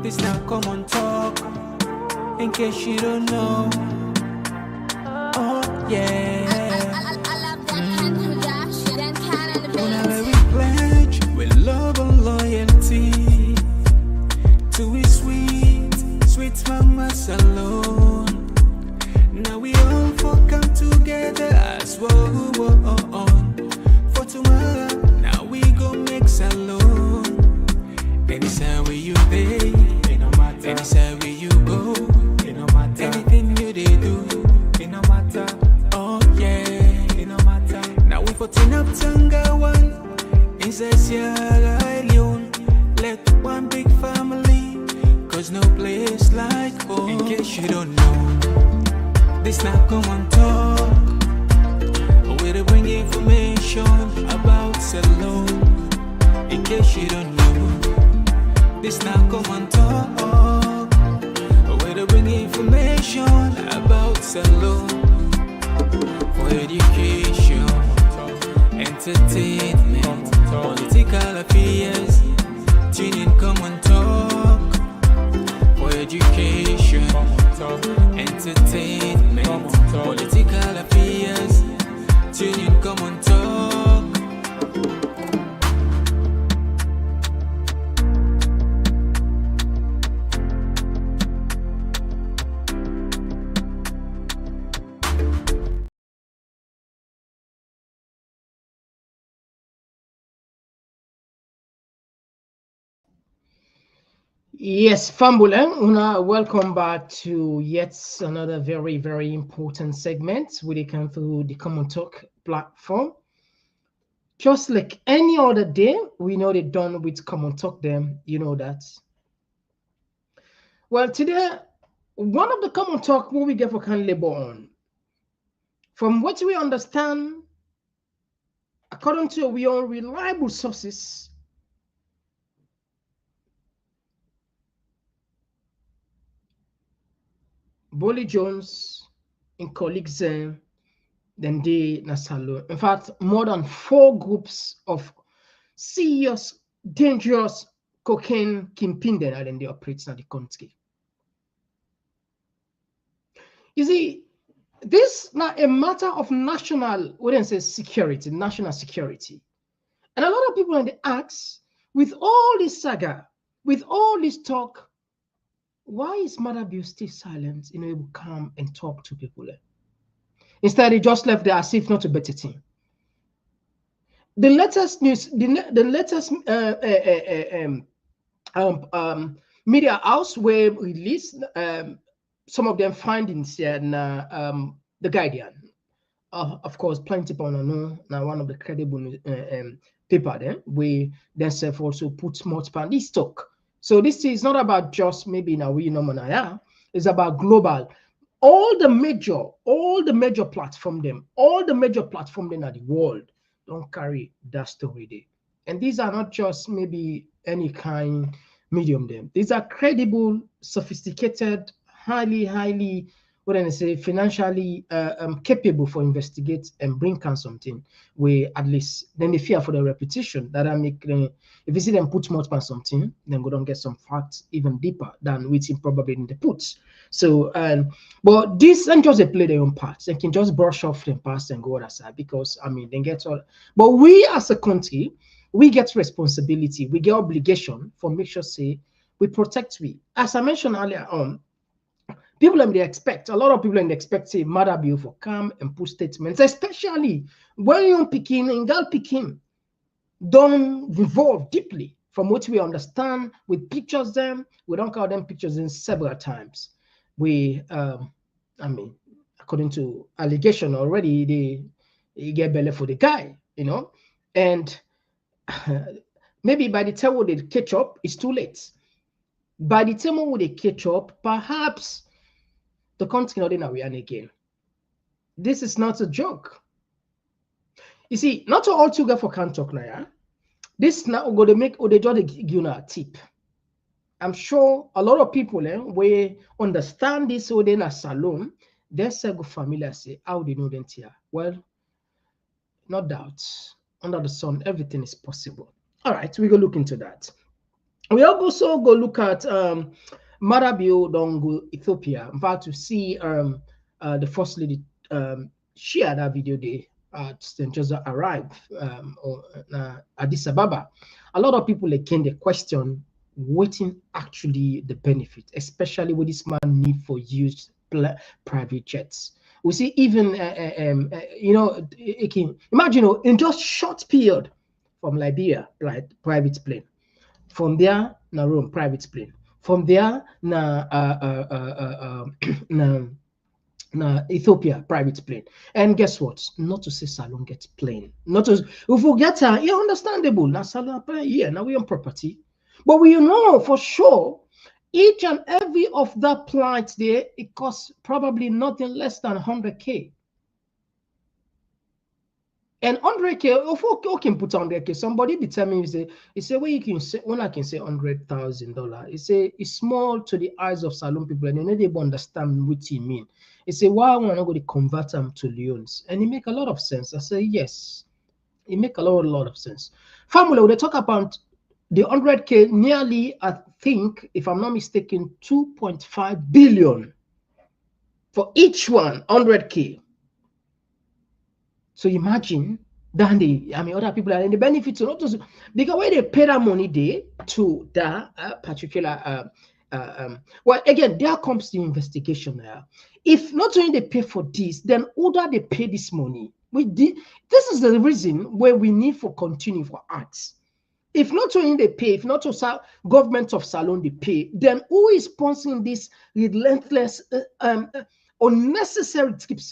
This now Komon-Tok, in case you don't know. Oh yeah. Whenever we pledge with love and loyalty to his sweet mamas alone. Now we all come together as one. For tomorrow, now we go make salon. Anytime where you day, anytime where you go, anything you they do, it no matter. Oh yeah, it no matter. Now we for turn up Tanga one, inside Sierra Leone. Let one big family, cause no place like home. In case you don't know, this now Komon-Tok. We'll bring information about salon. In case you don't know, this now Komon-Tok. We'll bring information about salon. For education, entertainment, political affairs. Tune in Komon-Tok. For education, entertainment, political affairs. Tune in Komon-Tok. Yes, Fambula, welcome back to yet another very, very important segment we come through the Komon-Tok platform. Just like any other day, we know they're done with Komon-Tok them, you know that. Well, today, one of the Komon-Tok we get for can labor on. From what we understand, according to our own reliable sources, Bolly Jones and colleagues then they Nasalo. In fact, more than 4 groups of serious, dangerous cocaine kingpin then they operate in the country. You see, this now a matter of national, we don't say security, national security. And a lot of people in the ask, with all this saga, with all this talk, why is Motherbill still silent? You know, he will come and talk to people. Instead, he just left there as if not a better thing. The latest news, the latest media house where released some of them findings here in the Guardian. Of course, plenty people know now one of the credible paper there. We themselves also put multiple on this talk. So this is not about just maybe now we know it's about global. All the major platform them, all the major platform in the world don't carry that story there. And these are not just maybe any kind medium them. These are credible, sophisticated, highly what do I say, financially capable for investigate and bring out something where at least then they fear for the repetition that I make. If you see them put more on something, then go don't get some facts even deeper than within probably in the puts. So but this and just they play their own parts. They can just brush off them past and go other side because I mean they get all. But we as a country, we get responsibility, we get obligation for make sure say we protect we. As I mentioned earlier on. People they expect, a lot of people expect say Motherbill for come and put statements, especially when young picking and girl picking don't involve deeply from what we understand with pictures them. We don't call them pictures in several times. We I mean, according to allegation already, they get belly for the guy, you know, and maybe by the time they catch up, it's too late. By the time when they catch up, perhaps the country not in a again. This is not a joke. You see, not all together for can't talk now. Yeah? This now going to make or they just give you a tip. I'm sure a lot of people we understand this or then a salon, they say go familiar say how they know them here. Well, no doubt. Under the sun, everything is possible. All right, we go look into that. We also go look at Marabio Dongo, Ethiopia. In fact, to see the first lady share that video day at St. Joseph arrived or, Addis Ababa. A lot of people again they question waiting actually the benefit, especially with this man need for used private jets. We see even it can, imagine in just short period from Liberia, right, private plane. From there, na Rome private plane. From there, na Ethiopia private plane. And guess what? Not to say Salon gets plane. Not to if we get her, yeah, understandable. Now Salon plane, yeah, now we on property. But we know for sure each and every of that flights there, it costs probably nothing less than 100K. And 100K, if we can put 100K, somebody be telling me, he say, well, you can say, when I can say $100,000, he say, it's small to the eyes of Salon people, and they don't understand what he mean. He say, why when I go to convert them to loans? And it make a lot of sense. I say, yes, it make a lot of sense. Family, when they talk about the 100K, nearly, I think, if I'm not mistaken, 2.5 billion for each one, 100K. So imagine that other people are in the benefits not to, because when they pay that money there to that particular well, again, there comes the investigation now. If not only they pay for this, then order they pay this money. This is the reason where we need for continue for arts. If not only they pay, if not also government of Salon they pay, then who is sponsoring this relentless, unnecessary trips?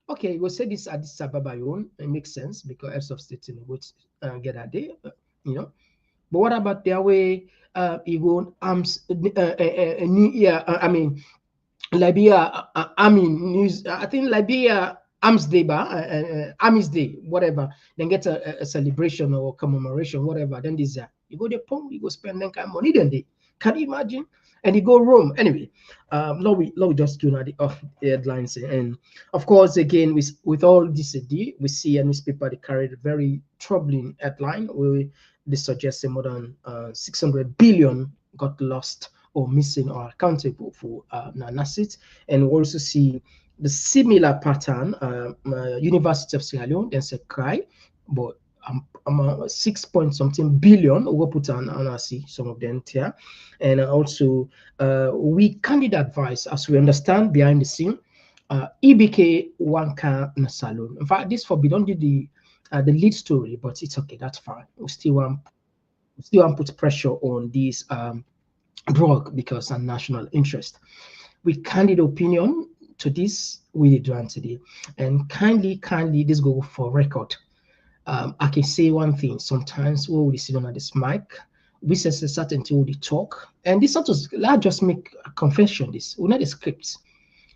Okay, we'll say this at Addis Ababa own. It makes sense because heads of state would get a day, But what about their way? Even arms, I mean, Liberia, news. I think Liberia Arms Day, Army's Day, whatever. Then get a celebration or commemoration, whatever. Then this you go there, you go spend that kind of money. Then they can you imagine? And you go Rome anyway. Let we just do the off headlines, and of course, again with all this, we see a newspaper that carried a very troubling headline where they suggest more than 600 billion got lost or missing or accountable for assets, and we also see the similar pattern. University of Sierra Leone, then say cry, but 6 point something billion we put on I see some of them here, and also we candid advice as we understand behind the scene. EBK one car in a salon. In fact, this forbidden the lead story, but it's okay, that's fine. We still want put pressure on this drug because of national interest. We candid opinion to this we do today, and kindly this go for record. I can say one thing. Sometimes when we sit on this mic, we say certain thing we talk, and this sort of let's just make a confession. This we're not the scripts.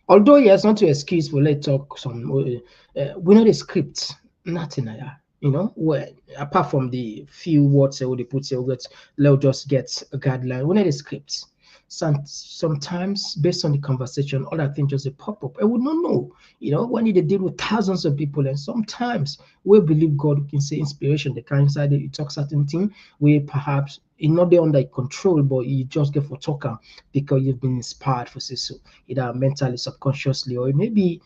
Although yes, not to excuse for let talk some. We're not the scripts. Nothing like that. Where apart from the few words that they put here, let's just get a guideline. We're not the scripts. Sometimes based on the conversation, other things just pop up. I would not know, when you deal with thousands of people, and sometimes we believe God can say inspiration, the kind side that you talk certain thing where perhaps it's not there under control, but you just get for talker because you've been inspired for say so, either mentally, subconsciously, or maybe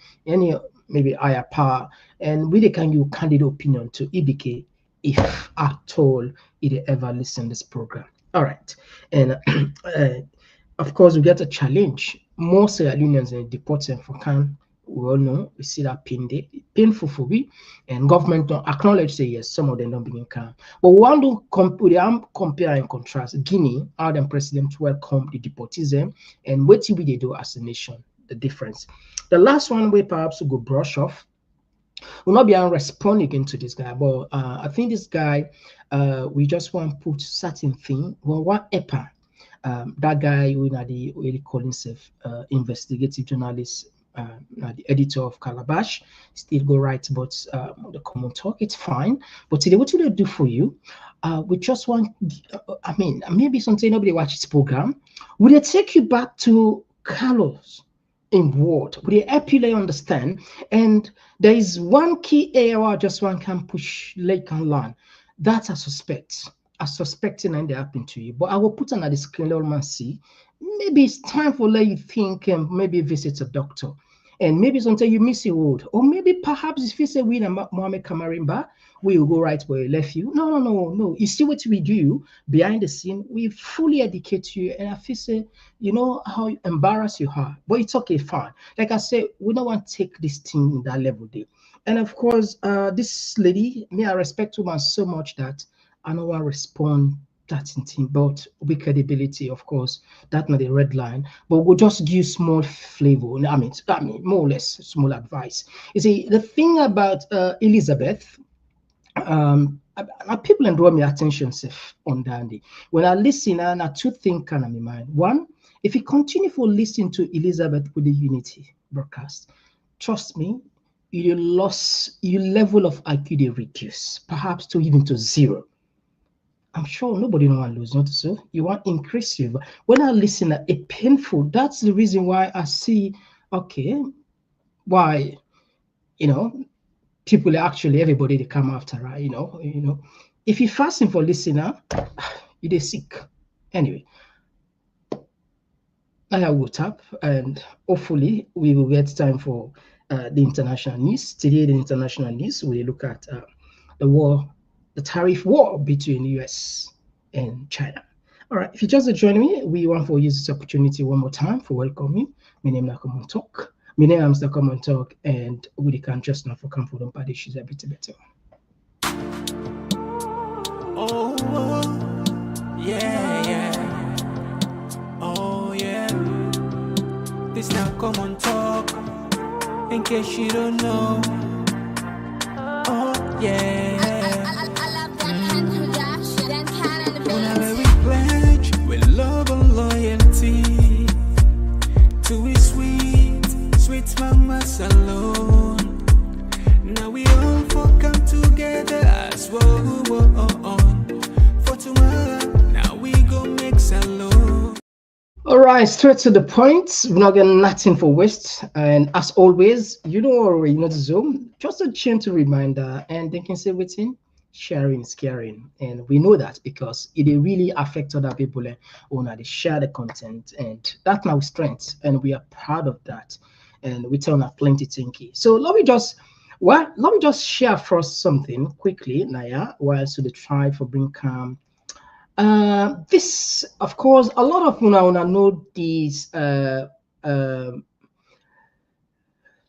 maybe higher power, and really can you candid opinion to EBK if at all it ever listen this program. All right, and of course, we get a challenge. Most Sierra Leoneans in deported for can we all know we see that painful for we, and government don't acknowledge say yes, some of them don't begin can. But we want to compare and contrast Guinea, how the president welcome the deportees and what we they do as a nation, the difference. The last one we perhaps we go brush off. We'll not be able to respond again to this guy, but I think this guy we just want to put certain thing. Well, what EPA. That guy who the really call himself investigative journalist, the editor of Calabash, still go write about the Komon-Tok. It's fine, but today what do they do for you? We just want, maybe something nobody watches this program. Will they take you back to Carlos in word? Will they help you understand? And there is one key area just one can push, like can learn. That's a suspect. are suspecting and they happen to you. But I will put on a disclaimer man see. Maybe it's time for let you think and maybe visit a doctor. And maybe sometimes you miss your word. Or maybe perhaps if you say we and Mohammed Kamarimba, we will go right where you left you. No. You see what we do behind the scene. We fully educate you. And I feel say, you know how embarrassed you are. But it's okay, fine. Like I said, we don't want to take this thing in that level there. And of course, this lady, me, I respect woman so much that I know I respond that thing, but with credibility, of course, that's not a red line. But we'll just give small flavor. I mean, more or less small advice. You see, the thing about Elizabeth, people and draw me attention on Dandy. When I listen, and I two things kind of in mind. One, if you continue for listening to Elizabeth with the Unity broadcast, trust me, your level of IQ they reduce, perhaps to even to zero. I'm sure nobody no want to lose, not so. You want increase you. When I listen, a painful. That's the reason why I see. Okay, why you know people actually everybody they come after, right? If you're fasting for listener, you they sick. Anyway, I will tap and hopefully we will get time for the international news. Today, the international news we look at the war, the tariff war between the US and China. All right, if you just join me, we want to use this opportunity one more time for welcoming. My name is Komon-Tok. My name is Komon-Tok, and we can just not for come for them bad issues a bit better. Oh, yeah. Oh, yeah. This now Komon-Tok. In case you don't know. Oh, yeah. Whenever we pledge with love and loyalty to his sweet mama alone. Now we all come together as one. For tomorrow, now we go make salon. All right, straight to the point. We're not getting nothing for waste. And as always, you know the Zoom. Just a gentle reminder, and they can say within sharing is caring. And we know that because it really affects other people when they share the content. And that's our strength. And we are proud of that. And we tell them plenty thinking. So let me just share first something quickly, Naya, while so the try for bring calm. This, of course, a lot of una know these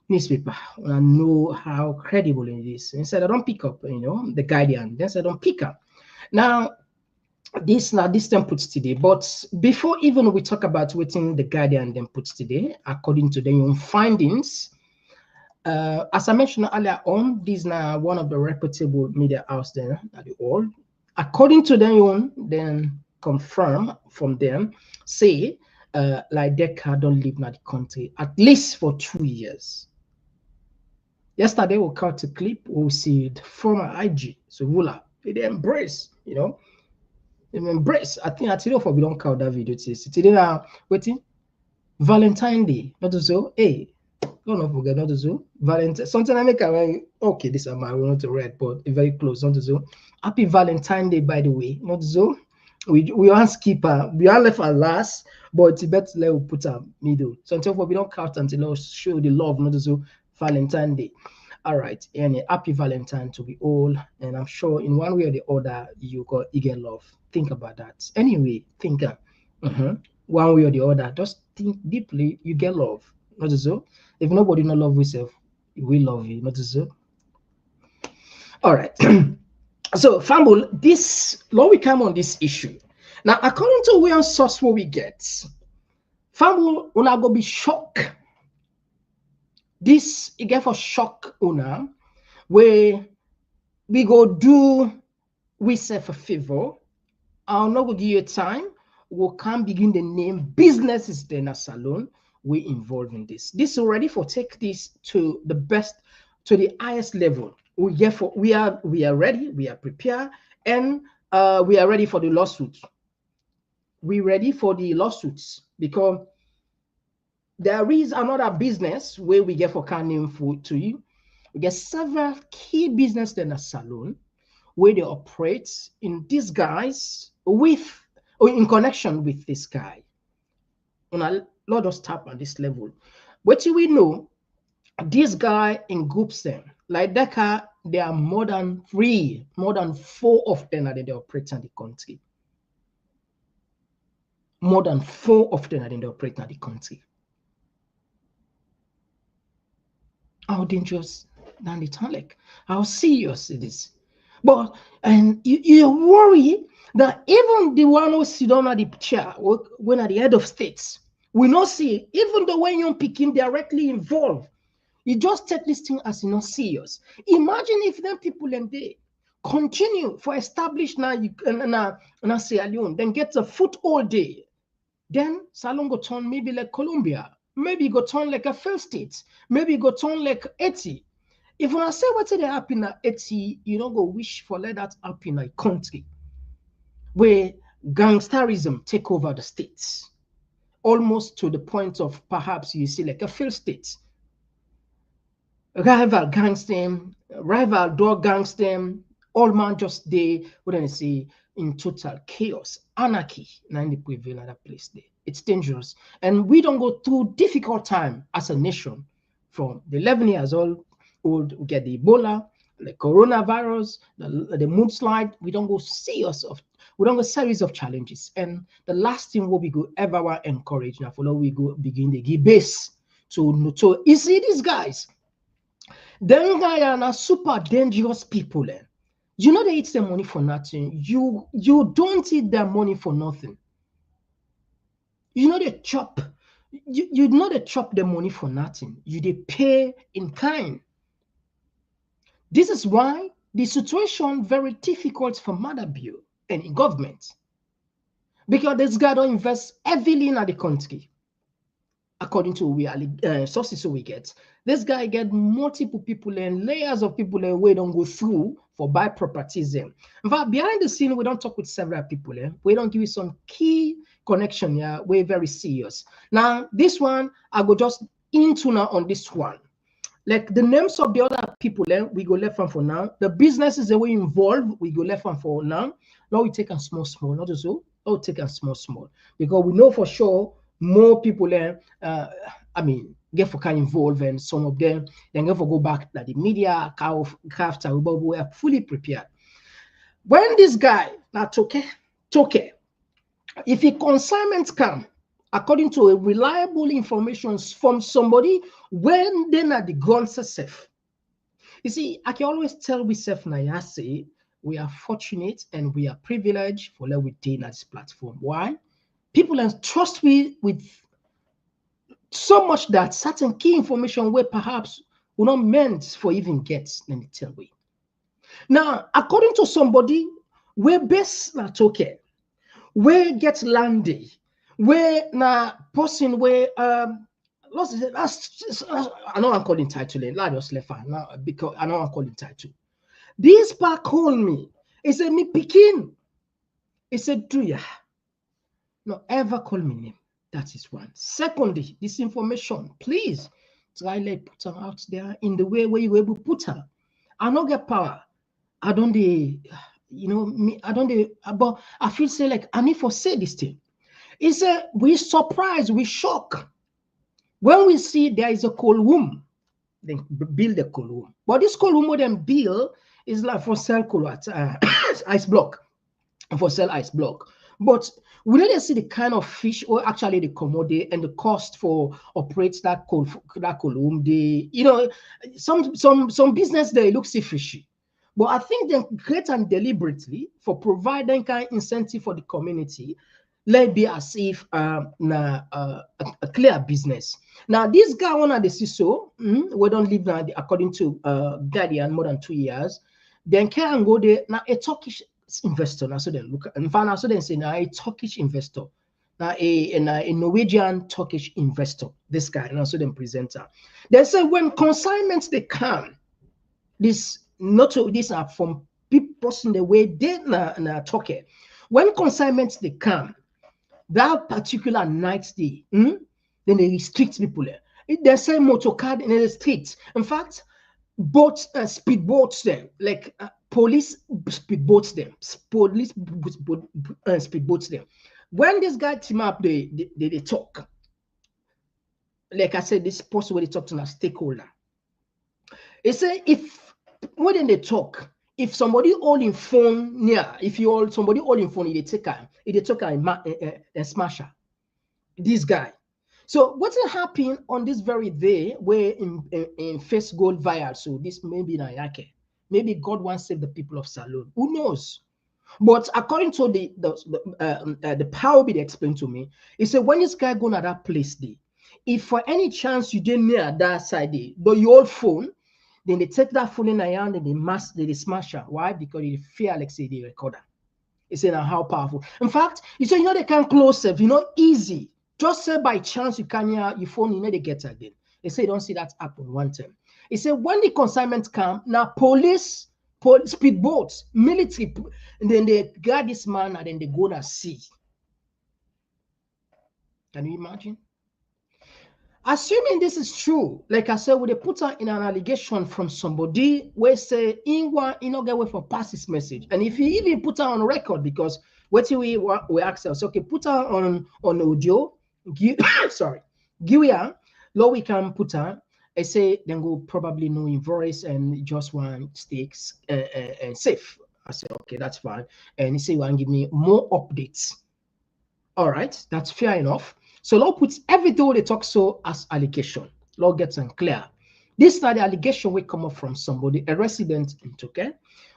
newspaper. I know how credible it is. Instead, I don't pick up, the Guardian. Then I don't pick up. Now, this time puts today. But before even we talk about waiting the Guardian then puts today, according to their own findings, as I mentioned earlier on, this is now one of the reputable media house there at the all. According to their own, then confirm from them, say like Deca don't live in the country at least for 2 years. Yesterday we cut a clip, we'll see the former IG, so Wula, they embrace, they embrace. I think for we don't count that video today now waiting. Valentine Day, not so. Hey, don't forget not so. Valentine. Something I make okay. This is my want to read, but very close. Not so. Happy Valentine Day, by the way. Not so. We want skip. We are left at last, but it's better let we put a middle. So until we don't count until we show the love. Not so. Valentine Day. All right, and happy Valentine to be all. And I'm sure in one way or the other you get love. Think about that. Anyway, think. One way or the other, just think deeply. You get love. Not so. If nobody not love yourself, we love you. Not so. All right. So, Fambul, this law we come on this issue. Now, according to where source what we get, Fambul, una go be shocked. This again for shock una, where we go do we self a favor. I'll not go give you time. We can begin the name businesses then a salon. We involved in this. This already for take this to the best, to the highest level. We are ready, we are prepared, and we are ready for the lawsuits. We ready for the lawsuits because there is another business where we get for can name food to you. We get several key business in a salon where they operate in disguise with or in connection with this guy. On a lot of stuff at this level. What do we know? This guy in groups them. Like Dakar, there are more than 4 of them that they operate in the country. More than 4 of them that they operate in the country. How dangerous than the Talek? How serious it is. But and you worry that even the one who sit down at the chair, when at the head of states, we not see, even though when young Peking directly involved, you just take this thing as not serious. Imagine if them people and they continue for establish now Sierra Leone, then get a foothold there. Then Salon go turn maybe like Colombia, maybe go turn like a first state, maybe go turn like Haiti. If when I say what's they happen at Haiti, you don't go wish for let that happen in a country where gangsterism take over the states, almost to the point of perhaps you see like a first state. Rival gangster, rival dog gangster, all man just they wouldn't say in total chaos, anarchy, and the prevail at that place there. It's dangerous. And we don't go through difficult time as a nation. From the 11 years old, we get the Ebola, the coronavirus, the mudslide. We don't go series of challenges. And the last thing what we go ever encourage now, follow we go begin the give base. So you see these guys. Them guys are super dangerous people. You know they eat their money for nothing. You don't eat their money for nothing. You know they chop. You know they chop their money for nothing. They pay in kind. This is why the situation very difficult for Mother Bill and in government. Because this guy don't invest heavily in the country. According to sources we get, this guy get multiple people and layers of people and we don't go through for buy properties. In fact, behind the scene, we don't talk with several people. We don't give you some key connection here. We're very serious. Now, this one, I go just into now on this one. Like the names of the other people, we go left one for now. The businesses that we involved, we go left one for now. Now we take a small, not so. Oh, take a small. Because we know for sure more people get for kind involved, and some of them then get for go back that the media after but we are fully prepared. When this guy now Toke, if a consignment come according to a reliable information from somebody when then at the guns safe. You see, I can always tell myself now, I say we are fortunate and we are privileged for let we did at this platform. Why? People trust me with so much that certain key information where perhaps we're not meant for even get, let me tell you. Now, according to somebody, where best na toke, where get landy, where na person where I know I'm calling title now because I know I'm calling title. This part called me. He said me picking. He said, do ya? No, ever call me name. That is one. Secondly, this information, please try to put her out there in the way where you were able to put her. I don't get power. I don't but I feel say like I need for say this thing. It's we surprised, we shock when we see there is a cold room. Then build a cold room. But this cold room more than build is like for sell cold ice block. For sell ice block. But we need to see the kind of fish or actually the commodity and the cost for operates that cold room. Some business they look so fishy. But I think they create and deliberately for providing kind of incentive for the community, let be as if a clear business. Now this guy one the CISO, we don't live now according to Guardian more than 2 years. Then can go there now a Turkish investor. Now so they look and find out so they say now a Turkish investor, now a Norwegian Turkish investor. This guy now so then presenter. They say when consignments they come, these are from people in the way they na Turkey. When consignments they come, that particular night day, then they restrict people. They say motor card in the streets. In fact, boats, speedboats, like police speedboats them. Police speedboats them. When this guy team up, they talk. Like I said, this person when they talk to a stakeholder. They say if when they talk, if somebody holding phone near, if you hold somebody holding phone, they take a smasher. This guy. So what's happening on this very day where in first gold vial? So this may be Nayake. Maybe God wants to save the people of Salon. Who knows? But according to the power be explained to me, he said when this guy going to that place day, if for any chance you didn't near that side day, but your old phone, then they take that phone in their hand and they smash her. Why? Because they fear like say the recorder. He said how powerful. In fact, he said they can close it, easy. Just say by chance you can hear your phone, they get again. They say don't see that happen one time. He said when the consignment come, now police speedboats, military, and then they guard this man and then they go to sea. Can you imagine? Assuming this is true, like I said, would they put out in an allegation from somebody where say in get away for pass this message, and if he even put out on record, because what we ask us, okay, put out on audio, sorry, give law we can put out. I say then go probably no invoice and just one stakes and safe. I say okay, that's fine, and he say you want to give me more updates. All right, that's fair enough. So law puts everything they talk so as allegation. Law gets unclear. This is the allegation will come up from somebody, a resident in Toke,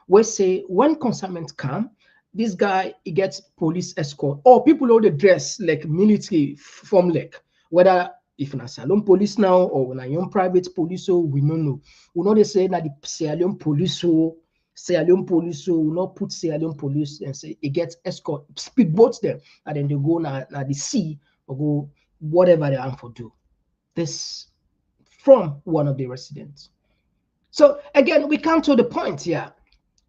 where say when consignment come, this guy he gets police escort or people who they dress like military form like whether if na Salon police now or when a young private police, so we don't know. We know they say that the Salon police so Sierra Leone police will not put Sierra Leone police and say it gets escort speedboats them and then they go na the sea or go whatever they want for do. This from one of the residents. So again, we come to the point here.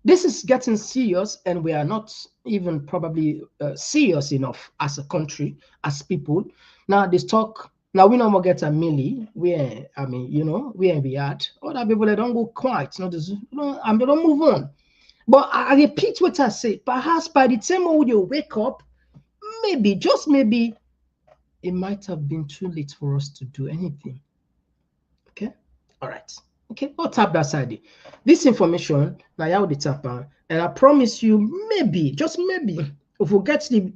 This is getting serious, and we are not even probably serious enough as a country, as people. Now this talk. Now we no more get a milli. Where I mean, we ain't be at. Other people they don't go quiet. They don't move on. But I repeat what I say. Perhaps by the time when you wake up, maybe, just maybe, it might have been too late for us to do anything. Okay? All right. Okay, I'll tap that side. This information, now you the tap, and I promise you, maybe, just maybe, if we get the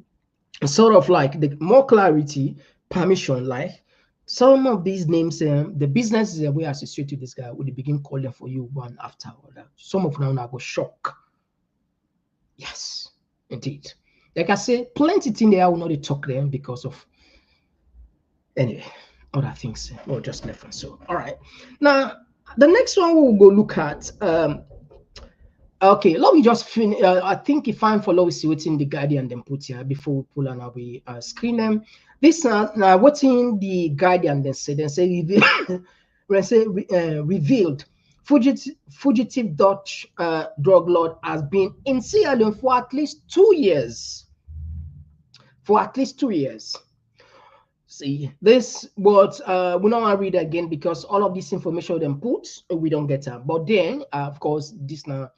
sort of like the more clarity, permission, like some of these names, the businesses that we associate with this guy will begin calling for you one after another. Some of them now go shock. Yes, indeed. Like I say, plenty thing there I will not talk them because of anyway, other things. Or just left and so. All right. Now the next one we'll go look at. Okay, let me just finish. I think if I'm for see what's in the Guardian then put here before we pull on we screen them. This now what's in the Guardian then say revealed fugitive Dutch drug lord has been in Sierra Leone for at least 2 years. For at least 2 years. See this, but we don't want to read again because all of this information then put we don't get them. But then, of course, this now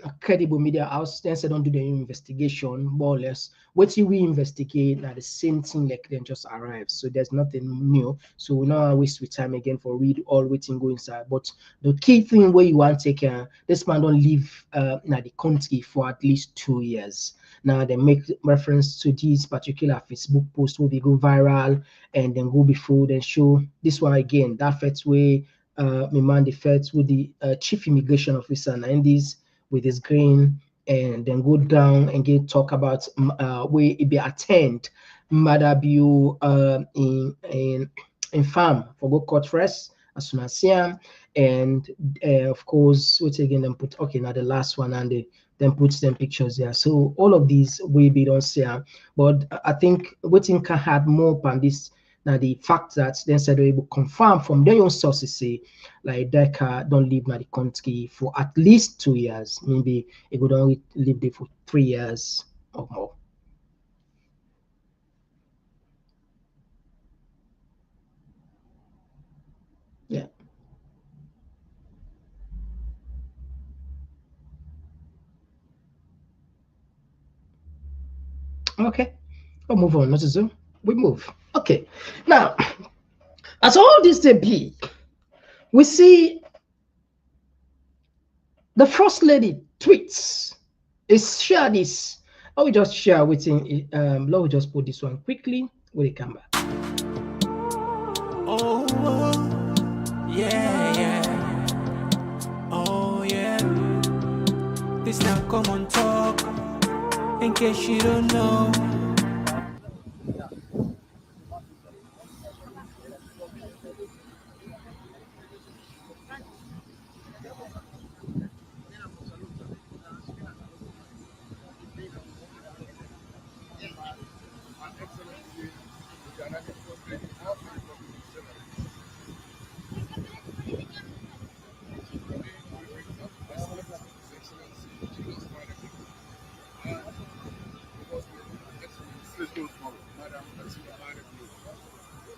a credible media house then say don't do the investigation more or less. What we investigate now the same thing like then just arrives. So there's nothing new. So we not waste with time again for read all waiting go inside. But the key thing where you want to take this man don't live now the country for at least 2 years. Now they make reference to this particular Facebook post will be go viral and then go before then show this one again. That first way my man the first with the chief immigration officer and this with his green and then go down and get talk about where it be attend Madabu in farm for go court first as soon as see him and of course which again then put okay now the last one and the then puts them pictures there. So all of these we be don't see them. But I think waiting can have more on this now the fact that then said they're able to confirm from their own sources say like Deka don't live in the country for at least 2 years. Maybe it would only live there for 3 years or more. Yeah. Okay, we'll move on. Not so we move. Okay, now as all this they be, we see the first lady tweets is share this. I will just share within. Let me just put this one quickly. When it come back. Oh, yeah, yeah. Oh, yeah. This now Komon-Tok. In case you don't know.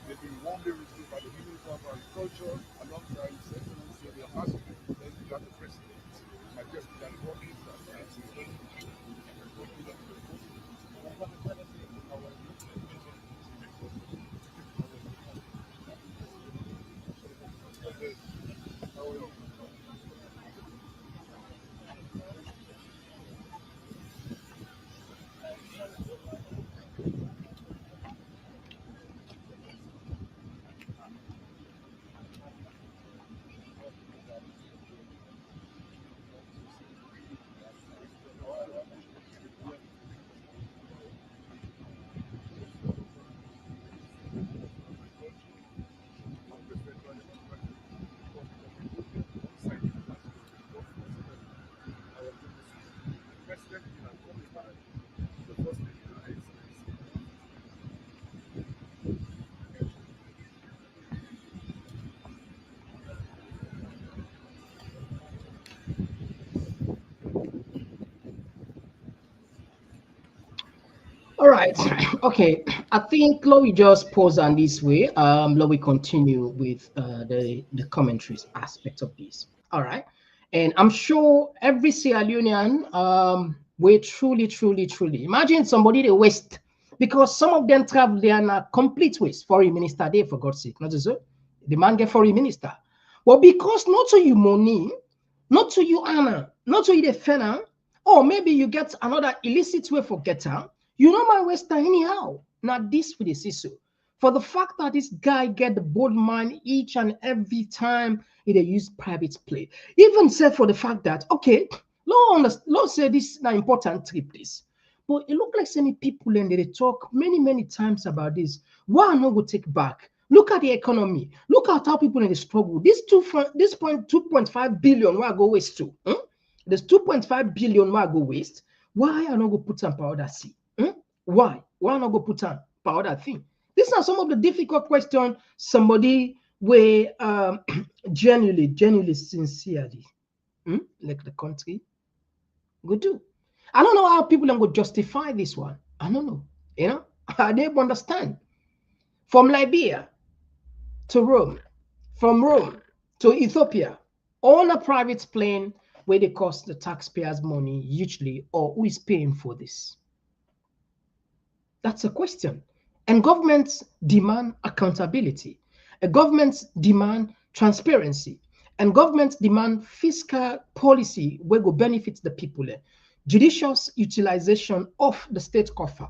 They've been warmly received by the Minister of Agriculture alongside His Excellency the Ambassador, the President, Majestic and All right. Okay. I think let we just pause on this way. Let we continue with the commentaries aspect of this. All right. And I'm sure every Sierra Leonean will truly imagine somebody they waste because some of them travel there in a complete waste. Foreign minister there, for God's sake, not so. The man get foreign minister. Well, because not to you money, not to you Anna, not to you the fena, or maybe you get another illicit way for getter. You know my Western anyhow. Now this with the CISO. For the fact that this guy get the bold mind each and every time he they use private play. Even said for the fact that, okay, Lord say this is an important trip, this. But it look like so many people and they talk many times about this. Why not go take back? Look at the economy. Look at how people in the struggle. This point 2.5 billion where I go waste to. There's 2.5 billion where I go waste. Why I not go put some powder sea? Why? Why not go put on powder thing? These are some of the difficult questions somebody will genuinely, sincerely, like the country, go do. I don't know how people are going to justify this one. I don't know. You know, I don't understand. From Liberia to Rome, from Rome to Ethiopia, on a private plane where they cost the taxpayers' money hugely, or who is paying for this? That's a question. And governments demand accountability. Governments demand transparency. And governments demand fiscal policy where go benefit the people. Judicious utilization of the state coffer.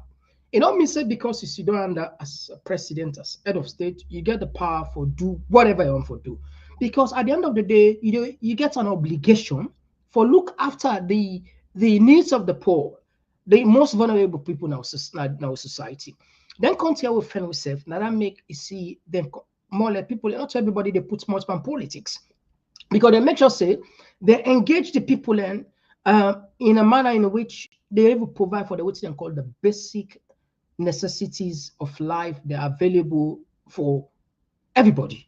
It don't mean say because you sit down under as a president, as head of state, you get the power for do whatever you want for do. Because at the end of the day, you get an obligation for look after the needs of the poor, the most vulnerable people in our society. Then continue with friend self. Now that make you see them more like people, not everybody they put much on politics. Because they make sure say they engage the people in a manner in which they will provide for the what they call the basic necessities of life. They are available for everybody.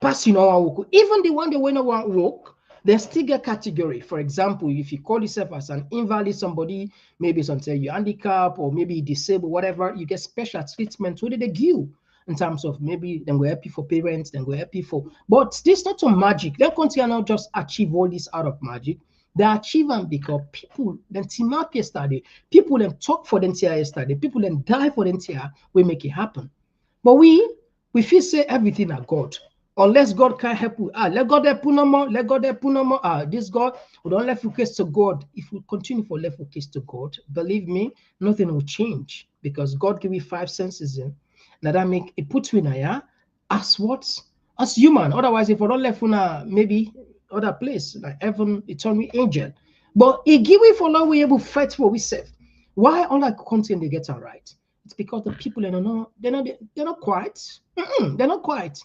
Passing on work. Even the one they want to work, they still get category. For example, if you call yourself as an invalid, somebody, maybe something you handicap or maybe disabled, whatever, you get special treatment. What did they give in terms of maybe then we're happy for parents, then we're happy for, but this not a magic. They continue not just achieve all this out of magic, They achieve them because people then team up yesterday, people then talk for them yesterday, people then die for them we make it happen. But we feel say everything are God. Unless God can help you. Let God help you no more. Let God help you no more. This God, we don't let focus to God. If we continue for left focus to God, believe me, nothing will change because God give you 5 senses in. Now that make it puts you in here as what? As human. Otherwise, if we don't left maybe other place like heaven, eternal angel. But he give it for now we able to fight for we serve. Why all that content they get it right? It's because the people they're not quiet. They're not quiet.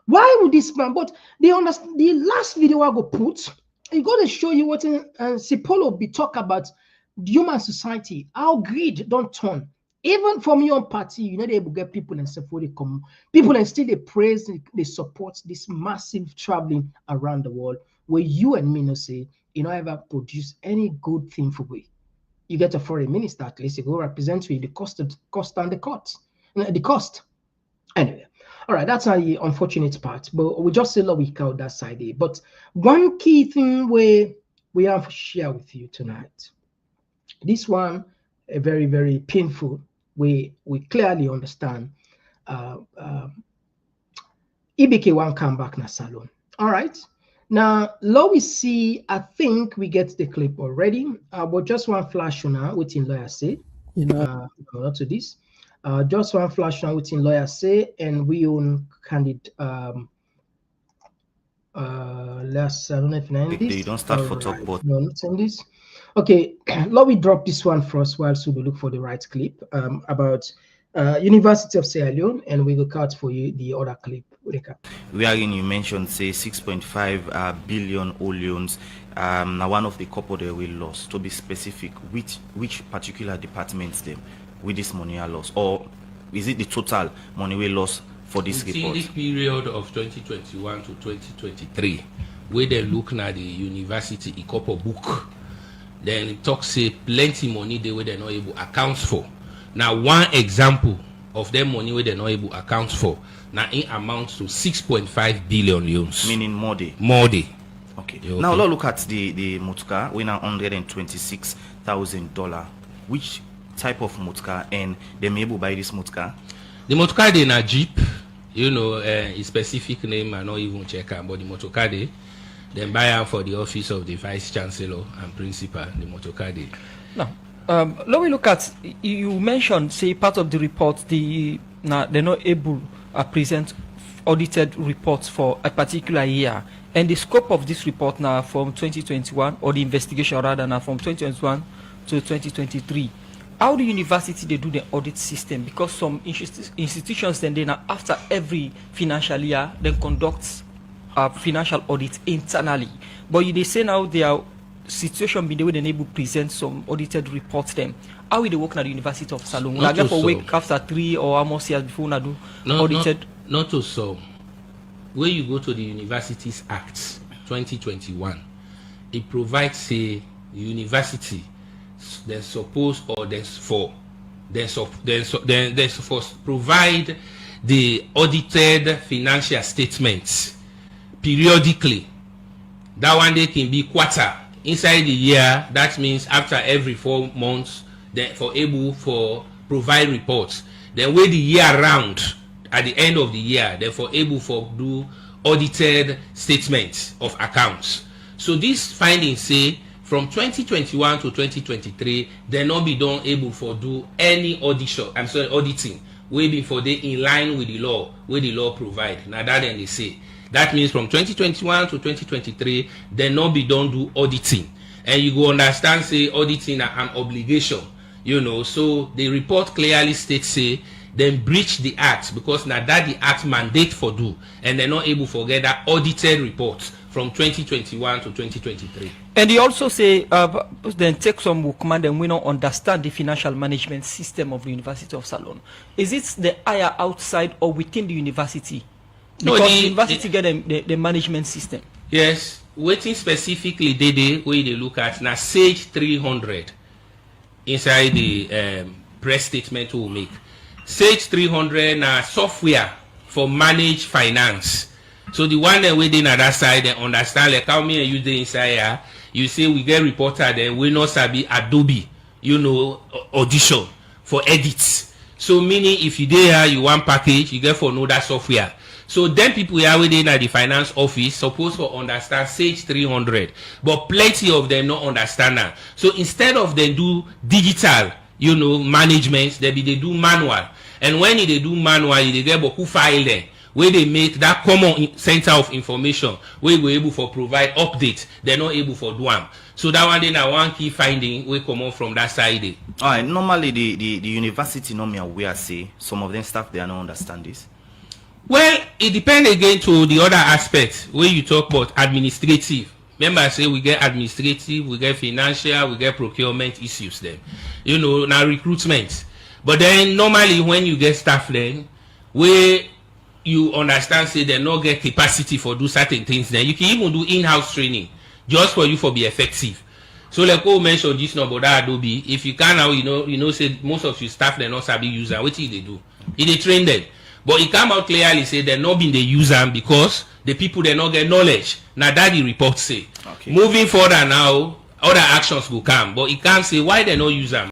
Why would this man? But they understand. The last video I go put, I got to show you what Sipolo be talk about human society, how greed don't turn. Even from your own party, you know they able to get people and stuff where they come. People and still they praise, they support this massive traveling around the world. Where you and me no say you know ever produce any good thing for we. You get a foreign minister at least, you go represent you the cost and the cost. The cost. Anyway, all right, that's the unfortunate part. But we just say we out that side there. But one key thing we have to share with you tonight. This one, a very, very painful. We clearly understand. EBK one come back na salon. All right. Now, law we see, I think we get the clip already. But just one flash now, what in lawyer say. Not to this. Just one flash now, what in lawyer say, and we own candid. Let's I don't know if they don't start for talk, but no, not in this. Okay, let me drop this one first while we look for the right clip about University of Sierra Leone, and we will cut for you the other clip. Wherein you mentioned say 6.5 billion loans. Now one of the couple that we lost. To be specific, which particular departments them with this money are lost, or is it the total money we lost for this report? In this period of 2021 to 2023, where they look at the university a couple book, then it talks say plenty money they were not able to account for. Now one example of them money where they're not able to account for, now it amounts to 6.5 billion loans. Meaning more day. Okay. Now let's look at the motka. We now $126,000. Which type of motka, and they may able buy this motka? The motka they na Jeep, a specific name I not even check out, but the motka they then buy out for the office of the vice chancellor and principal. The motka they. Now, let me look at, you mentioned, say, part of the report, they're not able to present audited reports for a particular year. And the scope of this report now from 2021, or the investigation rather now from 2021 to 2023. How the university they do the audit system? Because some institutions then after every financial year then conduct financial audit internally. But they say now their situation be the way they able to present some audited reports them. How will they work at the University of Salon? Like for a week after 3 or almost years before we do audited? Not to so. When you go to the Universities Act 2021, it provides a university they're supposed or they're supposed to provide the audited financial statements periodically. That one day can be quarter inside the year. That means after every 4 months, then for able for provide reports. Then when the year round at the end of the year, therefore able for do audited statements of accounts. So these findings say from 2021 to 2023, they not be done able for do any auditing, way before they in line with the law, where the law provide. Now that then they say. That means from 2021 to 2023, they not be done do auditing. And you go understand, say, auditing an obligation, So the report clearly states, say, then breach the act because now that the act mandate for do, and they're not able to get that audited reports from 2021 to 2023. And they also say, then take some workman, then we don't understand the financial management system of the University of Salon. Is it the higher outside or within the university? Because the university get the management system. Yes, waiting specifically where they look at now Sage 300 inside the press statement we will make. Sage 300 now software for manage finance. So the one that waiting at that side they understand like how me and you dey inside here, You say we get reporter, then we not sabi Adobe, you know, audition for edits. So meaning if you there, you want package, you get for know that software. So then people here within at the finance office supposed to understand Sage 300, but plenty of them not understand that. So instead of them do digital, you know, management, they do manual. And when they do manual, they get who file there, where they make that common center of information, where we're able for provide update, they're not able for do them. So that one then one key finding we come on from that side. All right, normally the university normally aware say some of them staff they are not understand this. Well, it depends again to the other aspects where you talk about administrative. Remember I say we get administrative, we get financial, we get procurement issues then. You know, now recruitment. But then normally when you get staff then, where you understand say they not get capacity for do certain things, then you can even do in-house training just for you for be effective. So like we mentioned this number that Adobe, if you can now, you know, say most of your staff they not sabi use what they do. They train them. But it come out clearly say they're not being the user because the people they not get knowledge. Now that the report say. Okay. Moving further now, other actions will come, but it can't say why they not use them.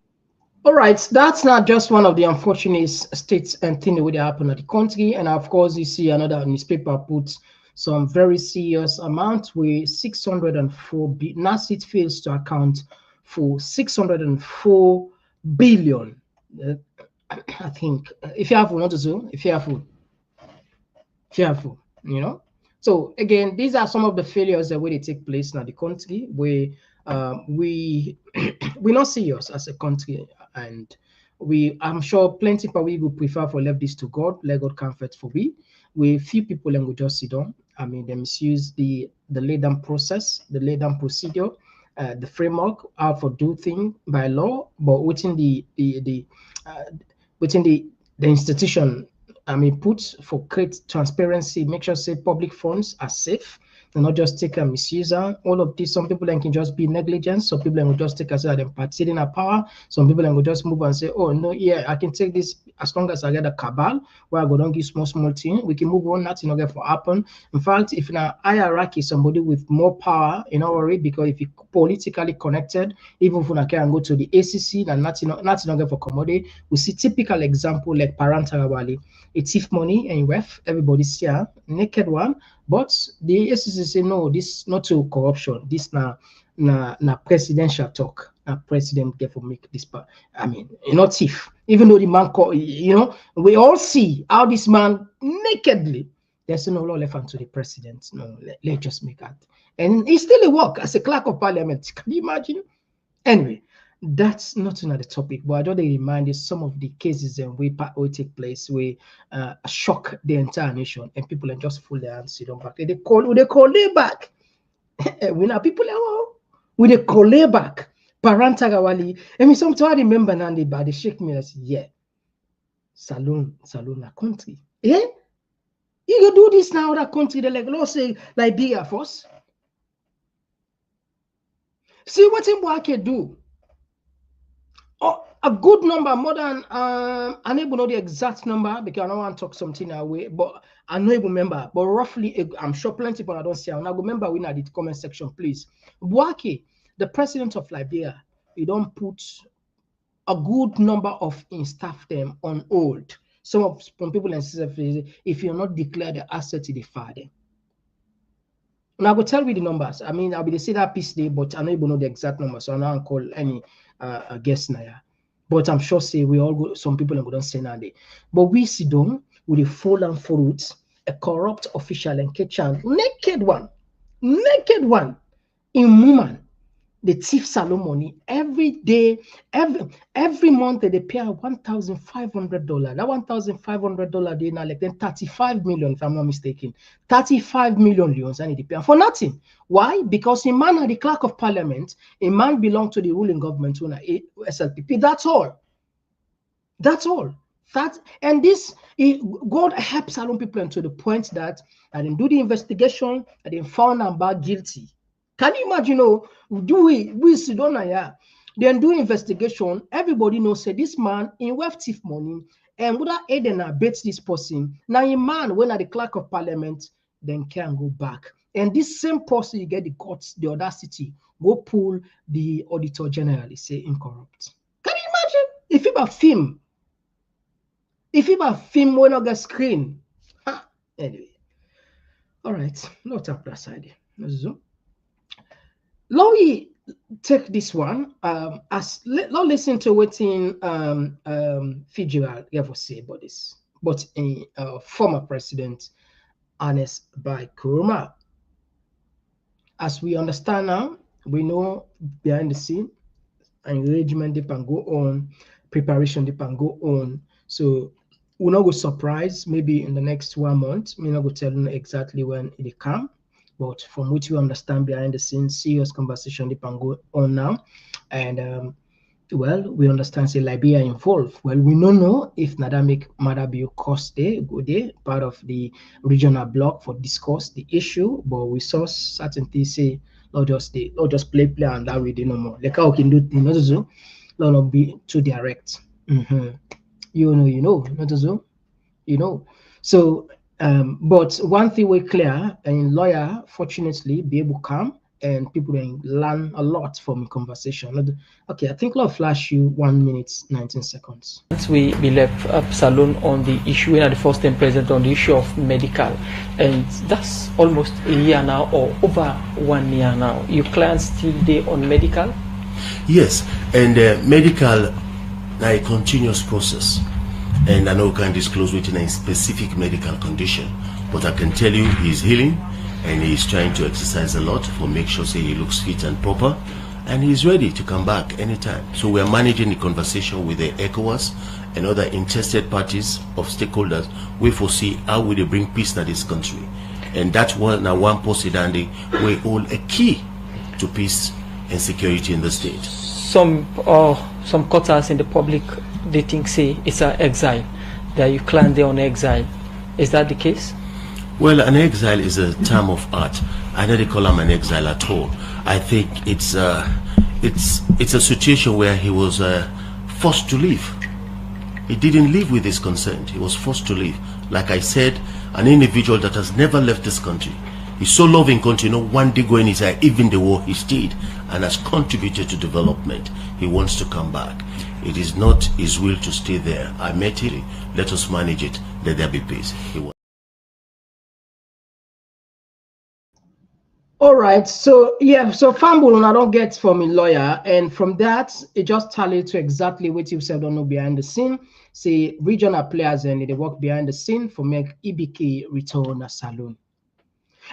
All right, that's not just one of the unfortunate states and things that happen at the country. And of course, you see another newspaper puts some very serious amount with 604 billion. NASIT fails to account for 604 billion. I think if you have not to do, if you have, you know. So again, these are some of the failures that will take place in the country where we're not serious as a country, and I'm sure plenty of people will prefer for leave this to God, let God comfort for we few people and we just sit down. I mean, they misuse the laid down process, the laid down procedure, the framework, how for do thing by law, but within the institution, I mean, put for create transparency, make sure say public funds are safe, and not just take a misuse. All of this, some people can just be negligent. Some people will just take as they're participating in power. Some people will just move and say, oh no, yeah, I can take this as long as I get a cabal where I go don't give small thing. We can move on. Nothing will get for happen. In fact, if in a hierarchy somebody with more power, you know, worry, because if you politically connected, even if I can go to the ACC and nothing get for commodity, we see typical example like Parantagawali. It's thief money and wealth. Everybody's here, naked one. But the ACC say no, this not to corruption. This na presidential talk. A president get for make this part. I mean, not thief. Even though the man call, you know, we all see how this man nakedly. There's no law left unto the president. No, let's just make that. And he still work as a clerk of parliament. Can you imagine? Anyway, that's not another topic, but I don't remind you some of the cases and we take place where shock the entire nation and people are just full their hands, sit on back. They call it back. We know people are they call it back. Parantagawali. I mean, sometimes I remember now they shake me and say, yeah, Salon a country. Yeah? You do this now, that country, they like, let's say, Liberia first. See what Mbwa can do. Oh, a good number, more than I don't know the exact number because I don't want to talk something away, but I know you remember. But roughly, I'm sure plenty people I don't see. And I remember we in the comment section, please. Mbwake, the president of Liberia, he don't put a good number of in staff them on hold. Some people and if you're not declared the asset to the father. And I will tell you the numbers. I mean, I'll be the say that piece day, but I don't even know the exact number, so I'm not call any guess now. But I'm sure say we all go, some people are going to say now. But we sit down with a full and fruit, a corrupt official and naked one, in woman, the thief salon money every day, every month they pay $1,500. That $1,500 they now like then 35 million, if I'm not mistaken. 35 million leons and they pay for nothing. Why? Because a man at the clerk of parliament, a man belongs to the ruling government, SLPP. That's all. That's all. And this God helps salon people to the point that I didn't do the investigation, I didn't found them bad guilty. Can you imagine? We sit down here, then do investigation. Everybody knows say this man in wealth thief money and without aid and abet this person. Now a man when at the clerk of parliament then can go back. And this same person, you get the guts, the audacity, go pull the auditor general, say incorrupt. Can you imagine? If you have film, when I get screen. Anyway, all right, not up that side. Let me take this one. Let's listen to what in Fugitive ever say about this, but in former president Ernest Bai Koroma. As we understand now, we know behind the scene, engagement they can go on, preparation they can go on. So we're not go surprise. Maybe in the next 1 month, we're not go tell them exactly when it come. But from which we understand behind the scenes, serious conversation they can go on now, and well, we understand say Liberia involved. Well, we don't know if Nadamic Madabio cost there, go there, part of the regional bloc for discuss the issue, but we saw certain things say not just play and that way they no more. Like how we can do things, not be too direct. You know, not so, you know. So but one thing we're clear, and lawyer fortunately be able to come and people then learn a lot from conversation. Okay, I think I'll flash you 1 minute 19 seconds. We left Salon on the issue, and the first time present on the issue of medical, and that's almost a year now, or over 1 year now. Your clients still there on medical? Yes, and medical a continuous process, and I know we can't disclose within a specific medical condition, but I can tell you he's healing. And he's trying to exercise a lot for make sure say he looks fit and proper, and he's ready to come back anytime. So we are managing the conversation with the ECOWAS and other interested parties of stakeholders. We foresee how will they bring peace to this country, and that's one possibility we all a key to peace and security in the state. Some quarters in the public they think say it's an exile, that you claim they're on exile. Is that the case? Well, an exile is a term of art. I don't call him an exile at all. I think it's a situation where he was forced to leave. He didn't leave with his consent. He was forced to leave. Like I said, an individual that has never left this country. He's so loving country, one day going inside, even the war he stayed and has contributed to development. He wants to come back. It is not his will to stay there. I met him. Let us manage it. Let there be peace. All right, so yeah, so fumble I don't get from a lawyer, and from that it just tallied to exactly what you said on behind the scene. Say regional players and they work behind the scene for make EBK return a saloon.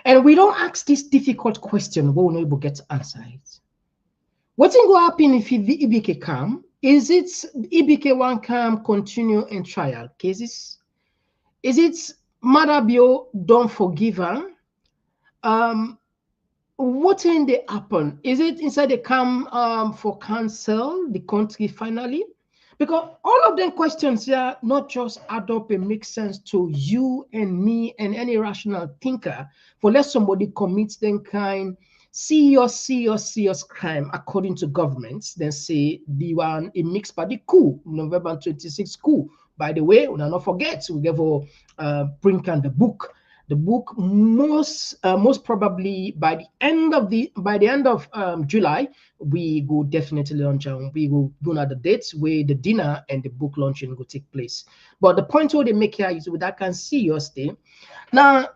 And we don't ask this difficult question, we will not able to get answer it. What's going to happen if the EBK come? Is it EBK one come continue in trial cases? Is it Madabio don't forgive her? What in they happen? Is it inside they come for cancel the country finally? Because all of them questions here not just add up and make sense to you and me and any rational thinker. For let somebody commits them kind serious crime according to governments, then say the one a mixed by the coup, November 26 coup. By the way, we not forget we give bring on the book. The book most probably by the end of July, we go definitely launch and we will do at the dates where the dinner and the book launching will take place. But the point what they make here is with that can see your stay. Now,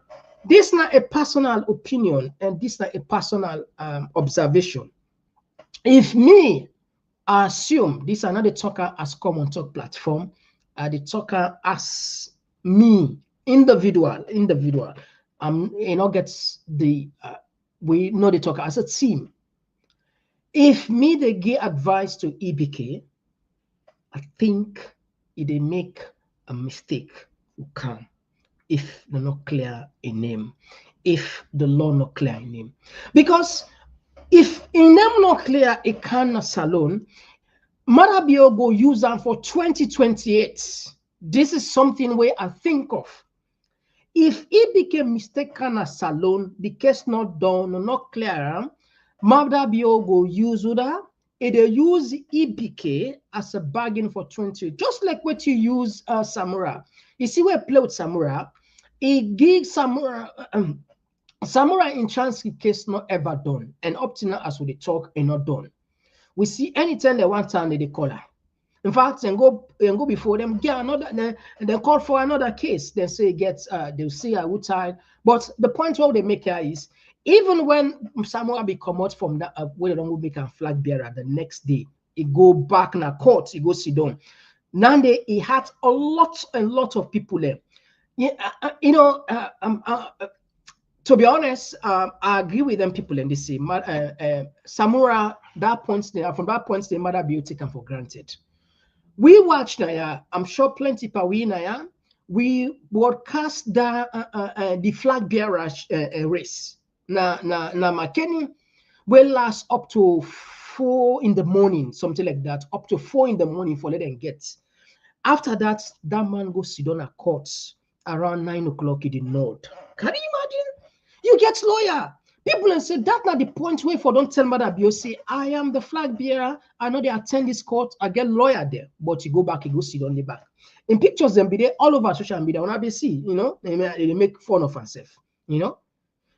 this is not a personal opinion and this is not a personal observation. If me assume this another talker as Komon-Tok platform, the talker as me. Individual gets the we know they talk as a team. If me they give advice to EBK, I think if they make a mistake will come if they're not clear a name, if the law not clear a name. Because if in them not clear a can salon, Madabio go use them for 2028. This is something where I think of. If it became mistaken as salon, the case not done or not clear, Madabio go use that. It use EBK as a bargain for 20, just like what you use Samura. You see where play with Samura, it gives Samura Samurai in Chansky case not ever done, and up to now as we talk and not done. We see anytime they want time they call her. In fact, and go before them get another, then call for another case. Then say gets they'll see I would tie. But the point what they make here is even when Samurai be come out from that where they don't make a flag bearer the next day, he go back in the court, he go sit down. Now he had a lot of people there. Yeah, to be honest, I agree with them people in this same. Samura, that points there, from that point, the mother be taken for granted. We watch now, I'm sure plenty per we now, we broadcast the flag bearer race. Na McKinney will last up to 4 in the morning, something like that, up to 4 in the morning for let them get. After that, that man goes sit down at courts around 9 o'clock in the north. Can you imagine? You get lawyer. People and say that's not the point where for don't tell Mother Bio say I am the flag bearer. I know they attend this court. I get lawyer there, but you go back, you go sit on the back. In pictures, them be there all over social media. When I see, you know, they make fun of themselves, you know.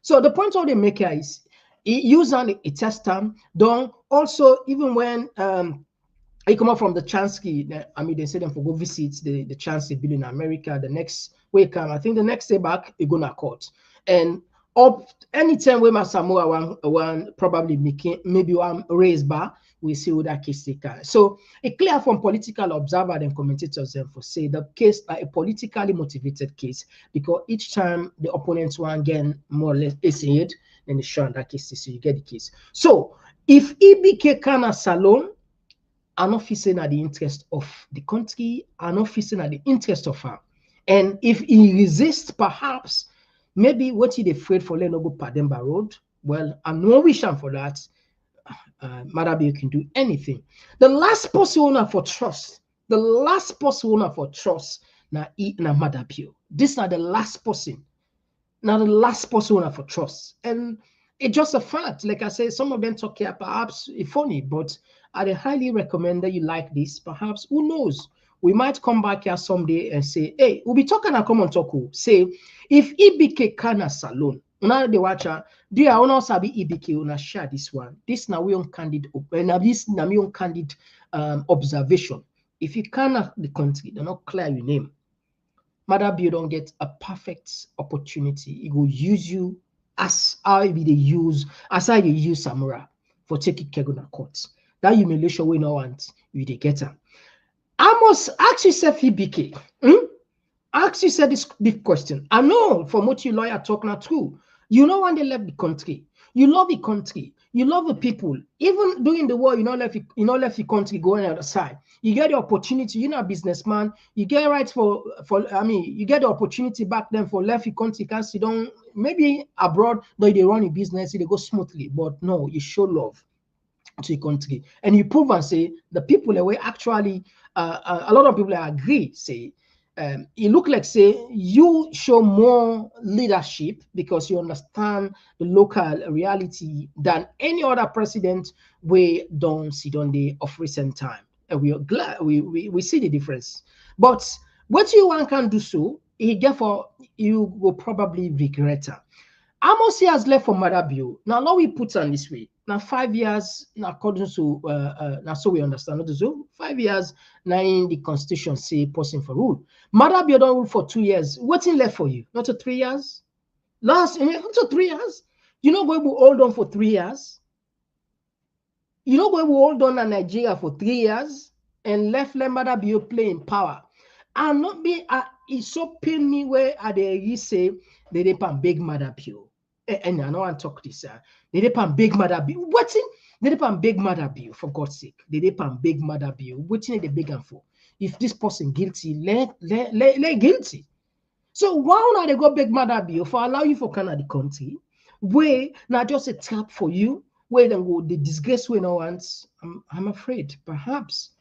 So the point of the maker is use a test time. Don't also even when I come up from the Chansky, I mean, they say them for go visit the Chansky bill in America. The next way come, I think the next day back, you go to court. And up anytime where my Samoa one probably making maybe one raised bar, we see what that case take. So it clear from political observer and commentators them for say the case a politically motivated case because each time the opponents want again more or less essayed, then they show that case, so you get the case. So if EBK can salon, are not facing at the interest of the country, are not facing at the interest of her. And if he resists, perhaps, maybe what he afraid for let no go Pademba Road. Well, I'm no wishing for that. Madabio can do anything. The last person owner for trust, the last person owner for trust, na Madabio. This is the last person. Now the last person owner for trust. And it's just a fact. Like I say, some of them talk here, perhaps it's funny, but I highly recommend that you like this. Perhaps, who knows? We might come back here someday and say, hey, we'll be talking at Komon-Tok. Say, if EBK can salon, now the watcher, do you want to be EBK una share this one? This now we on candid, this now we on candid observation. If you can the country, they're not clear your name. Madabio don't get a perfect opportunity. It will use you as how they use, as how they use Samura for taking Keguna courts. That humiliation we no want, you they get her. I must ask yourself, EBK. Ask yourself this big question. I know from what you lawyer talk now too. You know when they left the country. You love the country. You love the people. Even during the war, you know left the country going on the side. You get the opportunity. You're not a businessman. You get right you get the opportunity back then for left the country. Can sit down maybe abroad, though they run a business, they go smoothly. But no, you show love to the country, and you prove and say the people that were actually a lot of people agree say it look like say you show more leadership because you understand the local reality than any other president we don't see on the of recent time, and we are glad we see the difference. But what you one can do so, therefore you will probably regret her. Amos years left for Madabio. Now, we put on this way. Now, 5 years, now according to now so we understand. So 5 years now in the constitution say person for rule. Madabio don't rule for 2 years. What's in left for you? Not to 3 years? Not to 3 years. You know where we hold on for 3 years? You know where we hold on in Nigeria for 3 years and let Madabio play in power. And not be it so pain me where they say they depend big Madabio. And I know I talk this. They depend big Madabio. What's it? They depend big Madabio, for God's sake. They depend big Madabio. What's it they beg and for? If this person guilty, let guilty. So why not they go big Madabio for allow you for Canada country? Where not just a trap for you, where then go the disgrace we no wants. I'm afraid. Perhaps.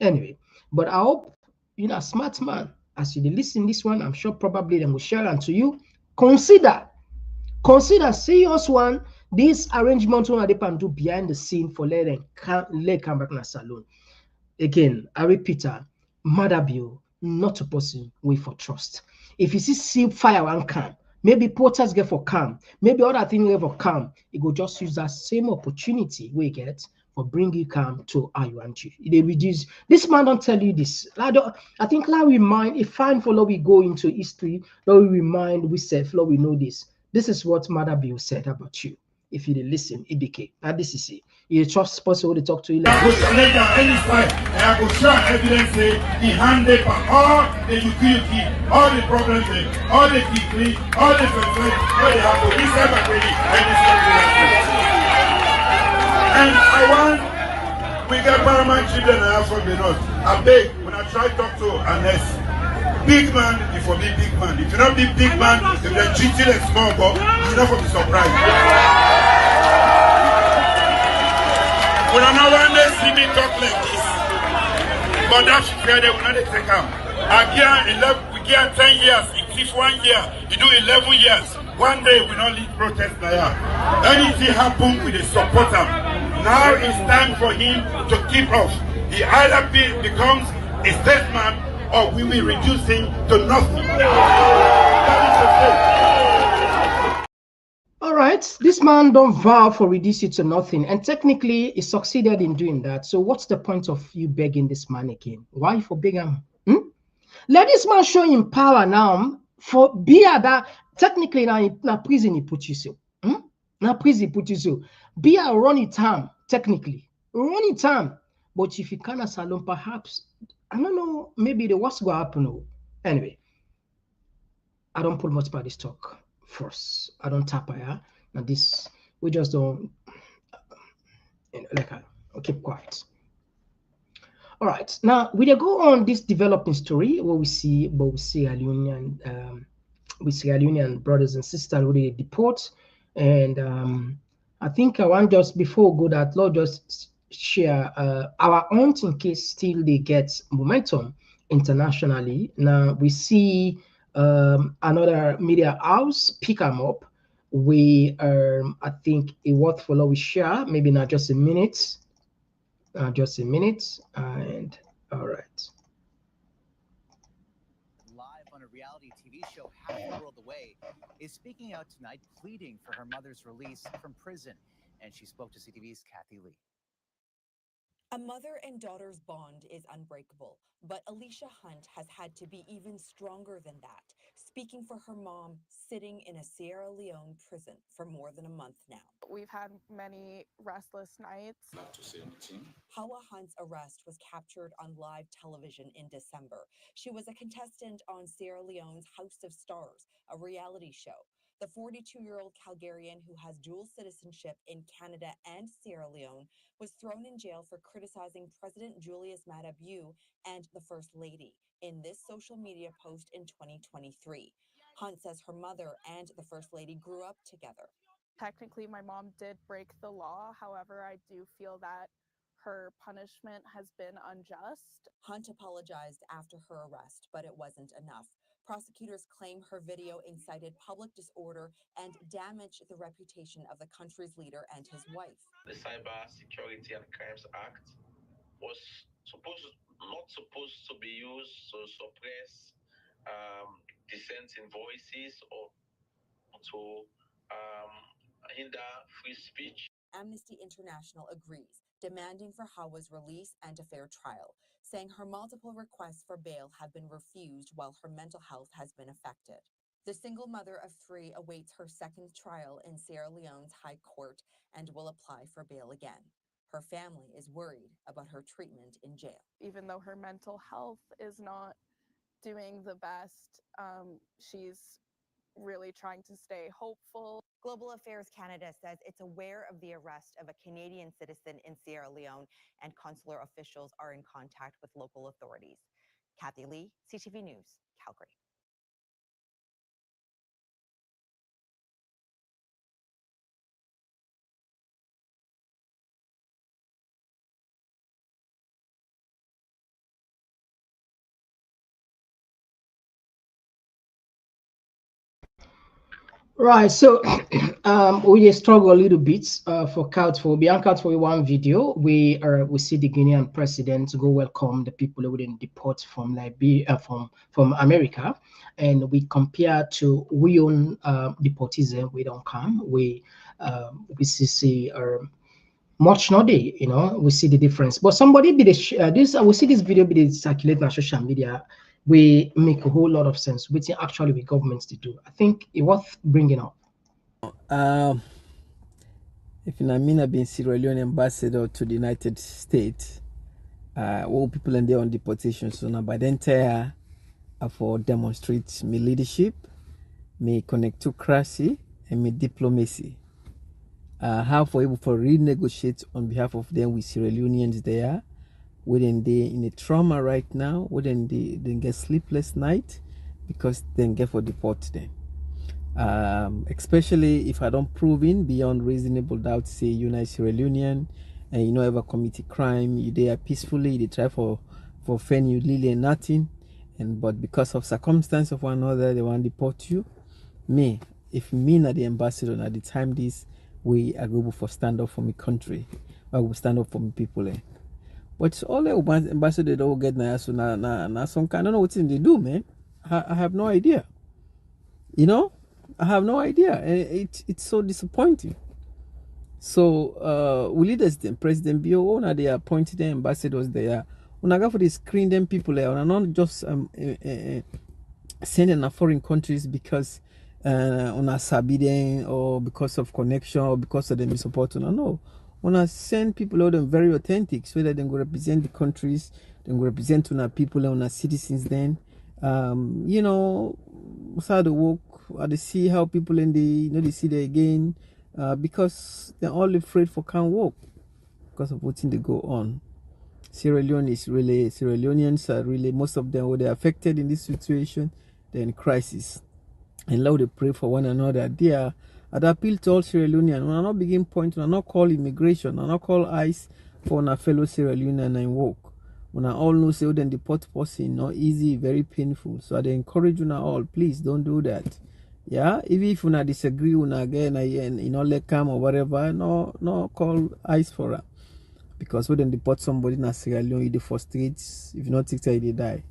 Anyway, but I hope you're a smart man. As you listen this one, I'm sure probably they will share it to you. Consider serious one. This arrangement one they can do behind the scene for let come back in a salon. Again, I repeat, Madabio, not a person wait for trust. If you see fire and come, maybe protests get for calm, maybe other things get for calm. It go just use that same opportunity we get for bring you calm to how you want you. They reduce. This man don't tell you this. I think let we mind. If fine for we go into history, let we remind we self, let we know this. This is what Mother Bill said about you. If you listen, it became. And this is it. You trust person who they talk to you. I go challenge at any side, and I go show evidence say he handed for all the utility, all the problems, all the degree, all the facilities where they have to be separately and this country. And I want we get paramount children and have from the north. I beg when I try to talk to Anes, big man, if you be big man. If you not be big man, if they're treating a small boy, you're not going to be surprised. When I know one day see me talk like this, but that's fair, they will not take him. We get 10 years, it is 1 year, you do 11 years. One day we not lead protest now. Anything happen with the supporter. Now it's time for him to keep off. He either becomes a statesman or we will reduce him to nothing. That is the fact. All right, this man don't vow for reduce it to nothing, and technically he succeeded in doing that. So what's the point of you begging this man again? Why for beg him? Let this man show him power now for be that technically now prison he put you so. Now prison he put you so. Be a run it time, technically. Run it time. But if you cannot salon, perhaps I don't know, maybe the what's gonna happen. Oh. Anyway, I don't put much about this talk first. I don't tap here. Now this we just don't I'll keep quiet. All right, now we go on this developing story where we see both Sierra Leonean brothers and sisters who they deport, and I think I want just before we go that Lord just share our own in case still they get momentum internationally. Now we see another media house pick them up. We I think it worth for we share maybe not just a minute. Just a minute, and all right. Live on a reality TV show half the world away, is speaking out tonight, pleading for her mother's release from prison. And she spoke to CTV's Kathy Lee. A mother and daughter's bond is unbreakable, but Alicia Hunt has had to be even stronger than that, speaking for her mom sitting in a Sierra Leone prison for more than a month now. We've had many restless nights. Not to say anything. Hawa Hunt's arrest was captured on live television in December. She was a contestant on Sierra Leone's House of Stars, a reality show. The 42-year-old Calgarian, who has dual citizenship in Canada and Sierra Leone, was thrown in jail for criticizing President Julius Maada Bio and the First Lady in this social media post in 2023. Hunt says her mother and the First Lady grew up together. Technically, my mom did break the law. However, I do feel that her punishment has been unjust. Hunt apologized after her arrest, but it wasn't enough. Prosecutors claim her video incited public disorder and damaged the reputation of the country's leader and his wife. The Cyber Security and Crimes Act was not supposed to be used to suppress dissenting voices or to hinder free speech. Amnesty International agrees, demanding for Hawa's release and a fair trial, saying her multiple requests for bail have been refused while her mental health has been affected. The single mother of 3 awaits her second trial in Sierra Leone's High Court and will apply for bail again. Her family is worried about her treatment in jail. Even though her mental health is not doing the best, she's really trying to stay hopeful. Global Affairs Canada says it's aware of the arrest of a Canadian citizen in Sierra Leone, and consular officials are in contact with local authorities. Kathy Lee, CTV News, Calgary. Right, so we just struggle a little bit for couch for beyond couch for one video. We see the Guinean president go welcome the people who didn't deport from Liberia from America, and we compare to we own deportees we don't come. We see much not they, we see the difference. But somebody be the this we see this video be the circulate on social media. We make a whole lot of sense. Which actually the governments to do. I think it worth bringing up. Um, if Namina been Sierra Leone ambassador to the United States, all people in there on deportation, so now by then for demonstrate my leadership, my connectocracy, and my diplomacy. How for able for renegotiate on behalf of them with Sierra Leoneans there, within they in a trauma right now, within they get sleepless night because they get for deport them. Especially if I don't prove in beyond reasonable doubt, say you're not Sierra Leonean and you know ever commit a crime, you there peacefully, they try for fend you really nothing, and but because of circumstance of one another, they want to deport you. Me, if me not the ambassador at the time this we are going for stand up for my country, I will stand up for my people. But all the ambassador don't get now, so now some kind, I don't know what they do, man. I have no idea. You know, I have no idea. It's so disappointing. So we leaders them, President Bio, now they appointed the ambassadors there. When I go for the screen them people there, and not just sending a foreign countries because on a sabiden or because of connection or because of them support. No. When I send people out them very authentic so that they go represent the countries, they go represent on our people and our citizens then. You know, how they work, they see how people in the they see there again, because they're all afraid for can't work because of what's in they go on. Sierra Leoneans are really, most of them, they're affected in this situation, they're in crisis. And now they pray for one another. I'd appeal to all Sierra Leoneans. When I not begin point, when I not call immigration, when I not call ICE for our fellow Sierra Leonean and work. When I all know say then deport person, not easy, very painful. So I encourage you now all, please don't do that. Yeah, even if you disagree with again and you know let come or whatever, no call ICE for her. Because when they deport somebody in Sierra Leone, you frustrate. If you not take time, they die.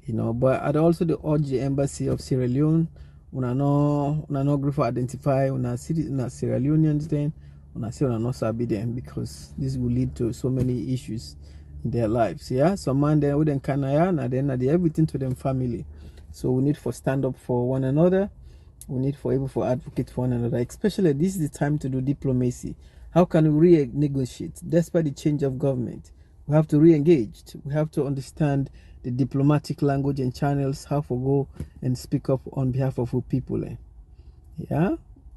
You know, but I'd also urge the embassy of Sierra Leone, una no group identify una Sierra Leoneans then, una say una not sabi them, because this will lead to so many issues in their lives. Yeah, so man then with them kanaya and then they everything to them family. So we need for stand up for one another. We need for able for advocate for one another. Especially this is the time to do diplomacy. How can we renegotiate despite the change of government? We have to re-engage. We have to understand the diplomatic language and channels, how to go and speak up on behalf of our people. Yeah?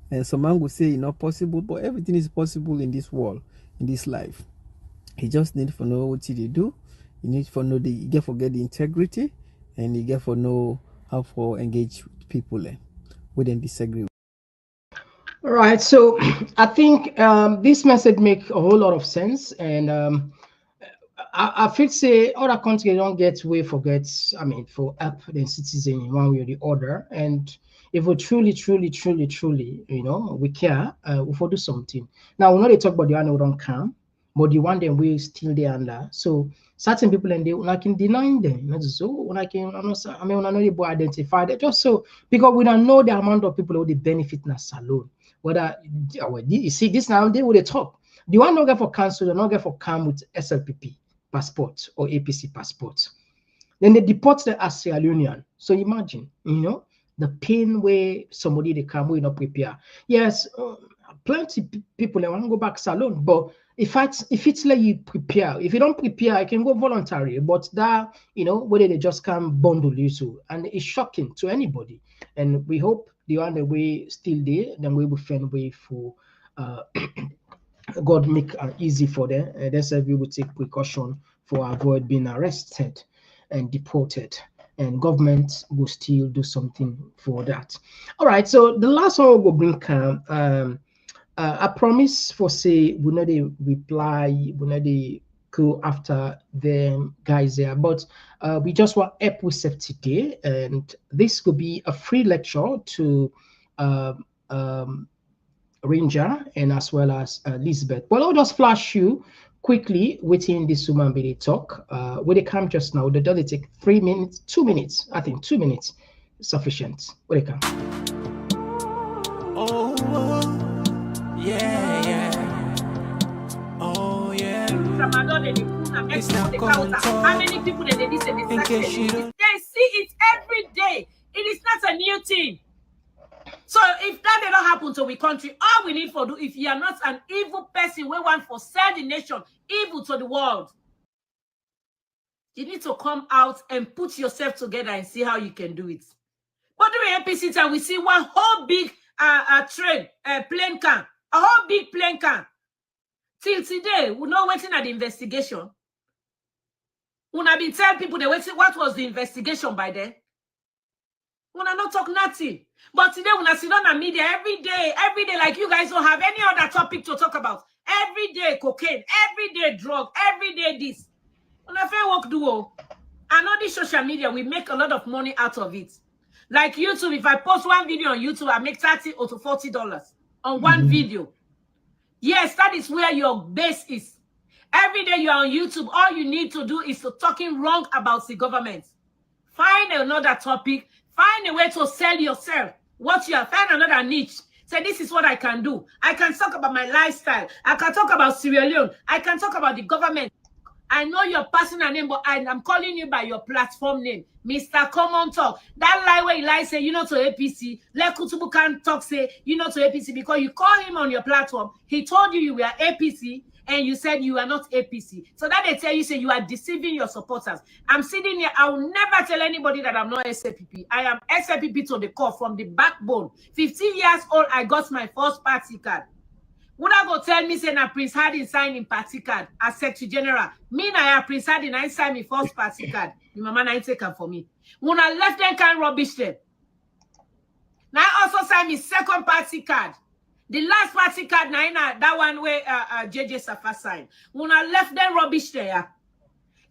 And some man will say it's not possible, but everything is possible in this world, in this life. You just need to know what you do. You need to know you get to get the integrity, and you get to know how to engage with people we then disagree. All right, so I think this message makes a whole lot of sense, and I feel say other countries don't get way forgets. I mean, for help the citizen in one way or the other, and if we truly, we care, we for do something. Now we know they talk about the one who don't come, but the one that we still there under. So certain people and they like in denying them. Not so when I can, I mean, when I know they identify that just so because we don't know the amount of people who they benefit in a salon. Whether you see this now, they would talk. The one not get for cancel, they not get for come with SLPP passport or APC passport. Then they deport the as Sierra Leonean. So imagine, the pain where somebody they come we not prepare. Yes, plenty people they want to go back salon, but if it's like you prepare, if you don't prepare, I can go voluntary. But that whether they just come bundle you so, and it's shocking to anybody. And we hope the one that we still there, then we will find way for God make it easy for them. And that's why we will take precaution for avoid being arrested and deported. And government will still do something for that. All right. So the last one we'll bring I promise for say we know the reply, we know the go after them guys there, but we just want help with safety day, and this could be a free lecture to Ranger and as well as Elizabeth. Well, I'll just flash you quickly within this woman be talk. When they come just now, the does take 3 minutes, 2 minutes. I think 2 minutes sufficient. When they come. Oh, yeah, yeah. Oh, yeah. It's not Komon-Tok. How many people did they say this? They see it every day. It is not a new thing. So if that did not happen to we country, all we need for do, if you are not an evil person, we want for sell the nation, evil to the world. You need to come out and put yourself together and see how you can do it. But during APC time, we see one whole big plane can, a whole big plane can. Till today, we're not waiting at the investigation. When I've been telling people they waiting, what was the investigation by then? When I not talk nothing. But today, when I sit on the media every day, like you guys don't have any other topic to talk about. Every day cocaine, every day drug, every day this. When I fair work duo, I know this social media, we make a lot of money out of it. Like YouTube, if I post one video on YouTube, I make $30 or to $40 on one video. Yes, that is where your base is. Every day you're on YouTube, all you need to do is to talking wrong about the government. Find another topic. Find a way to sell yourself. What you are, find another niche. Say, this is what I can do. I can talk about my lifestyle. I can talk about Sierra Leone. I can talk about the government. I know your personal name, but I'm calling you by your platform name, Mr. Komon-Tok. That lie where you lie say, you know, to APC. Let Kutubu can talk say, you know, to APC, because you call him on your platform. He told you were APC, and you said you are not APC. So that they tell you, say you are deceiving your supporters. I'm sitting here, I will never tell anybody that I'm not SAPP. I am SAPP to the core, from the backbone. 15 years old, I got my first party card. Would I go tell me, say, na Prince Hardin sign in party card as Secretary General? Me, na Prince Hardin, I sign my first party card. My mama, I take her for me. When I left them, can't rubbish them. Now I also sign my second party card. The last party card, that one where JJ Safa signed. When I left them, rubbish there.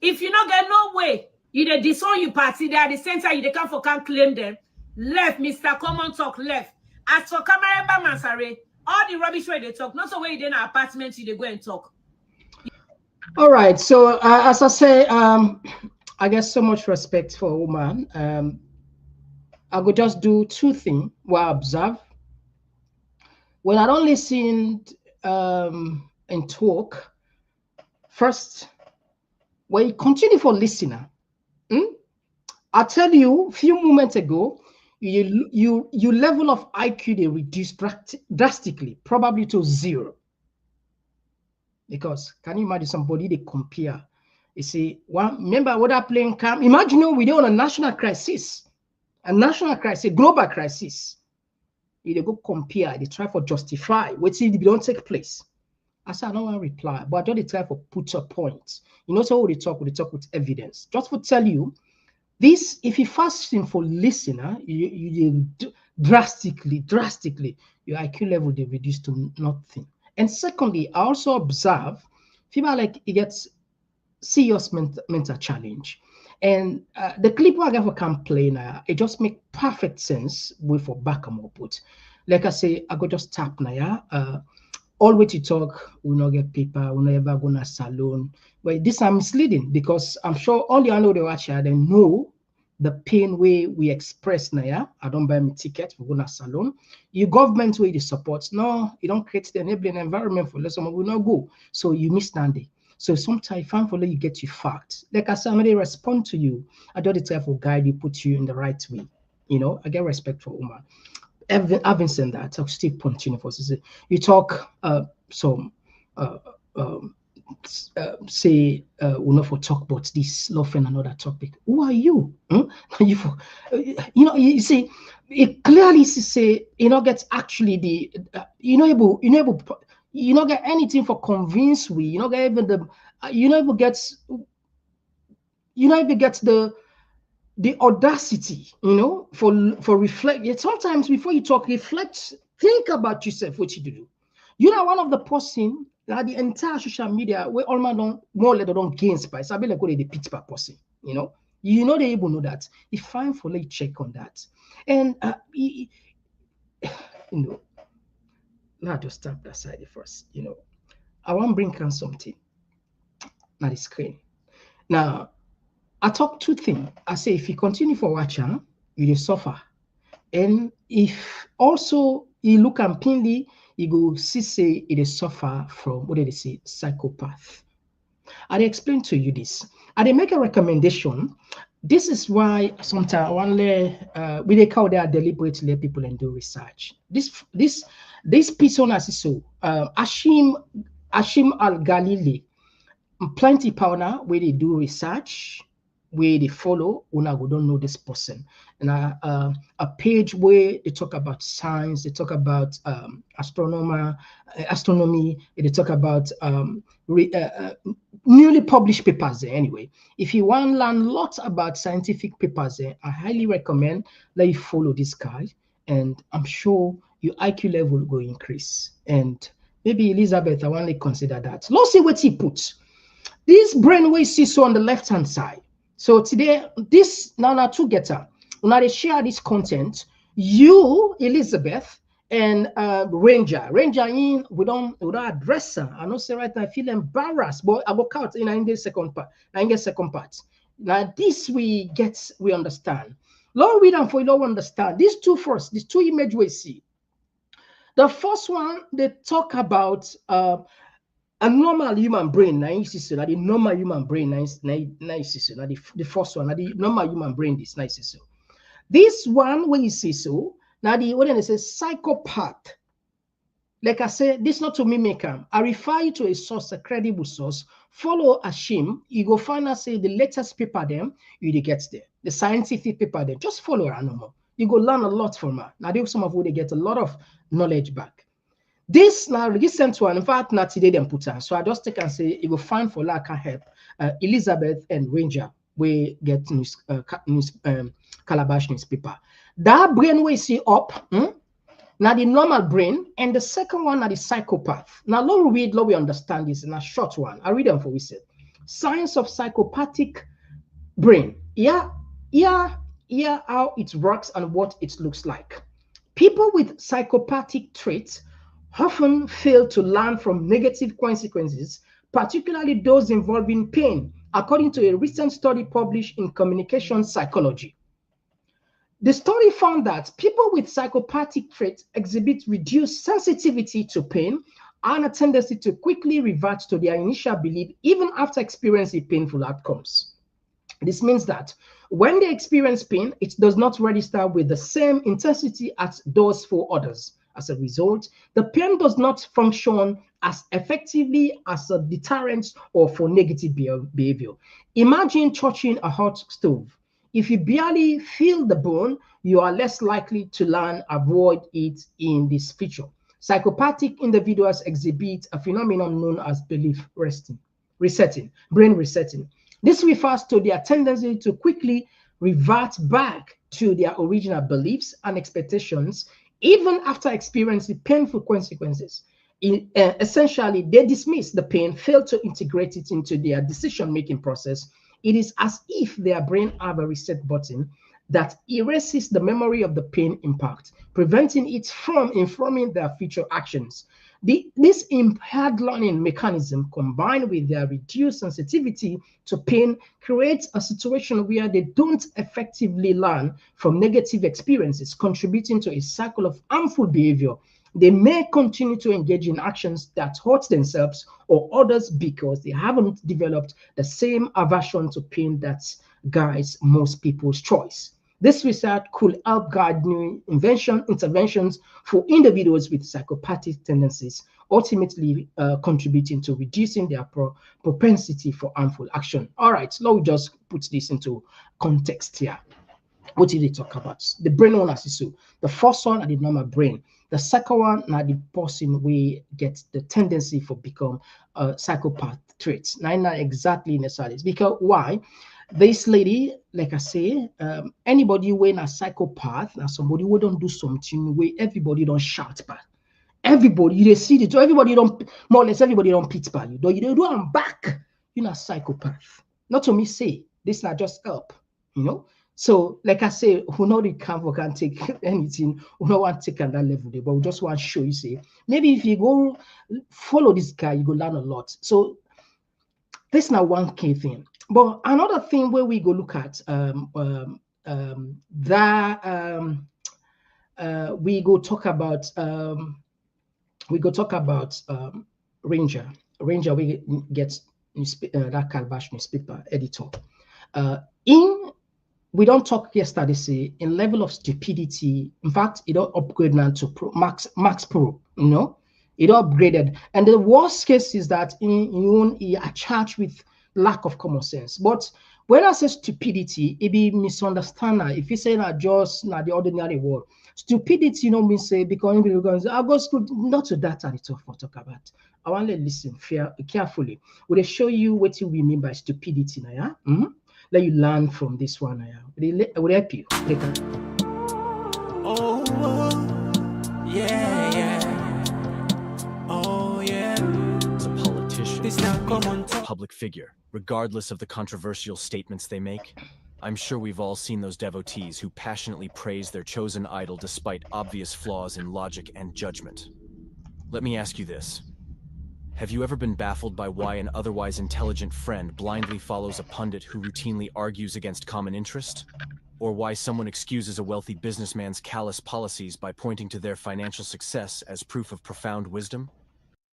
If you don't get no way, you dey disown you party, they are the center, you can't claim them. Left, Mr. Komon-Tok left. As for Camaraba Mansare, all the rubbish where they talk, not so way in an apartment, you go and talk. All right. So as I say, I get so much respect for a woman. I could just do two things while I observe. When I don't listen and talk, first, when you continue for listener, I tell you a few moments ago, your level of IQ they reduced drastically, probably to 0. Because can you imagine somebody they compare? You see, remember what that plane come? Imagine we're on a national crisis, global crisis. They go compare, they try for justify what if they don't take place. I said I don't want to reply, but I don't try for put a point. You know, so we talk with evidence. Just to tell you, this, if you fasting for listener, you drastically, your IQ level they reduce to nothing. And secondly, I also observe people like it gets serious mental challenge. And the clip I got for campaign, it just make perfect sense with for back and put. Like I say, I go just tap now. All way to talk, we not get paper, we never go to salon. But this is misleading because I'm sure all the other they watch here, they know the pain way we express now. I don't buy me ticket, we go to salon. Your government way they support. No, you don't create the enabling environment for someone will not go. So you misunderstand it. So sometimes you get your facts. Like I said, when they respond to you, I don't try for guide you, put you in the right way. You know, I get respect for Uma. Having said that, I'll still continue for you talk say we're not for talk about this love and another topic. Who are you? You for you see it clearly say gets actually the you not get anything for convince we, you not get even the you not even get the audacity, for reflect. Sometimes before you talk, reflect, think about yourself, what you do. You know, one of the person that the entire social media where all man don't more or less don't gain spice. I be like the pitch per person, they able know that. It's fine for like check on that. And Let's just stop that side first. I want to bring on something on the screen. Now, I talk two things. I say if you continue for watching, you will suffer. And if also you look and pinly, you go see say it is suffer from what did they say psychopath. I explain to you this. I make a recommendation. This is why sometimes we they call that deliberately let people and do research. This piece on as so Ashim Al Galili, plenty powder where they do research, where they follow una go don't know this person, and a page where they talk about science, they talk about astronomy, they talk about newly published papers there. Anyway, if you want to learn lots about scientific papers there, I highly recommend that you follow this guy, and I'm sure your IQ level will increase. And maybe Elizabeth, I want to consider that. Let's see what he puts. This brain we see so on the left hand side. So today, this now two getter. Now they share this content. You, Elizabeth, and Ranger in we don't address her. I know say right now I feel embarrassed, but I will count in the second part. Now this we understand. Lord read and for you don't understand. These two images we see. The first one they talk about a normal human brain, the normal human brain, the first one, the normal human brain, this nice. So this one, when you see so, now the when they say psychopath, like I said, this not to mimic him. I refer you to a source, a credible source. Follow Ashim, you go find out say the latest paper them, you get there. The scientific paper them, just follow her no more. You go learn a lot from her. Now, some of you they get a lot of knowledge back. This now recent one, in fact, not today them put on. So I just take and say it will find for lack of help. Elizabeth and Ranger we get Calabash newspaper. That brain we see up, now the normal brain, and the second one are the psychopath. Now long read, we understand this in a short one. I read them for we said. Science of psychopathic brain. How it works and what it looks like. People with psychopathic traits often fail to learn from negative consequences, particularly those involving pain, according to a recent study published in Communication Psychology. The study found that people with psychopathic traits exhibit reduced sensitivity to pain and a tendency to quickly revert to their initial belief even after experiencing painful outcomes. This means that when they experience pain, it does not register with the same intensity as does for others. As a result, the pain does not function as effectively as a deterrent or for negative behavior. Imagine touching a hot stove. If you barely feel the burn, you are less likely to avoid it in this feature. Psychopathic individuals exhibit a phenomenon known as brain resetting. This refers to their tendency to quickly revert back to their original beliefs and expectations even after experiencing painful consequences. Essentially, they dismiss the pain, fail to integrate it into their decision-making process. It is as if their brain have a reset button that erases the memory of the pain impact, preventing it from informing their future actions. This impaired learning mechanism, combined with their reduced sensitivity to pain, creates a situation where they don't effectively learn from negative experiences, contributing to a cycle of harmful behavior. They may continue to engage in actions that hurt themselves or others because they haven't developed the same aversion to pain that guides most people's choice. This research could help guide new interventions for individuals with psychopathic tendencies, ultimately contributing to reducing their propensity for harmful action. All right, so now we just put this into context here. What did they talk about? The brain one as so. The first one are the normal brain. The second one now the person we get the tendency for become psychopath traits. Now not exactly necessarily because why? This lady, like I say, anybody when a psychopath, now somebody who don't do something where everybody don't shout back. Everybody, they see it, so everybody don't, more or less everybody don't pit by you. Though you do I'm back, you're not a psychopath. Not to me say, this not just help, So, like I say, we know the camp we can take anything, we don't want to take on that level there, but we just want to show you, say, maybe if you go follow this guy, you go learn a lot. So this now one key thing. But another thing where we go look at we go talk about Ranger. Ranger we get that Calabash newspaper editor. In we don't talk yesterday say in level of stupidity. In fact, it don't upgrade now to Max Pro. You know, it upgraded. And the worst case is that you are charged with lack of common sense. But when I say stupidity, it be misunderstanding. If you say not just not the ordinary word, stupidity, you know, mean say because I go school not to that at the for talk about. I want to listen carefully. Will show you what we mean by stupidity now, yeah? Let you learn from this one. I will help you. Oh, yeah, yeah. Oh, yeah. As a politician, This now Komon-Tok. public figure, regardless of the controversial statements they make, I'm sure we've all seen those devotees who passionately praise their chosen idol despite obvious flaws in logic and judgment. Let me ask you this. Have you ever been baffled by why an otherwise intelligent friend blindly follows a pundit who routinely argues against common interest? Or why someone excuses a wealthy businessman's callous policies by pointing to their financial success as proof of profound wisdom?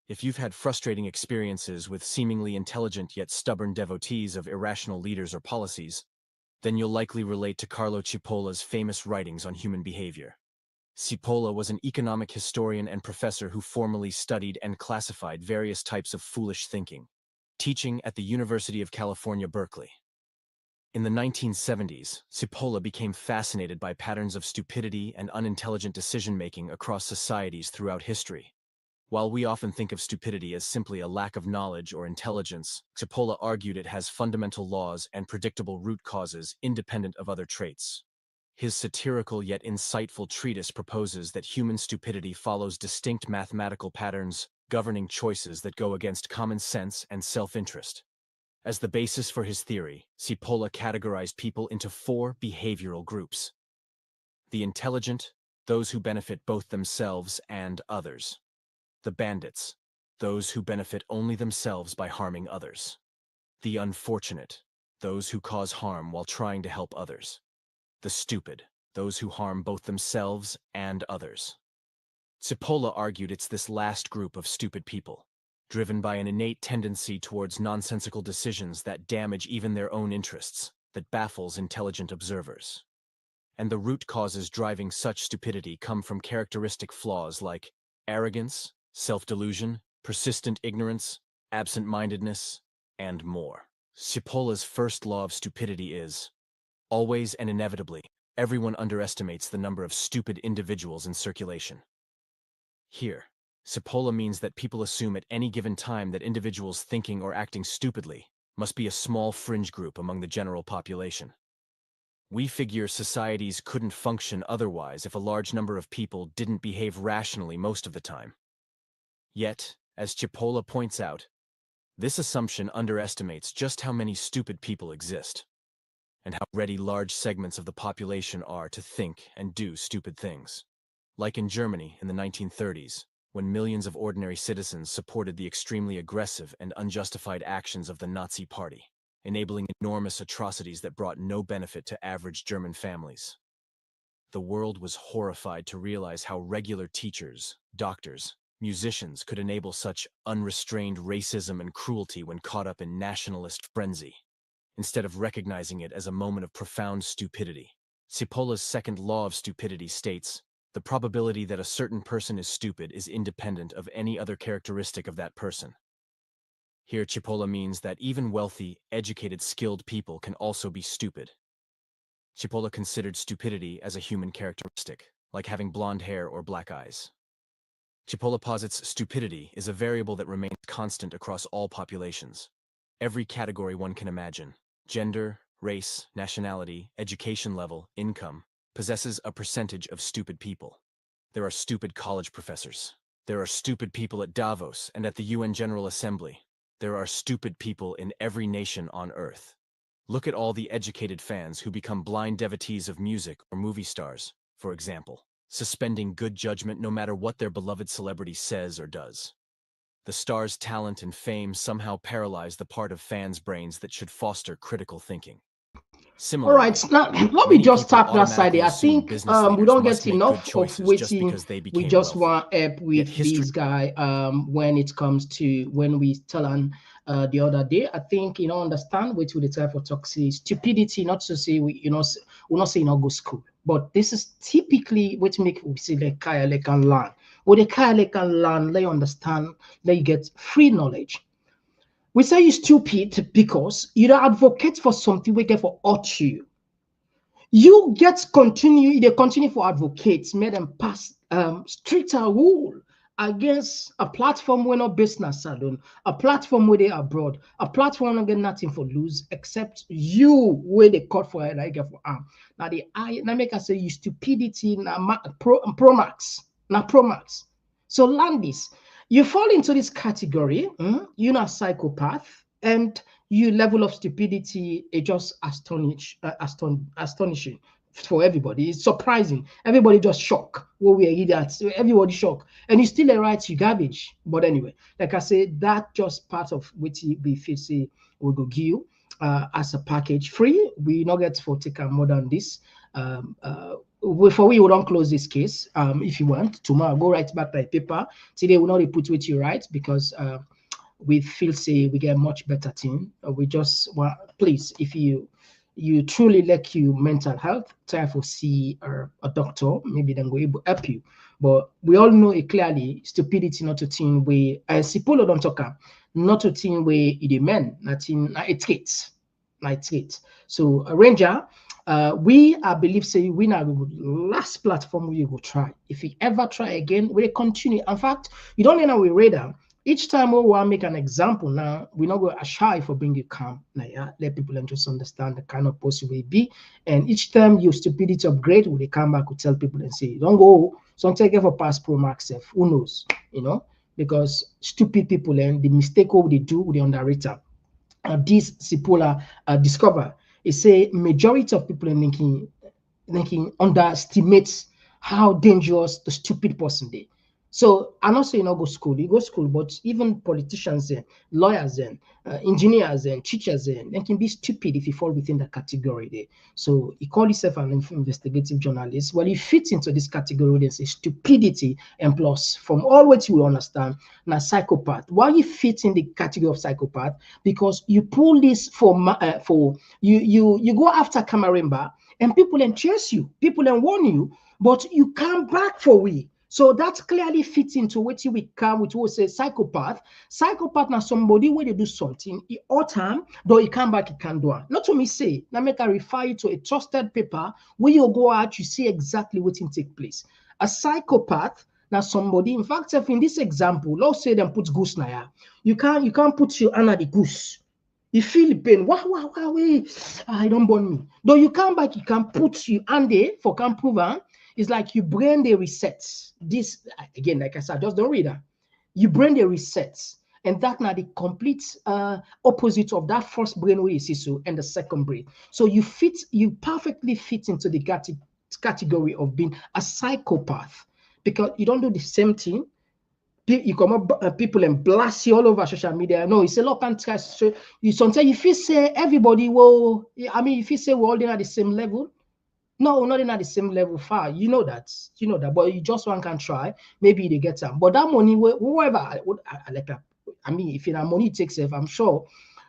If you've had frustrating experiences with seemingly intelligent yet stubborn devotees of irrational leaders or policies, then you'll likely relate to Carlo Cipola's famous writings on human behavior. Cipolla was an economic historian and professor who formally studied and classified various types of foolish thinking, teaching at the University of California, Berkeley. In the 1970s, Cipolla became fascinated by patterns of stupidity and unintelligent decision-making across societies throughout history. While we often think of stupidity as simply a lack of knowledge or intelligence, Cipolla argued it has fundamental laws and predictable root causes independent of other traits. His satirical yet insightful treatise proposes that human stupidity follows distinct mathematical patterns governing choices that go against common sense and self-interest. As the basis for his theory, Cipolla categorized people into 4 behavioral groups. The intelligent, those who benefit both themselves and others. The bandits, those who benefit only themselves by harming others. The unfortunate, those who cause harm while trying to help others. The stupid, those who harm both themselves and others. Cipolla argued it's this last group of stupid people, driven by an innate tendency towards nonsensical decisions that damage even their own interests, that baffles intelligent observers. And the root causes driving such stupidity come from characteristic flaws like arrogance, self-delusion, persistent ignorance, absent-mindedness, and more. Cipolla's first law of stupidity is, always and inevitably, everyone underestimates the number of stupid individuals in circulation. Here, Cipolla means that people assume at any given time that individuals thinking or acting stupidly must be a small fringe group among the general population. We figure societies couldn't function otherwise if a large number of people didn't behave rationally most of the time. Yet, as Cipolla points out, this assumption underestimates just how many stupid people exist, and how ready large segments of the population are to think and do stupid things. Like in Germany in the 1930s, when millions of ordinary citizens supported the extremely aggressive and unjustified actions of the Nazi Party, enabling enormous atrocities that brought no benefit to average German families. The world was horrified to realize how regular teachers, doctors, musicians could enable such unrestrained racism and cruelty when caught up in nationalist frenzy, instead of recognizing it as a moment of profound stupidity. Cipolla's second law of stupidity states, the probability that a certain person is stupid is independent of any other characteristic of that person. Here Cipolla means that even wealthy, educated, skilled people can also be stupid. Cipolla considered stupidity as a human characteristic, like having blonde hair or black eyes. Cipolla posits stupidity is a variable that remains constant across all populations. Every category one can imagine, gender, race, nationality, education level, income, possesses a percentage of stupid people. There are stupid college professors. There are stupid people at Davos and at the UN General Assembly. There are stupid people in every nation on Earth. Look at all the educated fans who become blind devotees of music or movie stars, for example, suspending good judgment no matter what their beloved celebrity says or does. The star's talent and fame somehow paralyze the part of fans' brains that should foster critical thinking. All right, now let me just tap that side. I think we don't get enough of waiting. We just want help with this guy when it comes to when we tell him the other day. I think understand what we try for toxic stupidity. Not to say we're not saying not go school, but this is typically what make we see the kaya like can learn. What the kaya like can learn, they understand, they get free knowledge. We say you're stupid because you don't advocate for something we get for hurt you. You get continue, they continue for advocates, made them pass stricter rule against a platform where no business salon, a platform where they abroad, a platform not get nothing for lose except you where they cut for it, like get for arm. Now the I now make us say you stupidity now pro max, now pro max. So learn this. You fall into this category, you're not a psychopath, and you level of stupidity is just astonishing for everybody. It's surprising. Everybody just shocked. Well, we are idiots. Everybody shocked. And you still a right to garbage. But anyway, like I said, that just part of which we feel say we go give you as a package free. We not get for take more than this. For we don't close this case. If you want tomorrow, go write back by paper. Today we not put what you write because we feel say we get much better thing. We just want please if you truly like you mental health, try to see a doctor. Maybe then go able to help you. But we all know it clearly. Stupidity not a thing way. Sipolo don't talk not a thing way it men. Nothing. It's it. So Ranger. We I believe say we now last platform we go try. If we ever try again, we continue. In fact, you don't know we radar. Each time we want to make an example now, we're not going to shy for being calm. Now, yeah, let people just understand the kind of person we be. And each time your stupidity upgrade, we come back to tell people and say, don't go. Sometimes get for pass pro max. Who knows? Because stupid people and the mistake they do, they underrate them. This Cipolla discover is say majority of people are thinking underestimates how dangerous the stupid person is. So I'm not saying not go school, you go school, but even politicians and lawyers and engineers and teachers and they can be stupid if you fall within the category there. So you call yourself an investigative journalist. Well, you fit into this category, they say stupidity and plus from all what you will understand, now psychopath. Why you fit in the category of psychopath? Because you pull this for you go after Camaremba and people and chase you, people and warn you, but you come back for we. So that clearly fits into what we come with what say psychopath. Psychopath now somebody when they do something, he time, though he come back, he can do it. Not to me say, now make I refer you to a trusted paper where you go out, you see exactly what can take place. A psychopath, now somebody, in fact, if in this example, let's say them put goose now, you can't put your under the goose. You feel the pain. Wow, I don't burn me. Though you come back, you can put you under for can prove. It's like your brain they resets. This again, like I said, just don't read that. Your brain they resets, and that now the complete opposite of that first brain where you see so and the second brain. So you perfectly fit into the category of being a psychopath because you don't do the same thing. You come up people and blast you all over social media. No, it's a lot of trust. So you sometimes if you say everybody will, I mean, if you say we're all in at the same level. No, not in at the same level far. You know that, but you just one can try. Maybe they get some. But that money, whoever, I mean, if you have money, it takes if I'm sure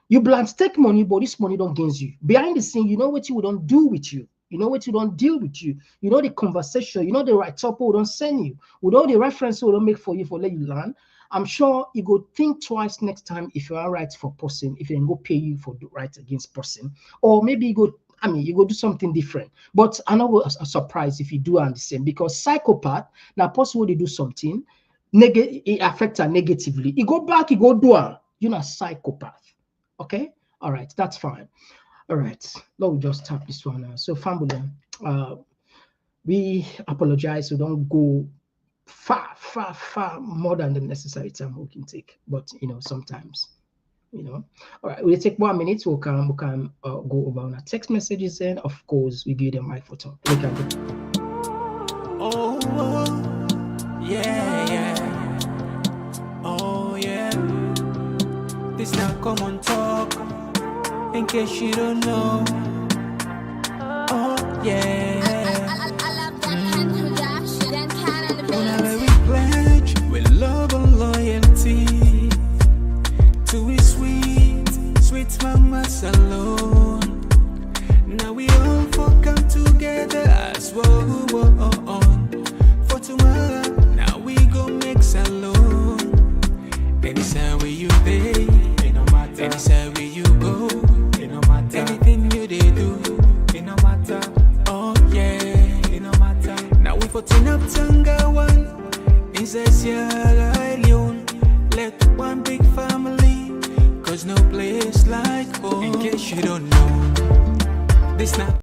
you blunt take money, but this money don't gain you. Behind the scene, you know what you don't do with you. You know what you don't deal with you. You know the conversation. You know the right top who don't send you. You know the reference who don't make for you for let you learn. I'm sure you go think twice next time if you are right for person, if you can go pay you for the right against person, or maybe you go. I mean, you go do something different. But I'm not surprised if you do the same because psychopath, now possible they do something, it affects her negatively. You go back, you go do it. You're not psychopath. Okay? All right, that's fine. All right, let me just tap this one. So, family, we apologize. We don't go far more than the necessary time we can take. But, sometimes You know. All right, we'll take 1 minute. We can go over on our text messages, and of course we give them right for talk. We can go. Oh, yeah. Oh, yeah. This not Komon-Tok, in case you don't know. Oh, yeah. Whenever we pledge with love and loyalty to his sweet mamas alone. Now we all come together as one. For tomorrow, now we go make alone. Anytime where you pay, anytime where you go, anything you they do, oh yeah, now we for turn up Tanga one, inside Sierra Leone, let one big family, cause no place like home. In case you don't know, this not.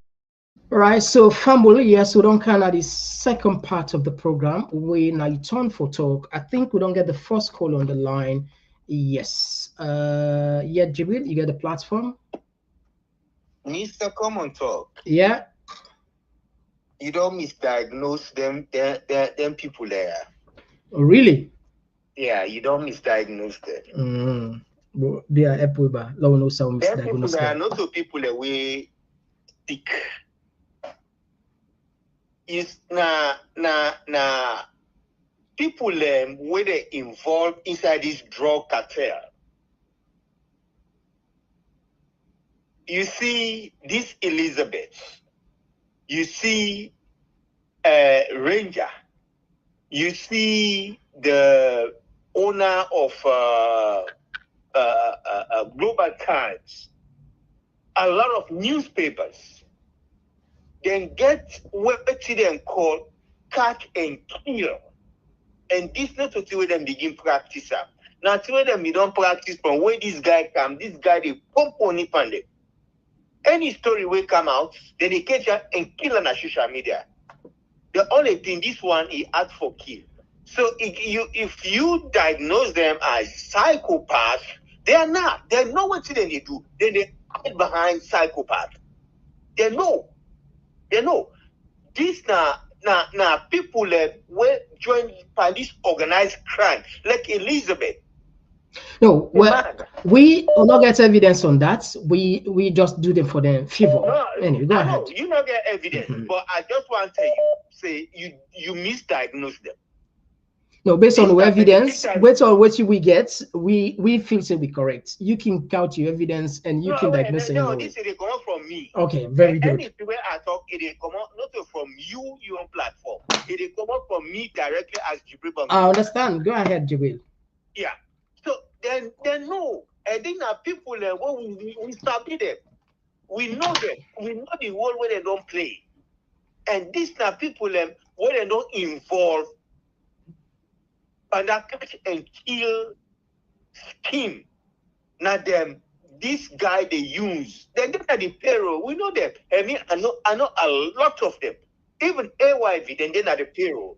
All right, so family, yes, we don't kind of the second part of the program. We now turn for talk. I think we don't get the first call on the line. Yes. Yeah, Jibril, you get the platform. Mr. Komon-Tok. Yeah. You don't misdiagnose them people there. Oh, really? Yeah, you don't misdiagnose them. They are Apple, but no Them people there are not the people away sick. Is na people where they involved inside this drug cartel. You see this Elizabeth, you see Ranger, you see the owner of Global Times, a lot of newspapers. Then get what them call catch and kill. And this not to see where them begin practice up. Now to where them you don't practice from where this guy come, this guy they pump on it on them. Any story will come out, then they catch and kill on a social media. The only thing this one is act for kill. So if you diagnose them as psychopaths, they are not. They know what they do. Then they hide behind psychopath. They know. This now people will join by this organized crime, like Elizabeth. No, well, we will not get evidence on that. We just do them for the favor. No, anyway, go ahead. You not get evidence, but I just want to tell you, say you misdiagnose them. No, based on evidence, based on what we get, we feel to be correct. You can count your evidence and you can diagnose it. No, this is they come out from me. Okay, very good. Any way I talk, it come out not from you, your platform. It come out from me directly as Jibril. I understand. Go ahead, Jibril. Yeah. So then no, I think that people when we study them, we know them. We know the world where they don't play, and this now people where they don't involve. And that catch and kill scheme. Now this guy they use. They get at the payroll. We know them. I mean, I know a lot of them. Even AYV, then they're at the payroll.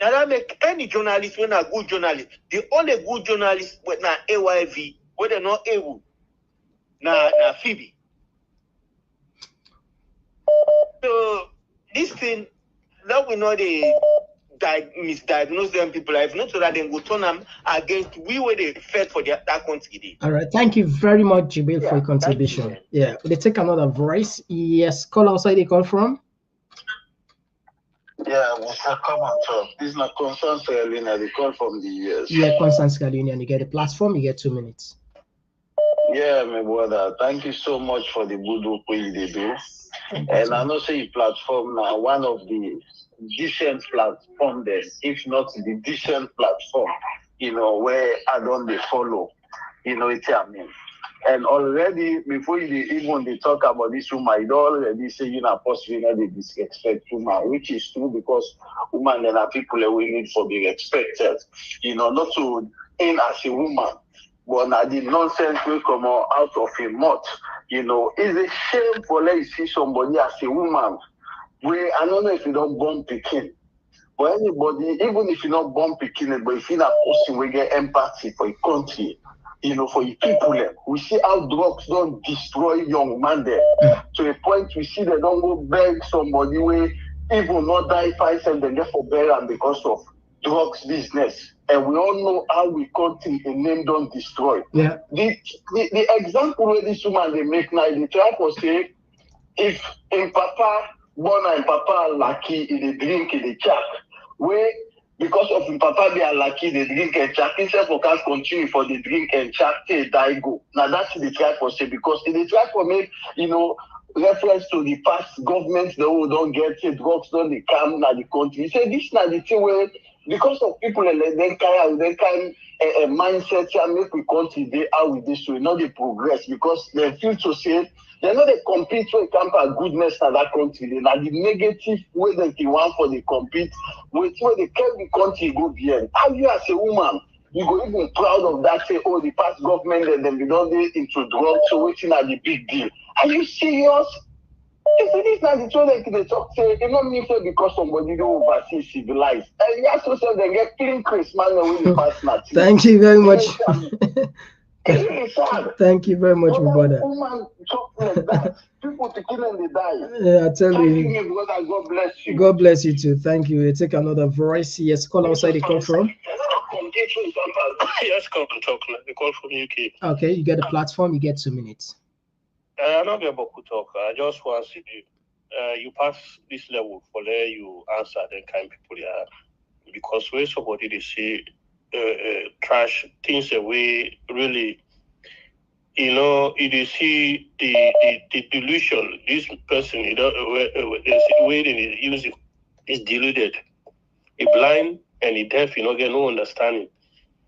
Now that make any journalist when a good journalist. The only good journalist when now AYV, when they're not able. Now Phoebe. So this thing, now we know they misdiagnose them people. If not so that they go turn them against we where they fed for that country. All right, thank you very much, Jibril, for your contribution. Yeah, they take another voice. Yes, call outside. They call from. Yeah, Mr. Komon-Tok. This is not Constance Galina. They call from the US. Yeah, Constance Galina. And you get the platform. You get 2 minutes. Yeah, my brother. Thank you so much for the good work you do. And I know say your platform now one of the decent platform there, if not the decent platform, where I don't follow, it's I mean. And already before you even they talk about this woman, you already say possibly not they disrespect woman, which is true because woman and people we need for be respected, not to aim as a woman. But now the nonsense will come out of a mouth, it's a shame for let you see somebody as a woman. Where I don't know if you don't born Pekin, but anybody, even if you not born Pekin, but if you're not person, we get empathy for a country, for the people them. We see how drugs don't destroy young man there. To the point we see they don't go beg somebody where even not die 5 cents then get for burial because of drugs business. And we all know how we country a name don't destroy. Yeah. The example where this woman they make now, they try to say if in papa born and papa lucky in the drink in the chat, where because of in papa they are lucky they drink and chat, instead for can continue for the drink and chat till die go. Now that's the try for say because they try for make reference to the past governments that who don't get it, drugs don't they come now the country. He say this now the thing where because of people and then kind a mindset and make we country they are with this way, not the progress because they feel to say they know they compete for a camp of goodness in that country. They are the negative way that they want for the compete with where they carry the country go beyond. How you as a woman, you go even proud of that, say, oh, the past government and then we don't get into drugs, so waiting at the big deal. Are you serious? This now the children they talk say it not mean say because somebody go overseas civilized. And yes, so they get clean Christmas when the past night. Thank you very much. Thank you very much, my brother. People to kill and they die. Yeah, I tell you. Brother, God bless you. God bless you too. Thank you. Take another voice. Yes, call outside the call from. Yes, Komon-Tok. The call from UK. Okay, you get the platform. You get 2 minutes. I'm not about to talk. I just want to see you pass this level for there you answer the kind of people are because when somebody they say trash things away really you do see the delusion this person the way they use it is deluded, he blind and he deaf, get no understanding.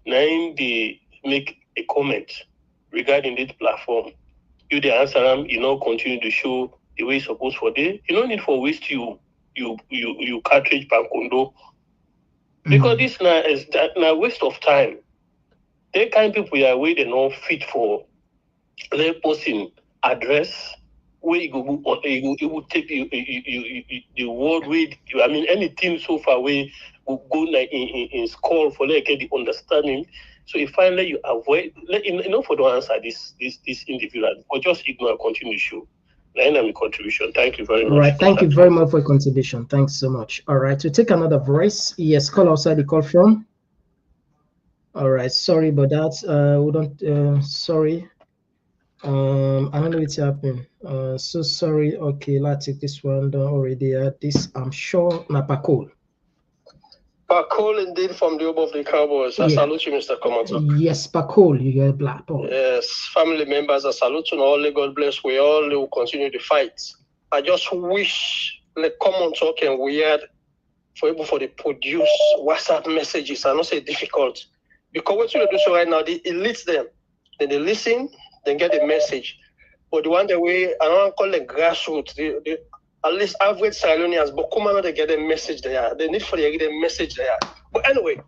Now they make a comment regarding this platform. You the answer them, continue to show the way it's supposed for day. You don't need for waste you cartridge bankondo. Because this now is now waste of time. They kind of people are way they not fit for their posting address where you go it will take you the world way anything so far where will go in school for like get the understanding. So if finally you avoid for the answer this individual or just ignore continue show. Dynamic contribution. Thank you very much. All right, thank you very much for your contribution. Thanks so much. All right, to take another voice. Yes, call outside the call from. All right, sorry about that. We don't sorry. I don't know what's happening. So sorry. Okay, let's take this one down already. This I'm sure Napakol. Pakol indeed from the home of the Cowboys. I salute you, Mr. Komon-Tok. Yes, Pakol, you get black ball. Yes, family members, I salute you all. God bless. We all will continue the fight. I just wish the Komon-Tok and we had for able for the produce WhatsApp messages. I don't say difficult. Because what you do so right now, they elite them. Then they listen, then get the message. But the one that way, I don't call it grassroots. They at least average Salonians, but come on, they get a message there. They need for the get a message there. But anyway,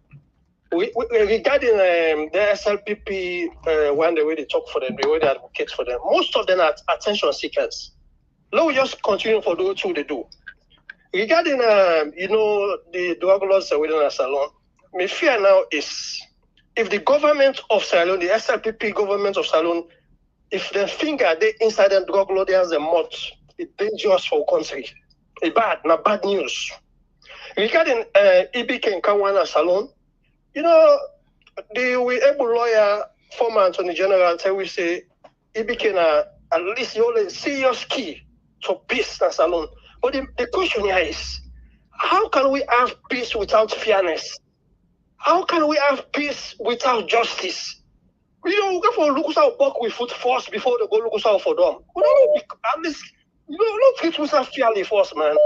we regarding the SLPP, one the way they talk for them, the way they advocate for them, most of them are attention seekers. Now we just continue for those who they do. Regarding the drug laws within a salon, my fear now is if the government of Salon, the SLPP government of Salon, if they finger they inside the drug law, there's a mod. It's dangerous for country. It's bad news. Regarding EBK and Kawana Salon, the able lawyer, former Attorney General, tell we say EBK na at least you only serious key to peace na Salon. But the question here is, how can we have peace without fairness? How can we have peace without justice? We go for look out work with foot first before they go look out for them. At least don't treat yourself fairly first, man.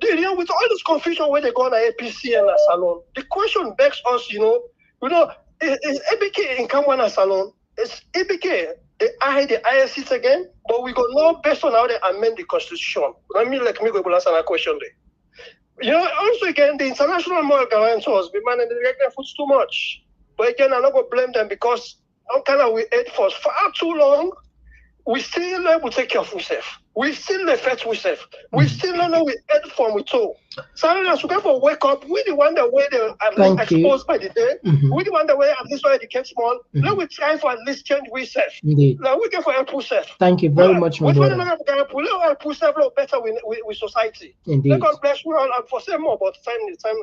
With all this confusion where they go on APC and a Salon, the question begs us, is ABK in Kamwana Salon? Is ABK the ISCs again? But we go know based on how they amend the constitution. Let me go answer that question there. Also again, the international moral guarantors be managing their foot too much. But again, I'm not going to blame them because how can we ate for far too long? We still able to take care of ourselves. We still the fetch we self. We still don't know we head from we toe. So as we go for wake up, we the one that way they are exposed by the day. We the one that way at least why they get small. Let we try for at least change we self. Now we get for help self. Thank you very much, my brother. We help better with society. Indeed. God bless you all and for say more about the time,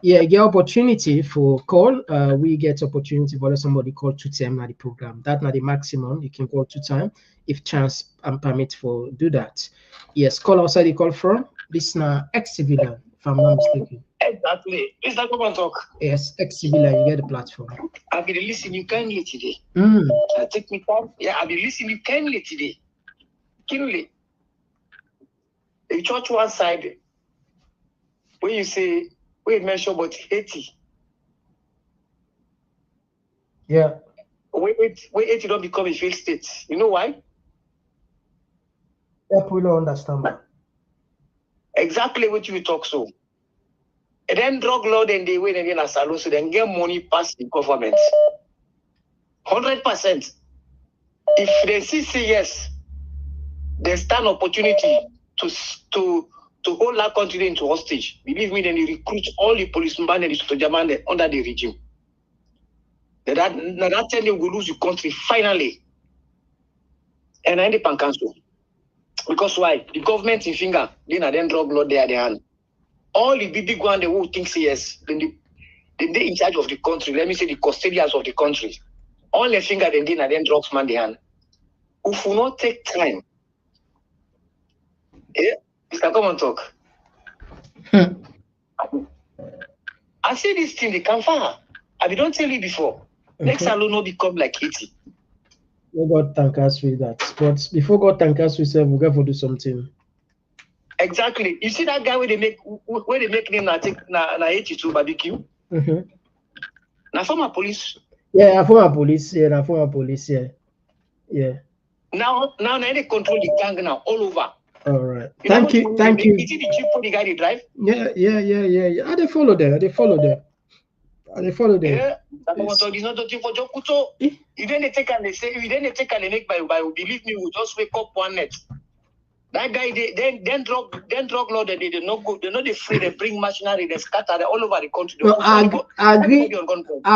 you get opportunity for call. We get opportunity for somebody call 2 times at the program. That's not the maximum. You can call 2 times if chance and permit for do that. Yes, call outside the call from. This is now ex-civilian, if I'm not mistaken. Exactly. It's like Komon-Tok. Yes, ex-civilian, you get the platform. I've been listening kindly today. Take me time. Yeah, I've been listening kindly today. Kindly. The church one side, when you say, we mention about Haiti. Yeah. Where Haiti don't become a failed state. You know why? We don't understand. Exactly what you talk so. And then drug law, then they win again as a so then get money past the government. 100%. If they see yes, there's an opportunity to hold that country into hostage. Believe me, then you recruit all the policemen and the soldiers under the regime. That time they will lose the country finally. And I can cancel. Because why? The government in finger, then drug law there at their hand. All the big one, they will think yes, then they in charge of the country. Let me say the custodians of the country. All the finger then drugs man their hand. If will not take time. Yeah, Mr. Komon-Tok. I say this thing, they come far. I don't tell you before. Next alone no become like Haiti. God thank us with that. But before God thank us, we say we got to do something. Exactly. You see that guy where they make name na Haiti to barbecue? Na former police. Yeah, former police. Yeah, na former police. Yeah. Yeah. Now they control the gang now all over. All right. Thank you. Thank you. Is it the Jeep the guy they drive? Yeah. They follow there. They follow there. Yeah. It's not nothing for Jokuto. Even they take and they say, even they take and they make by believe me, we'll just wake up one night. That guy, then drug law, they not go, they're not afraid, they bring machinery, they scatter all over the country. No, I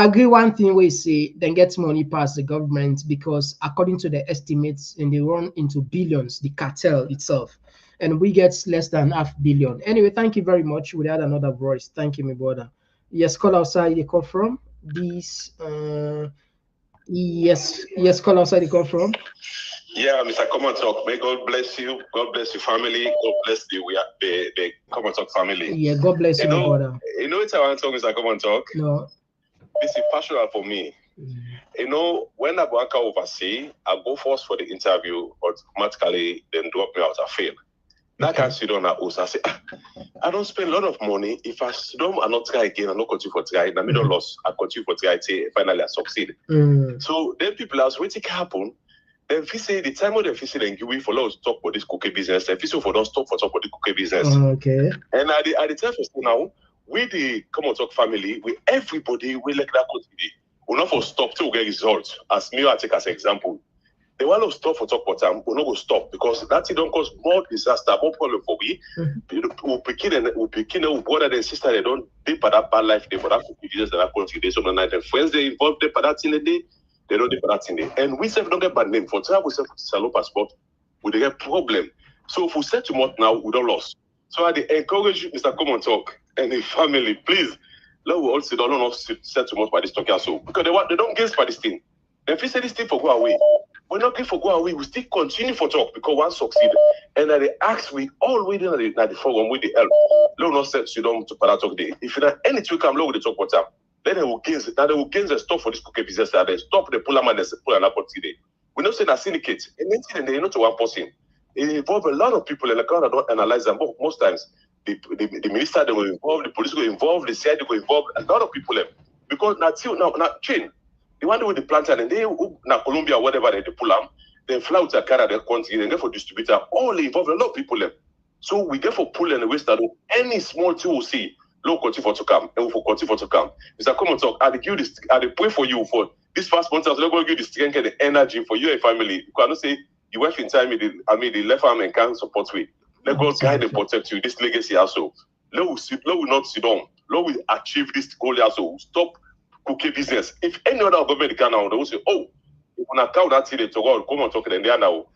agree. One thing we say, then gets money past the government because according to the estimates, and they run into billions, the cartel itself, and we get less than $500 million. Anyway, thank you very much. We had another voice. Thank you, my brother. Yes, call outside they call from. This yes, call outside they call from. Yeah, Mr. Komon-Tok, may God bless you. God bless your family. God bless the Komon-Tok family. Yeah, God bless you, brother. You know what I want to talk, Mr. Komon-Tok? No. This is personal for me. You know, when I go overseas, I go first for the interview, automatically then drop me out, I fail. That can't sit on that house. I say, I don't spend a lot of money. If I sit down and not try again, I not continue for try. In the middle loss, I continue for try till finally I succeed. So then people ask, what it happen? Then if you say the time of the visit and give we for us to talk about this cookie business, if you say for don't stop for talk about the cookie business. Okay. And at the time for now, we the Komon-Tok family, we everybody we like that country. We not for stop till we get results. As me I take as an example. They want to stop for talk about time, we're not going to stop because that it don't cause more disaster, more problem for we. We'll begin with brother and sister, they don't dip for that bad life, they for that Jesus and that country. They some night and friends they involved they for that in the day, they don't dip for that in the day. And we say don't get bad name for travel, we say salon passport, we get problem. So if we set to month now, we don't lose. So I encourage you, Mr. Komon-Tok and the family, please, let we all sit down and set to month by this talk also. Because they don't gain by this thing. If we say this thing for go away, we're not going for go away, we still continue for talk because one succeed. And at the ask we all waiting at the forum with the help. Let not set you down to talk day. If you have anything come low with the talk about time, then they will gain the stuff for this cookie business that they stop the pull man and pull an apple today. We not say that syndicate, and they not to one person. It involves a lot of people and the crowd don't analyze them. But most times the minister they will involve, the police will involve, the CID will involve a lot of people because now chain. The one with the planter and they na Colombia, whatever they pull them, they fly to Canada, their country, and get for distributor, all involve a lot of people. So we get for pull and the waste that any small thing we see, low continue for to come, and we for continue for to come. Mr. Komon-Tok, I pray for you for this first month, I'm going to give you the strength and the energy for you and family. Because I don't say You went in time, the left arm and can support way. Let God guide and protect you. This legacy also. Let we not sit down. Let we achieve this goal also. Stop cookie business. If any other government can now, they will say, oh, on account that to go, come on, talk and they are now.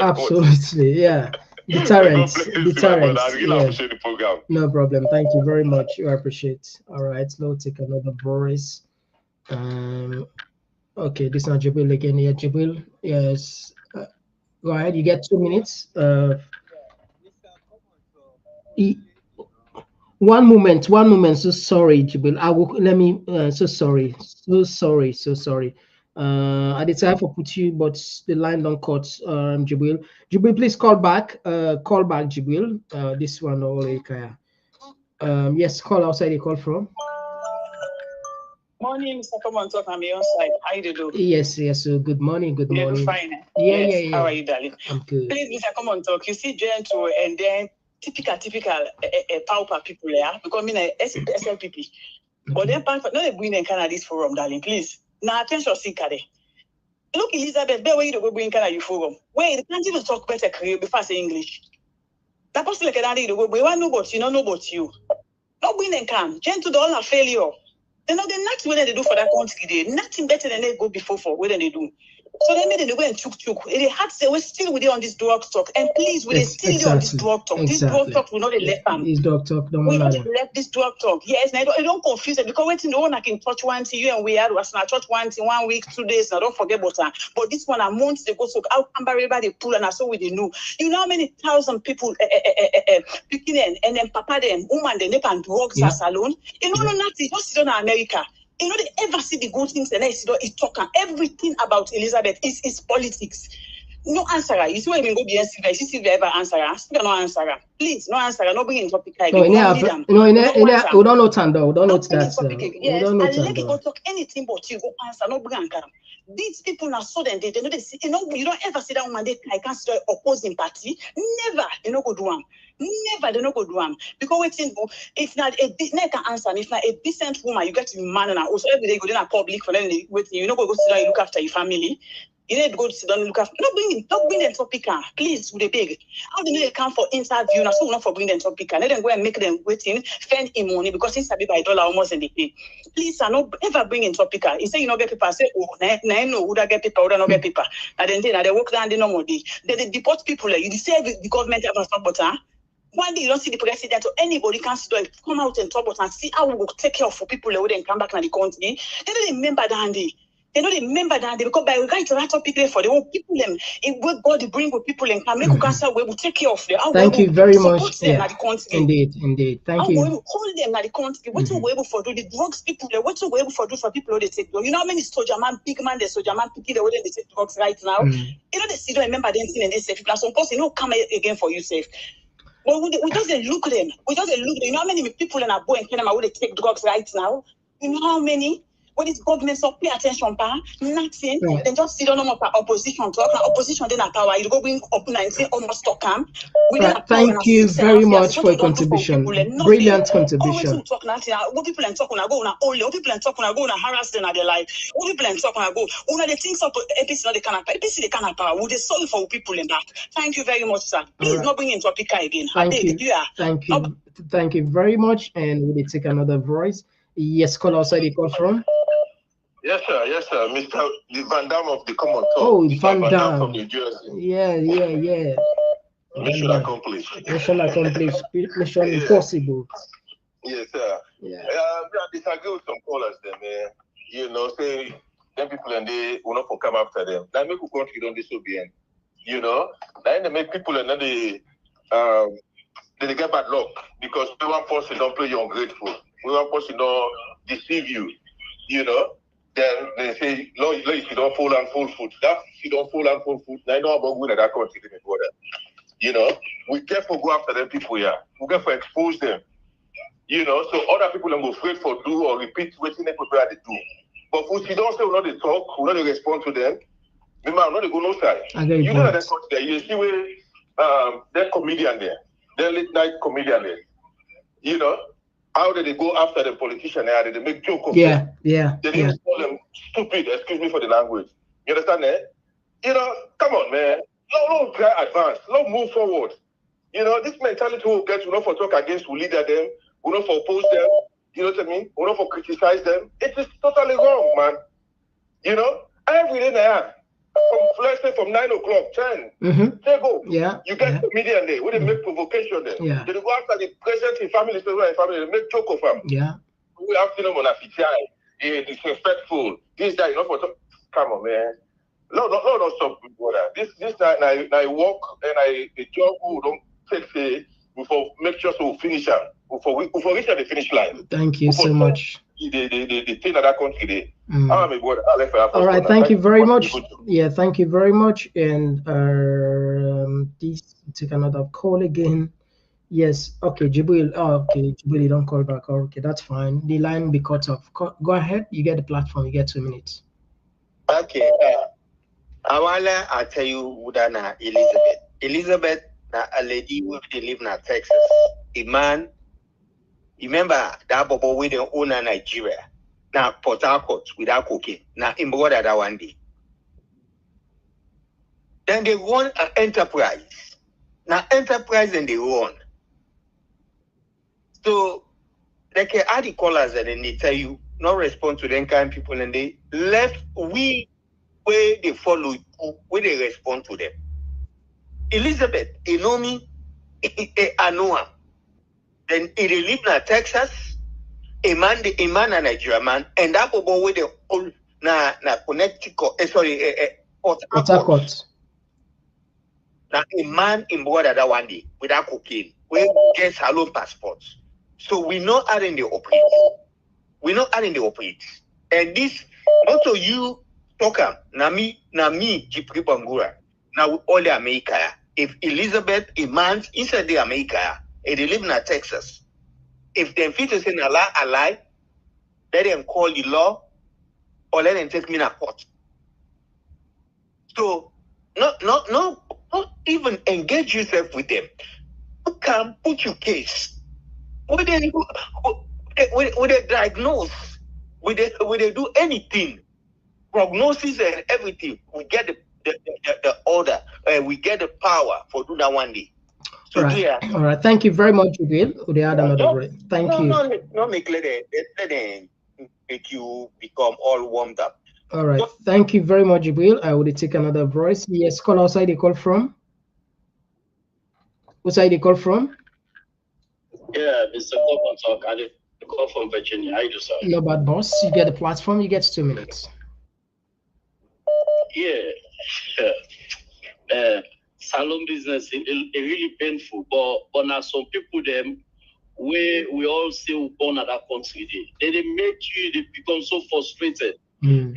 Absolutely, yeah. Deterrent. Deterrent. I really appreciate the program. No problem. Thank you very much. I appreciate. All right, let's take another voice. Okay, this is not Jibril again. Yeah, Jibril. Yes. Go ahead. You get 2 minutes. 1 moment. 1 moment. So sorry, Jibril. I will. Let me. So sorry. So sorry. I decided to put you, but the line don't cut. Jibril. Jibril, please call back. Call back, Jibril. This one or Kaya. Yes, call outside. You call from. Morning, Mr. Komon-Tok. I'm your side. How you do? Yes. So good morning. Good morning. You're fine. Yeah, yeah. How are you, darling? I'm good. Please, Mr. Komon-Tok. You see, gentle and then typical pauper people there. Because I mean, SLPP. But then, not the bring in Canada this forum, darling. Please. Now, attention, seeker there. Look, Elizabeth, where you go bring Canada forum? Wait, the country will talk better career before say English. That person like that, you go, we want know about you, know about you. Not bring in can. Gentle, the all failure. They know they're not what they do for that country. They nothing better than they go before for what they do. So they made them go and chuk. They had to we're still with you on this drug talk. And please, we still on this drug talk. This drug talk will not let them. This drug talk don't we matter. not let this drug talk. Yes, and I don't confuse it because waiting the one I can touch one to you and we had was not touch one to 1 week, 2 days. Now don't forget about that. But this one a month they go so out everybody pull and I saw with the new. You know how many thousand people picking in and then papa them, woman they can drugs as alone. You know nothing. Just sit on America. You know, they ever see the good things and I see it's talking everything about Elizabeth is politics. No answer. You see when you go behind Sylvia, you see Sylvia ever answer. Sylvia no answer. Please, no answer. No bring in topic. No, we don't know Tando. We don't know that. Yes, and let you go talk anything but you go answer. No bring answer. These people are so then they know they see. You know, you don't ever see that woman they I can't see opposing party. Never. They no go do them. Never they no go do them. Because waiting if not a can answer, if not a decent woman, you get to be man and also every day go in a public for them waiting. You know go sit down and look after your family. You need to go to sit down and look after. Not bring them topic, please, with the big. How do they come for interview? Now, so not for bring them topic. Let them go and make them waiting, spend in money because it's a bit by $1 almost in the day. Please, I not ever bring in topic. You say you not get people. Say, oh, I know who that get people, who not get people. And then they work down the normal day. They deport people. You say the government ever stop, but one day you don't see the president or anybody can come out and talk about and see how we will take care of for people who then come back to the country. They don't remember that day. They don't remember that because by right to that topic for the whole people them it will God bring with people and can make cancer we will take care of them. Thank you very much. Yeah. Indeed. Thank you. We will hold them at the country. What we able for do the drugs people what we able for do for people who they take drugs. You know how many soldier man, big man, the soldier man picking the way they take drugs right now. You know they don't remember them thing and they say people some person no come again for you safe. But we doesn't look them. We doesn't look them. You know how many people in a boy and Kenya who they take drugs right now? You know how many? What is government so pay attention pa? Nothing. Then just sit on opposition talk. Opposition then power. You go bring up 19 almost talk camp. Thank you very much for your contribution. Brilliant contribution. Talk nothing. What people and talk on go on only. What people and talk on go on harass them at their life. What people and talk on go. One the things up APC not the canapa. APC the canapa. Would they solve for people in that? Thank you very much, sir. Please not bring in topic again. Thank you. Thank you very much. And we'll take another voice. Yes, call outside the call from. Yes, sir. Mr. The Van Dam of the Komon-Tok. Oh, Van Dam from New Jersey. Yeah. Mission accomplished. Mission impossible. Yes, sir. Yeah. I disagree with some callers there, man. You know, say them people and they will not come after them. That make a country don't disobey. You know, then they make people and then they get bad luck because one person don't play you ungrateful. One person don't deceive you. You know. Then they say, Lord, you don't fall on full foot. That you don't fall on full foot. I know about good at that country, you know. We careful go after them people here. We careful expose them. You know, so other people don't go afraid for do or repeat what they prepare to do. But if you don't say we not they talk, we not they respond to them, remember, not they go no side. You know that country there, you see where that comedian there, that late night comedian there. You know. How did they go after the politician? How did they make joke of them? Yeah. They didn't call them stupid, excuse me for the language. You understand that? You know, come on, man. Don't try advance. Don't move forward. You know, this mentality will get, for talk against, will leader them, for oppose them. You know what I mean? For criticize them. It is totally wrong, man. You know, every day now, let's say from 9 o'clock, 10, they go. Yeah. You get the media there. We make provocation there. Yeah. They go after the president, his family, they make joke of him. Yeah. We have to know on a disrespectful. This guy, for talk. Come on, man. No, don't stop, brother. This night, I walk and I job who don't take the before make sure to finish up before reach the finish line. Thank you so much. The thing of that country there. All right, thank you very much. Yeah, thank you very much. And this take another call again. Yes, okay, Jibril. Oh, okay, Jibril, you don't call back. Okay, that's fine. The line be cut off. Go ahead. You get the platform. You get 2 minutes. Okay. I tell you who that na Elizabeth. Elizabeth na a lady who live in Texas. A man, remember that bubble with the owner Nigeria. Now Port Harcourt without cocaine. Now in brother that one day. Then they run an enterprise. Now enterprise and they run. So they can add the callers and then they tell you not respond to them kind of people and they left we where they follow, where they respond to them. Elizabeth, you know me, I know her. Then he live in Texas, a man a Nigeria man, and that boy where they all na Connecticut, Port Harcourt. Now a man in border that one day without cocaine, where gets alone passports. So we know how in the operate. We know how in the operate. And this, not to you. Talker, na me, Jipri Bangura. Now all the America. If Elizabeth, a man inside the America, and they live in Texas, if they fit to say a lie, let them call the law, or let them take me to court. So, not even engage yourself with them. You can put your case. Would they diagnose? Would they do anything? Prognosis and everything, we get the order and we get the power for do that one day. So all right. Thank you very much, Jibril. We had another break. Thank you. No, make you become all warmed up. All right. Thank you very much, Jibril. I will take another voice. Yes, call outside. They call from. What's side they call from? Yeah, Mr. Komon-Tok. I call from Virginia. How you do, sir? No bad, boss. You get the platform. You get 2 minutes. Yeah, salon business is really painful, but now some people them we all say we born at that country they make you they become so frustrated. You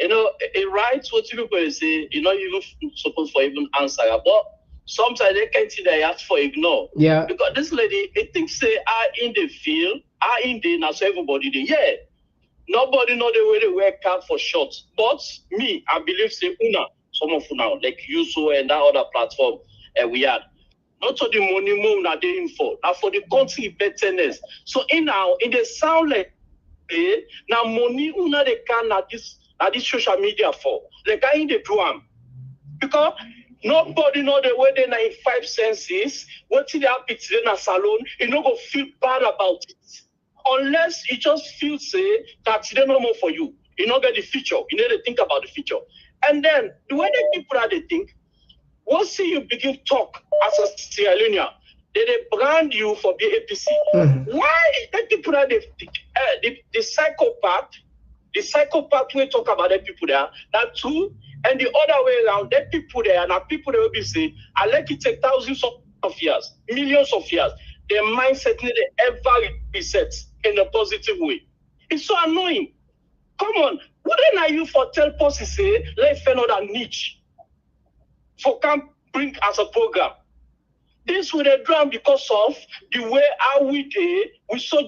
know, it writes what people say, you're not even supposed to even answer, but sometimes they can't see they ask for ignore. Yeah. Because this lady, it thinks say I in the field, I in the now so everybody there. Yeah. Nobody know the way they wear cap for shorts. But me, I believe say una, some of now, like you so and that other platform we had. Not for the money more that they in for. Now for the country betterness. So in the sound like now money una they can at this social media for. They can in the drum. Because nobody know the way they 95 cents is, what they have it in a salon, you know go feel bad about it. Unless you just feel say that they no more for you. You don't get the future. You need to think about the future. And then the way the people that they think, once you begin to talk as a Sierra Leonean, they brand you for the APC. Why the people that they think, the psychopath will talk about the people there, that too, and the other way around, the people there, and people they will be saying, I like it take thousands of years, millions of years. Their mindset need to ever reset in a positive way. It's so annoying. Come on, wouldn't are you for tell policy say let's find another niche for can bring as a program? This will they drum because of the way how we so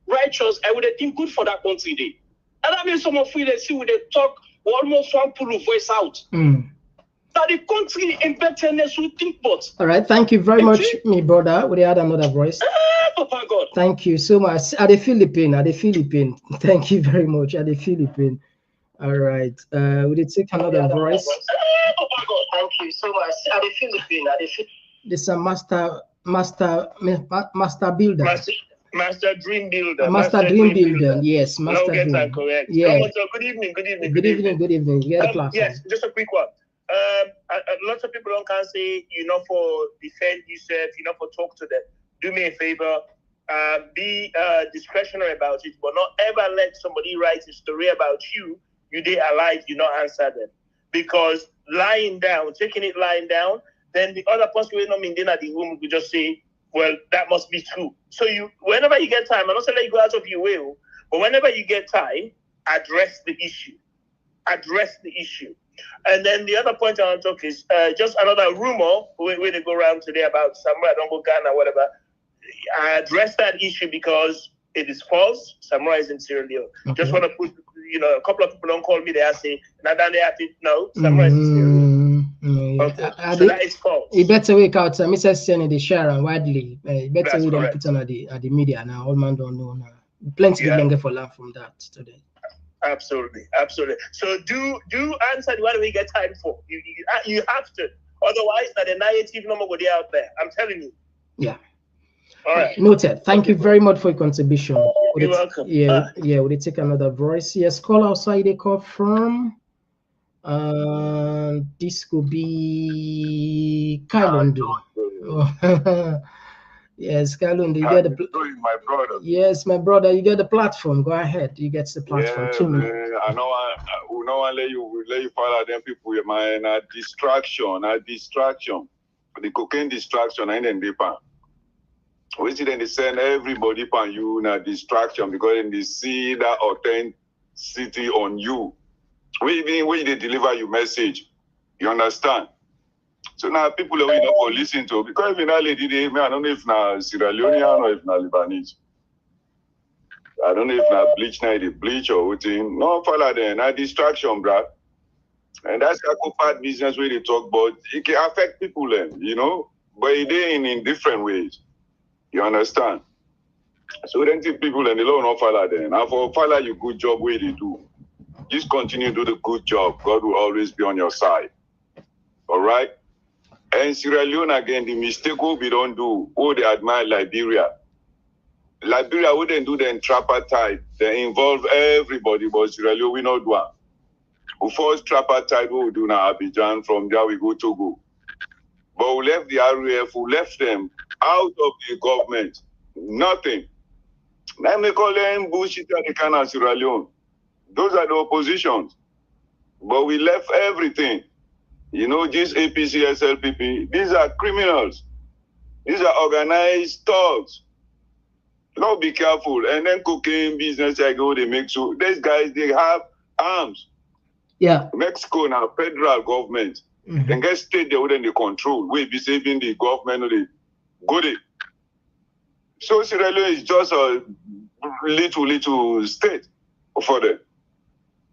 righteous and we think good for that country day. And that means some of we they see we they talk we almost want to pull voice out. That the country in betterness will think but. All right, thank you very much, my brother. We had another voice. Papa God. Thank you so much. At the Philippines. Thank you very much. At the Philippines. All right. Would it take another voice? Oh my God, thank you so much. Are they Philippine? Are they This is a master builder. Master Dream Builder. Master Dream Builder. Yes, Now Master get that Dream. correct. Yeah. Come on, so good evening, good evening, Good evening. Good evening. You get the platform. Yes, just a quick one. Lots of people don't can say, for defend yourself, for talk to them. Do me a favor, be discretionary about it, but not ever let somebody write a story about you. You did alive, you not answer them. Because lying down, taking it lying down, then the other person will not mean at the room will just say, well, that must be true. So whenever you get time, I'm not saying let you go out of your will, but whenever you get time, address the issue. Address the issue. And then the other point I want to talk is just another rumor where they go around today about Samurai Dongo Ghana, whatever. I address that issue because it is false. Samurai is in Sierra Leone. Okay. Just want to put, a couple of people don't call me there and say, no, Samurai is in Sierra Leone. Okay. So that is false. You better wake out, Mrs. Senny, the share and widely. Better we don't put on at the media now. All man don't know now. Plenty of people for learn from that today. Absolutely. So do answer the one we get time for. You have to. Otherwise, the native number will be out there. I'm telling you. Yeah. All right. Noted. Thank you very much for your contribution. You're welcome. Yeah. We'll take another voice. Yes, call outside they call from. This could be Kailondo. Yes, Kailondo, you get the my brother. Yes, my brother, you get the platform. Go ahead, you get the platform. 2 minutes. I know. We don't want to let you follow them people. My distraction. The cocaine distraction. I ain't deeper. We see then they send everybody pan you na distraction because then they see that authenticity on you. We they deliver your message. You understand? So now people are waiting for listen to because if na lady they, I don't know if na Sierra Leonean or if na Lebanese. I don't know if na bleach na they bleach or what thing. No follow them. Na distraction, bruh. And that's a part business where they talk about. It can affect people then, but it in different ways. You understand? So then people and they don't know follow them. And for follow you good job where they do. Just continue to do the good job. God will always be on your side. All right? And Sierra Leone again, the mistake we don't do. They admire Liberia. Liberia wouldn't do the tripartite. They involve everybody, but Sierra Leone we not do one. We first tripartite we do now Abidjan. From there we go to Togo. But we left the RAF, we left them out of the government. Nothing. Now they call them bullshit and they can Sierra Leone. Those are the oppositions. But we left everything. These APC, SLPP, these are criminals. These are organized thugs. Now be careful. And then cocaine business, they make so. These guys, they have arms. Yeah. Mexico now, federal government. Mm-hmm. And get state they wouldn't control. We be saving the government or the good. So Sierra Leone is just a little state for them.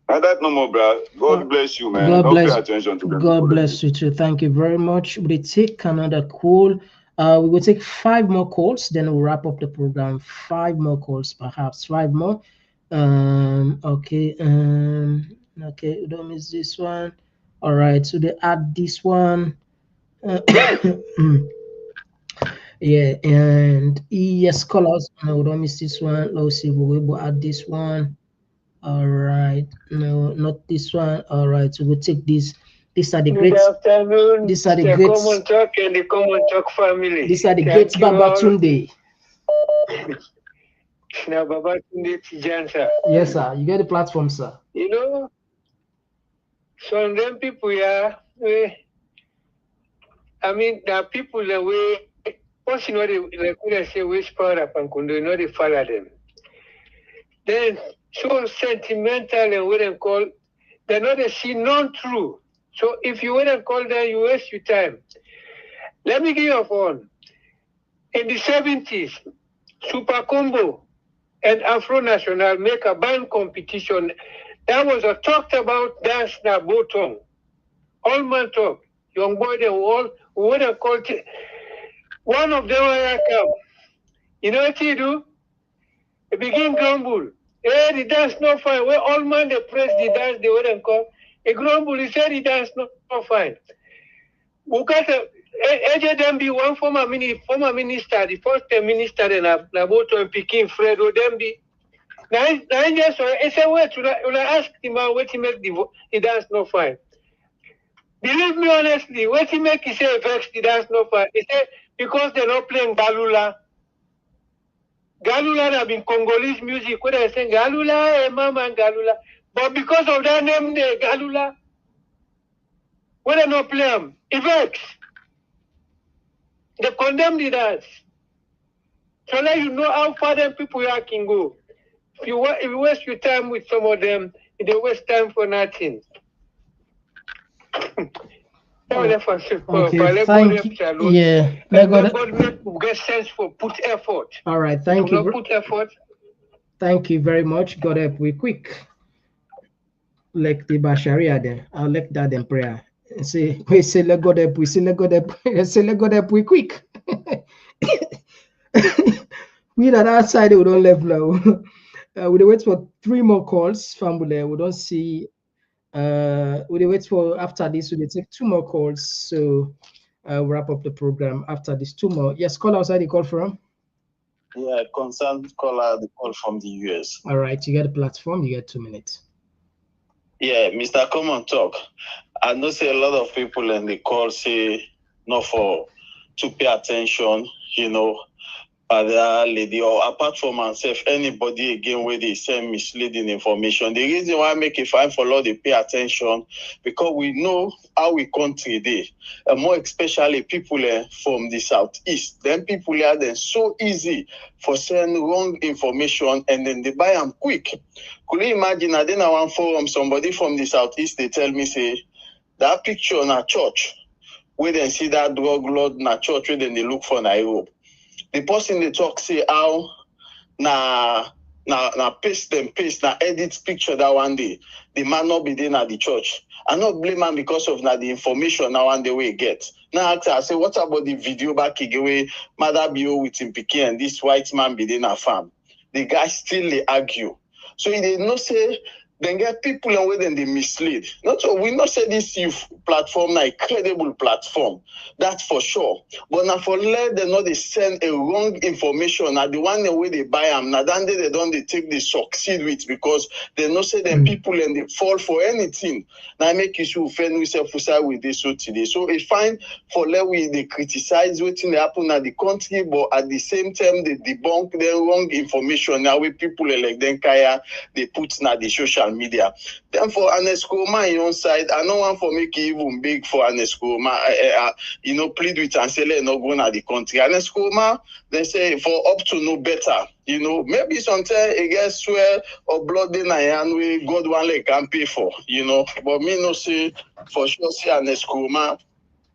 And that no more, bro. God bless you, man. God Don't bless. pay attention to them. God bless you too. Thank you very much. We take another call. We will take 5 more calls, then we'll wrap up the program. 5 more calls, perhaps 5 more. Okay. Okay. We don't miss this one. All right. So they add this one. Yeah, and yes, colors. No, we don't miss this one. Let's see. We will add this one. All right. No, not this one. All right. So we'll take this. These are the great. Good afternoon. These are the great. Komon-Tok and the Komon-Tok family. These are the great Babatunde. Now, Babatunde Tijan, sir. Yes, sir. You get the platform, sir. Some them people, there are people that way. Once they say which power up and could they follow them. Then so sentimental and wouldn't call, they're not a see non-true. So if you wouldn't call them, you waste your time. Let me give you a phone. In the 70s, Super Combo and Afro National make a band competition. That was a talked about dance na bottom. All man talk. Young boy, they all wouldn't call it. One of them will come. You know what he do? He begin grumble. The dance not fine. Where all man they press the dance, they wouldn't call. A grumble, he said the dance not fine. We got AJ Dembi, one former minister, the first minister in Naboto and Peking, Fredo Dembi. Now, just it's a way to ask him what he make the dance not fine. Believe me honestly, what he make he say vex the dance not fine. He said because they're not playing Galula. Galula have been Congolese music where they say Galula, Mama and Galula. But because of that name, they Galula, when they not play them, it vex. They condemn the dance. So now you know how far them people here can go. If you waste your time with some of them, they waste time for nothing. Okay, thank you. Yeah, let God make get sense for put effort. All right, thank you. Put effort. Thank you very much. God help we quick. Like the Basharia then. I'll let that in prayer. Say we say let God help. We say let God help. Say let God help we quick. We that outside we don't left now. We wait for 3 more calls. Family, we don't see. We wait for after this. We take 2 more calls. So wrap up the program after this 2 more. Yes, call outside. The call from. Yeah, concerned caller, the call from the US. All right, you get the platform. You get 2 minutes. Yeah, Mr. Komon-Tok. I know say a lot of people in the call say not for to pay attention, other lady or apart from myself, anybody again where they send misleading information. The reason why I make it fine for law they pay attention because we know how we country they more especially people from the southeast. Then people are then so easy for send wrong information and then they buy them quick. Could you imagine I didn't one forum somebody from the southeast they tell me say that picture in a church where they see that drug lord in a church where then they look for Nairobi. The person they talk say how na paste na edit picture that one day the man not be there at the church. I not blame man because of the information now one day we get. Now I say what about the video back away mother bio with him pikin and this white man be there a farm. The guy still they argue. So he did not say then get people and where then they mislead. Not so we not say this youth platform na a credible platform. That's for sure. But now for let them not they send a wrong information. Now the one way they buy them, now then they don't they take they succeed with because they not say them people and they fall for anything. Now make issue offend we self with this so today. So it's fine for let we they criticize what's happen at the country, but at the same time they debunk the wrong information. Now we people like them kaya they put na the social media. Then for Anescoma in your side, I know one for make it even big for Anescoma. Plead with and say let not go na the country. Anescoma, they say for up to know better. Maybe sometimes it gets swear or blood in a hand we God one leg can pay for. But me no say for sure see Anescoma.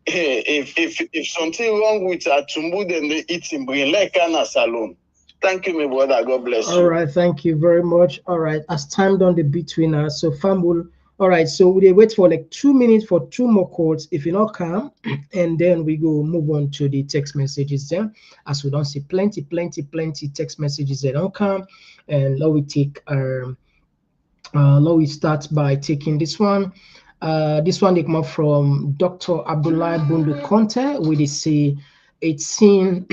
Hey, if something wrong with a tumbu, then they eat him brain like a salon. Thank you, my brother. God bless you. All right, thank you very much. All right, as time done the between us, so Fambul. All right, so we wait for like 2 minutes for 2 more calls. If you not come, and then we go move on to the text messages there. As we don't see plenty text messages that don't come, and now we take now we start by taking this one. This one they come up from Dr. Abdullah Bundu Conte. We say it seems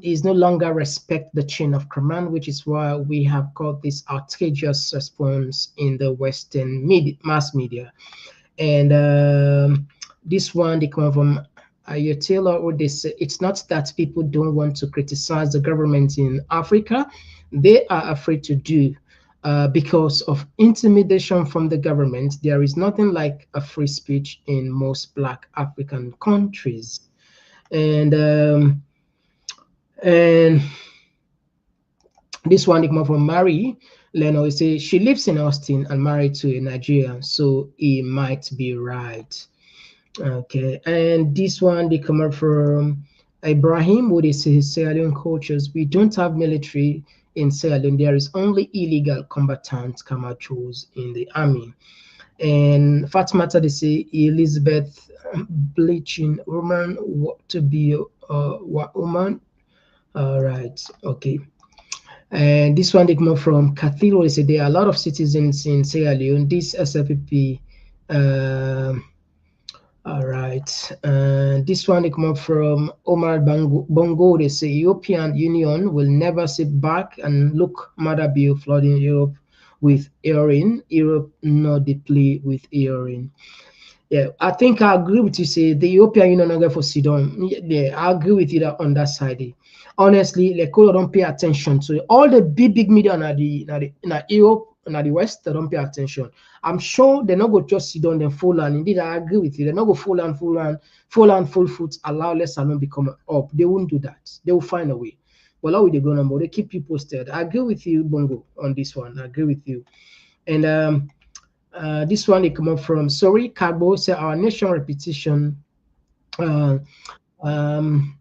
is no longer respect the chain of command, which is why we have got this outrageous response in the Western mass media. And this one they come from Taylor, or they say it's not that people don't want to criticize the government in Africa; they are afraid to do. Because of intimidation from the government, there is nothing like a free speech in most Black African countries. And this one came from Mary Leno. Say she lives in Austin and married to a Nigerian, so he might be right. Okay, and this one they come up from Ibrahim. What is his Sierra Leone cultures? We don't have military in Sierra Leone. There is only illegal combatants, Camachos, in the army. And Fatimata they say Elizabeth bleaching woman to be woman. All right, okay. And this one they come up from Cathedral. They say there are a lot of citizens in Sierra Leone. This SLPP. All right. This one they come up from Omar Bongo. They say European Union will never sit back and look Madabio flooding Europe with heroin. Europe not deeply with heroin. Yeah, I think I agree with you. Say the European Union not going for Sidon. Yeah, I agree with you that on that side. Honestly, like people don't pay attention to all the big media in Europe and the West. They don't pay attention. I'm sure they're not going to just sit down and full and indeed I agree with you. They're not going full foot. Allow less and become up. They won't do that. They will find a way. But how will they go number? They keep you posted. I agree with you, Bongo, on this one. I agree with you. And this one they come up from sorry Carbo say our nation repetition uh, um,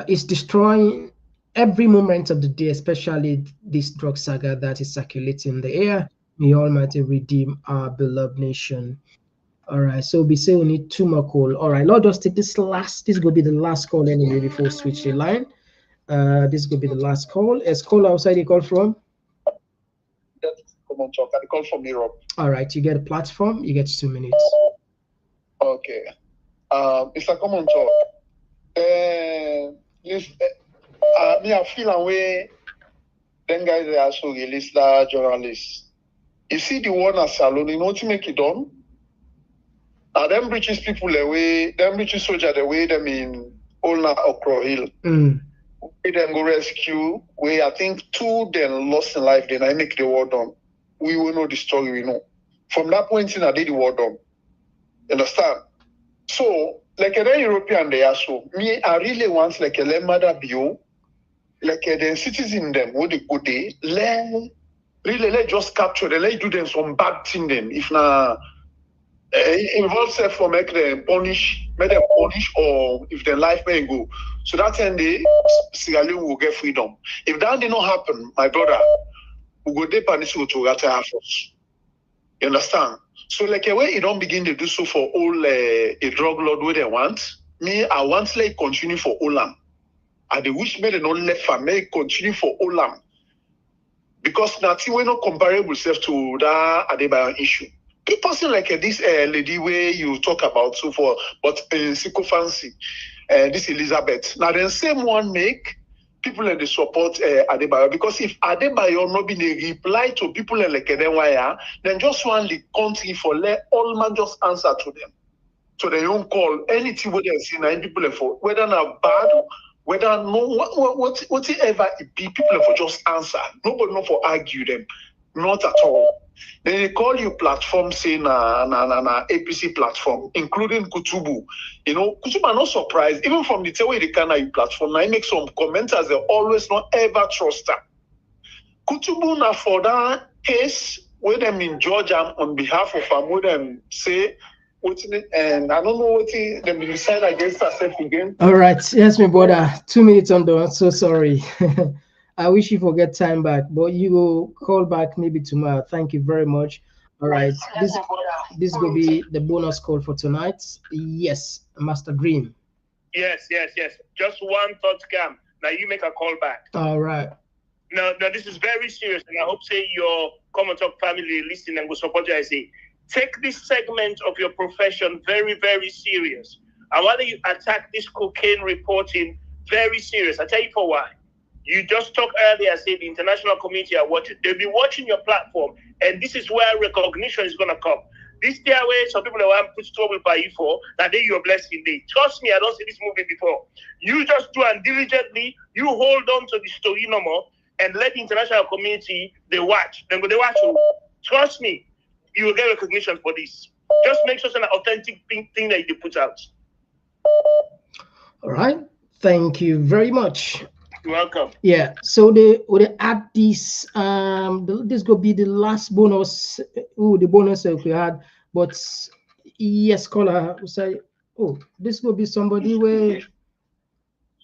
is destroying every moment of the day, especially this drug saga that is circulating in the air. May Almighty redeem our beloved nation. All right, so we say we need 2 more call. All right, let's just take this last. This will be the last call anyway before we switch the line. This will be the last call. As call outside you call from? Komon-Tok. I call from Europe. All right, you get a platform. You get 2 minutes. Okay. Mr. Komon-Tok. Me, I feel away. Then guys, they also release that journalists. You see the one at Salon, you know what to make it done? Them British people away, them British soldiers away them in Olna Okro Hill. We then go rescue. We I think 2 then lost in life. Then I make the war done. We will know the story. We know. From that point in, I did the war done. Understand? So like a European they are so me. I really want like a mother bio, like the citizen them what they go there. Let just capture them. Let do them some bad thing them. If na. Involve self for make them punish, or if their life may go. So that time they Sierra Leone will get freedom. If that did not happen, my brother, we go dey punish to Rata Air Force. You understand? So like a way you don't begin to do so for all a drug lord where they want. Me, I want like continue for Olam. I the wish me they not left for me continue for Olam. Because nothing we not comparable self to that Adebayo issue. A person like this lady where you talk about so for, but sycophancy, this Elizabeth. Now the same one make people that they support Adebayo because if Adebayo not been a reply to people like Edenwaya, then just want the country for let all man just answer to them. So they don't call anything what they see nine people for whether not bad, whether no whatever it be, people for just answer. Nobody not for argue them, not at all. Then they call you platform, say na APC platform, including Kutubu. You know, Kutubu are not surprised, even from the way they can you platform. Now, I make some commenters, they always not ever trust her. Kutubu na for that case, where them in Georgia on behalf of them, where them say, and I don't know what them decide against herself again. All right, yes, my brother. 2 minutes on the. I'm so sorry. I wish you forget time back, but you will call back maybe tomorrow. Thank you very much. All right, this will be the bonus call for tonight. Yes, Master Dream. Yes. Just one thought, Cam. Now you make a call back. All right. Now this is very serious, and I hope say your Komon-Tok family listen and will support you. I say, take this segment of your profession very, very serious. And why do you attack this cocaine reporting very serious? I tell you for why. You just talked earlier, say the international community are watching. They'll be watching your platform, and this is where recognition is going to come. This day away, some people that want to put trouble by you for, that day your blessing day. Trust me, I don't see this movie before. You just do and diligently, you hold on to the story no more, and let the international community, they watch. They watch you. Trust me, you will get recognition for this. Just make sure it's an authentic thing that you put out. All right. Thank you very much. You're welcome. Yeah. So they would add this. This could be the last bonus. The bonus that we had. But yes, caller will say, oh, this will be somebody where.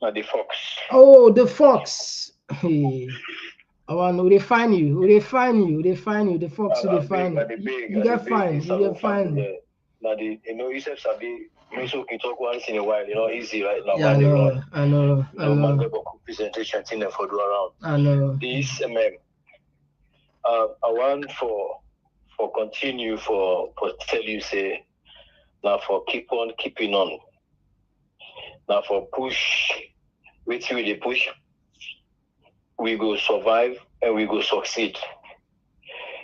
The fox. Oh, the fox. Hey. I want to find you. They find you. The fox will find you. You get fine. You get fine. Now the yourself sabi me so can talk once in a while, easy right now. Yeah, I know. Man get a presentation thing for do around. I know. This I want for continue for tell you say now for keep on keeping on. Now for push with you they push, we go survive and we go succeed.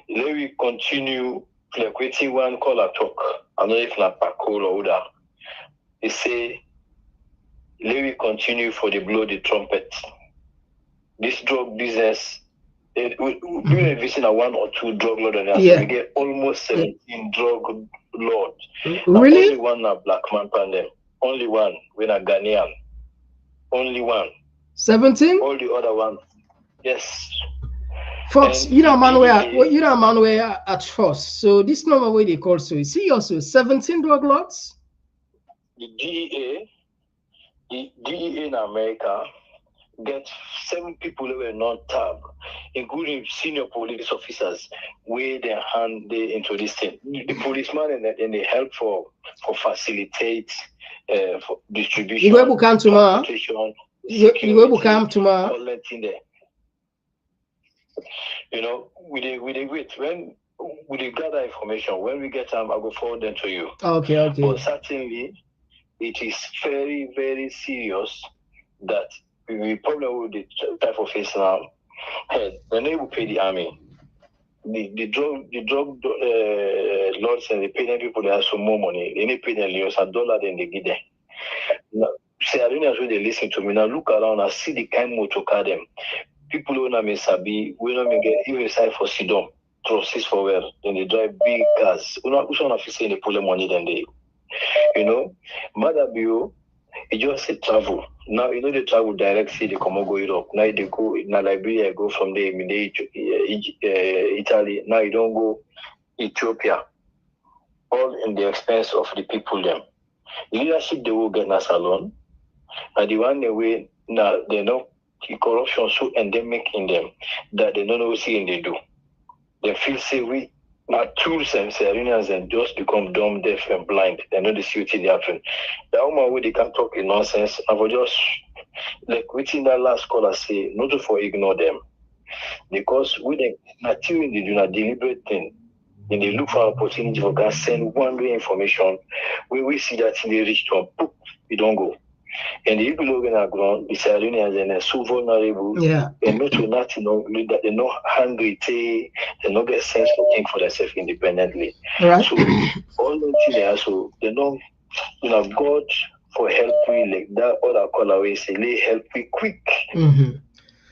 Let we continue like waiting one call a talk. I know if not call or other. They say let we continue for the blow the trumpet. This drug business, we visit a 1 or 2 drug lords, and we get almost 17 drug lords. Really? Only one a black man pandem. Only one when a Ghanaian. Only one. 17? All the other one, yes. Folks, man where at first. So this number where they call so see also 17 drug lords. The DEA in America get 7 people who were not tabbed, including senior police officers, where their hand they into this thing. The policeman and they help for facilitate for distribution. You will come tomorrow. You will come tomorrow. All that in there. We wait when we gather information. When we get them, I will forward them to you. Okay. But certainly, it is very, very serious that we probably will the type of face now. When they will pay the army, the drug lords and the paying people they have some more money. They need pay them $1 then they give them. Now, say I don't know they listen to me now. Look around and see the kind motor car them. People who know me sabi, we don't get even side for Sidon, process for well. Then they drive big cars. Who's on office and they pull the money then they, Mother Bio, it just say travel. Now they travel directly. They come go Europe. Now they go in Liberia. Go from there. Italy. Now you don't go Ethiopia. All in the expense of the people them. Leadership they will get na salon. And the one way now they know the corruption so endemic in them that they don't know what they do. They feel say we are tools and Syrians and just become dumb, deaf, and blind. They know the beauty they happen. The only way they can talk in nonsense, I will just like within that last call I say, not to for ignore them. Because with the material they do not deliberate thing. And they look for an opportunity for God send one way information. When we see that in the reach to them, we don't go. And the people who are ground, the Syrians and they're so vulnerable. Yeah. They know to not that they're not hungry, they not get sense to think for themselves independently. Right. So all those things there, so they know God for help we like that other call away say they help we quick.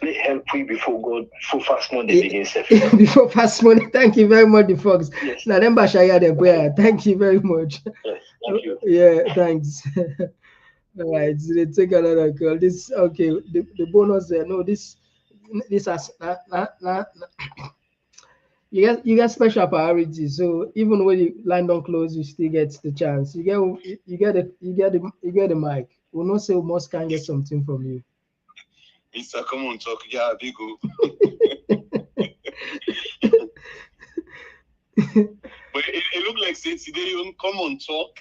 They help we before God for fast money begin self. Before fast money. Thank you very much, the folks. Yes. Now them Bashaya the boy. Thank you very much. Yes, thank you. Yeah, thanks. All right, so they take another call. This okay. The bonus there. No, this has you get special priority. So even when you line don't close, you still get the chance. You get the mic. We'll not say we must can get something from you. Mr. Komon-Tok, yeah, big go. But it look like say today on Komon-Tok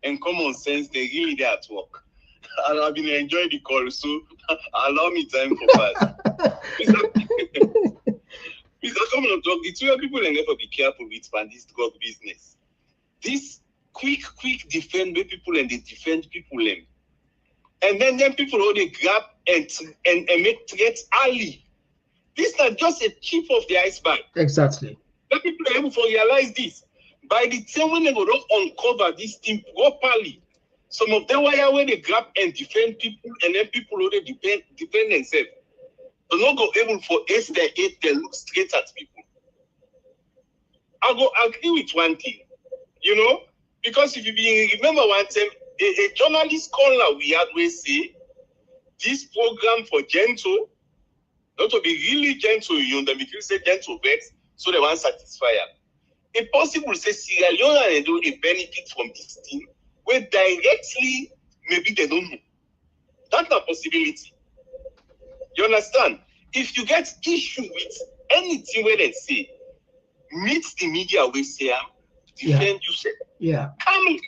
and Common Sense, they really there at work. And I've been enjoying the call, so allow me time for fast. Mr. Komon-Tok, the two people and never be careful with this drug business. This quick defend people and they defend people them. And then people all they grab and make threats early. This is not just a tip of the iceberg. Exactly. The people are able to realize this. By the time when they go to uncover this thing properly, some of them were when they grab and defend people, and then people already defend themselves. They're not go able for ace their hate, they look straight at people. I'll go agree with one thing, you know, because if you remember one time, a journalist caller we had will say this program for gentle, not to be really gentle, you know, if you say gentle vex, so they want satisfy them. It's possible to say Sierra Leone and they do a benefit from this thing, where directly maybe they don't know. That's a possibility. You understand? If you get issue with anything where they say, meet the media we say, defend yourself. Yeah. Calmly.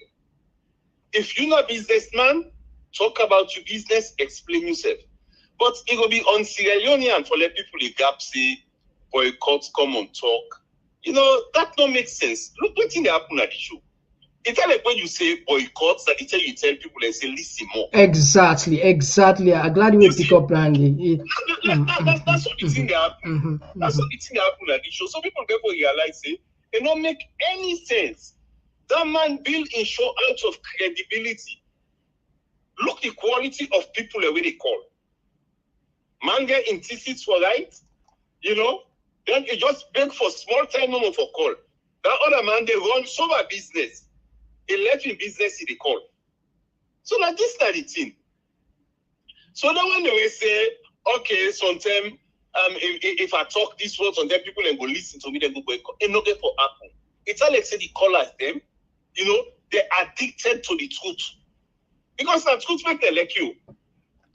If you're not a businessman, talk about your business, explain yourself. But it will be on Sierra Leonean for let people the gap say boycott, Komon-Tok. You know, that don't make sense. Look what thing happen at the show. It's like when you say boycotts, that you tell people and say listen more. Exactly. I'm glad you pick up Randy. That's what the thing that happen. That's what the thing that happen at the show. So people therefore realize it don't make any sense. That man built a show out of credibility. Look the quality of people the way they call. Man get insisted for right, you know, then he just beg for small time number for call. That other man they run sober business. He left in business in the call. So now this is the thing. So now when they will say, okay, sometimes if I talk this word, sometimes people then go listen to me, then go boycott. It's not for happen. It's all like say the callers them, you know, they're addicted to the truth. Because the truth make them like you.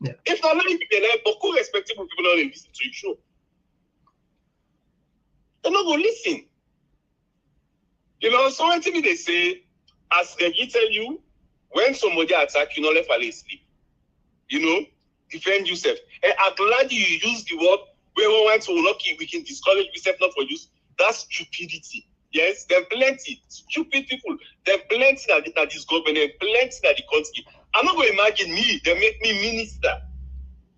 Yeah. If not like they like, but cool respectable people don't listen to your show. They're not going to listen. You know, so when they say, as they tell you, when somebody attack you, not let fall asleep. You know, defend yourself. And I'm glad you use the word where we want to not we can discourage yourself not for use. That's stupidity. Yes, there are plenty stupid people. There are plenty that this government, plenty that the country. I'm not going to imagine me. They make me minister.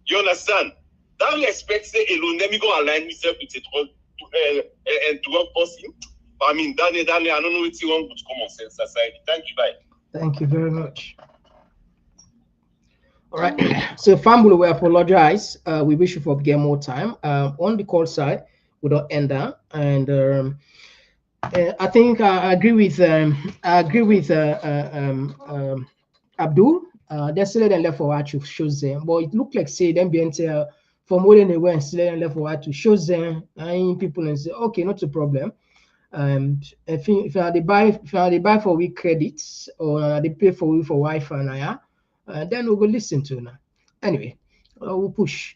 You understand? That will expect say alone. Let me go align myself with a drug person. I mean, Daniel, I don't know what's wrong with common sense society. Thank you, bye. Thank you very much. All right. So, family, we apologize. We wish you for get more time. On the call side, we don't end that. And I think I agree with Abdul. They still then left for what to shows them, but it looked like say them being from where they went still then left for what to shows them. And people and say, okay, not a problem. If they buy for week credits or they pay for we for Wi-Fi now, then we'll go listen to now. Anyway, we'll push.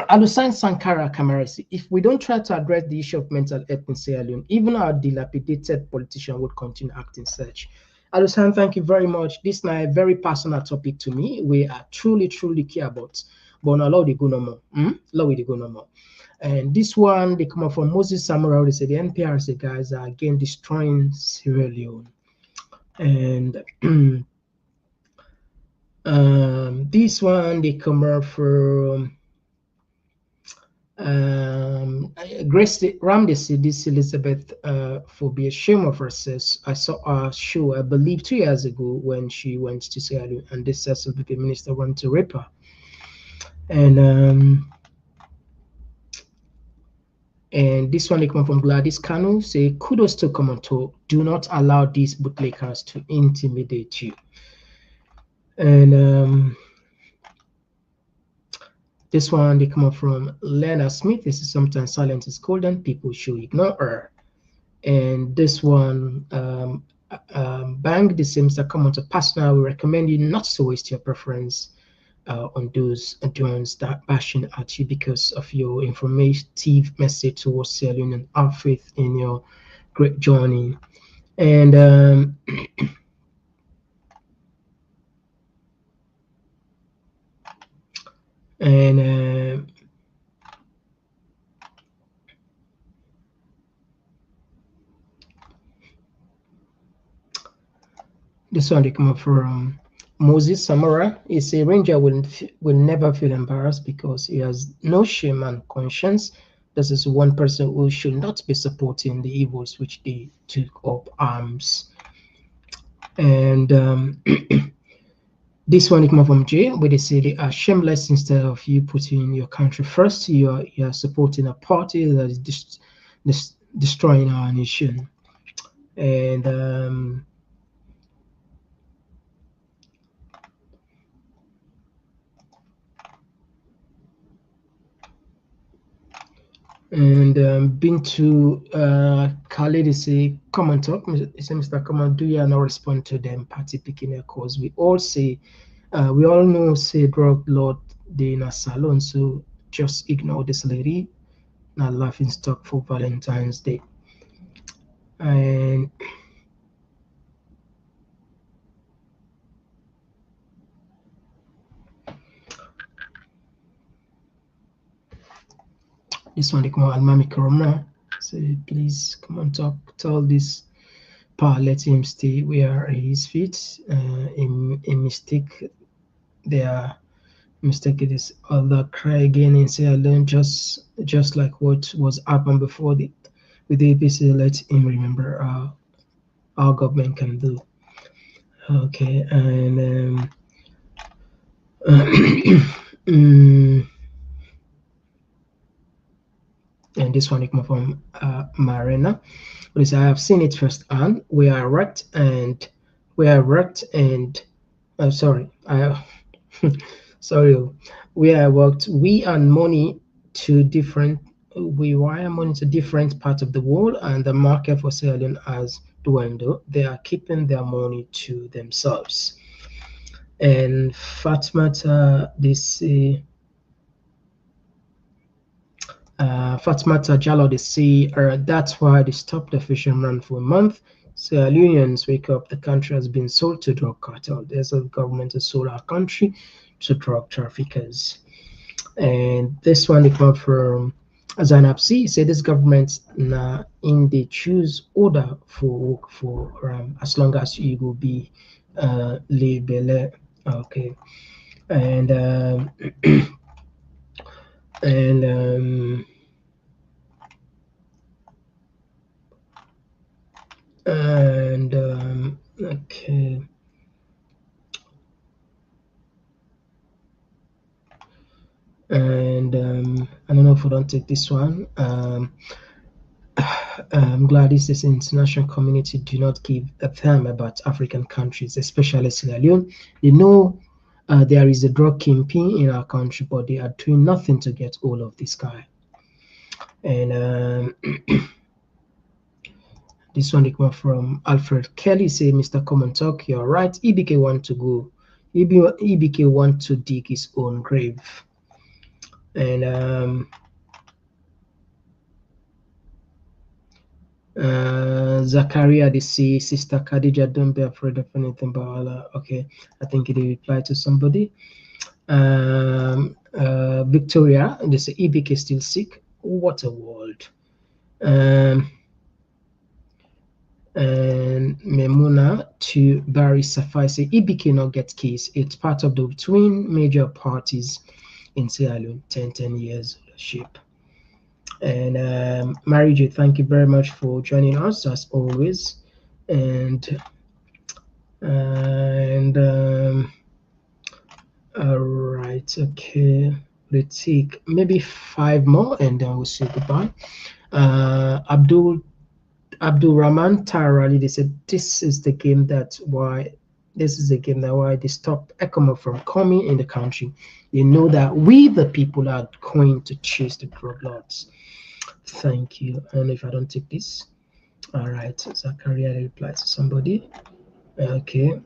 Alusan Sankara Kamarasi, if we don't try to address the issue of mental health in Sierra Leone, even our dilapidated politician would continue acting such. Alusan, thank you very much. This is now a very personal topic to me. We are truly care about. But now, Lord, they go no more. Lord, they go no more. And this one, they come up from Moses Samurai. They say the NPRC guys are again destroying Sierra Leone. And this one, they come up from Grace Ramdesi, this Elizabeth for be ashamed of herself. I saw a show, I believe 2 years ago, when she went to Sierra Leone and this SLPP minister wanted to rape her. And this one they come from Gladys Kanu, say kudos to Komon-Tok. Do not allow these bootlickers to intimidate you. And this one they come up from Lena Smith. This is sometimes silence is golden. People should ignore her. And this one, Bang, this seems to come on to personal. We recommend you not to waste your preference on those drones that bashing at you because of your informative message towards selling and our faith in your great journey. And this one they come up from Moses Samara. Is a ranger will never feel embarrassed because he has no shame and conscience. This is one person who should not be supporting the evils which they took up arms. And this one come up from Jay, where they say they are shameless. Instead of you putting your country first, you are supporting a party that is destroying our nation. And been to Khalid is a Komon-Tok. Mr. Komon, do you not respond to them party picking their cause? We all say, we all know say drug lord they in a salon, so just ignore this lady. Not laughing stock for Valentine's Day. And This one they come on Almami Koroma. Say, please come on, talk, tell this power, let him stay where his feet. A mistake, they are mistake it is other cry again and say alone, just like what was happened before with the APC. Let him remember our government can do. Okay, and and this one come from Marina. But I have seen it firsthand. We are wrecked and sorry, I sorry, we are worked. We earn money to different. We wire money to different parts of the world, and the market for selling has dwindled. They are keeping their money to themselves. And Fatmata, they say. Fatmata Jallo, they say that's why they stopped the fishermen for a month. Sierra Leoneans wake up, the country has been sold to drug cartel. There's a government has sold our country to drug traffickers. And this one they come from Zainab C. Say this government in the choose order for as long as you will be label. Okay. And and okay. And I don't know if I don't take this one. I'm glad this is international community do not give a damn about African countries, especially Sierra Leone. They know there is a drug kingpin in our country, but they are doing nothing to get all of this guy. And this one they come from Alfred Kelly. Say, Mr. Komon-Tok, you're right. EBK want to go. EBK want to dig his own grave. And Zakaria, they say, Sister Khadija, don't be afraid of anything but Allah. Okay, I think it replied to somebody. Victoria, they say, EBK still sick. What a world. And Memuna to Barry Safai say, EBK not get case. It's part of the twin major parties in Sierra Leone, 10 years leadership. And Mariju, thank you very much for joining us as always. And all right, okay, let's take maybe 5 more and then we'll say goodbye. Abdul Rahman Tarali, they said this is the game that why they stop ECOMO from coming in the country. They know that we the people are going to chase the drug lords. Thank you. I don't know if I don't take this. All right, Zakaria replies to somebody. Okay.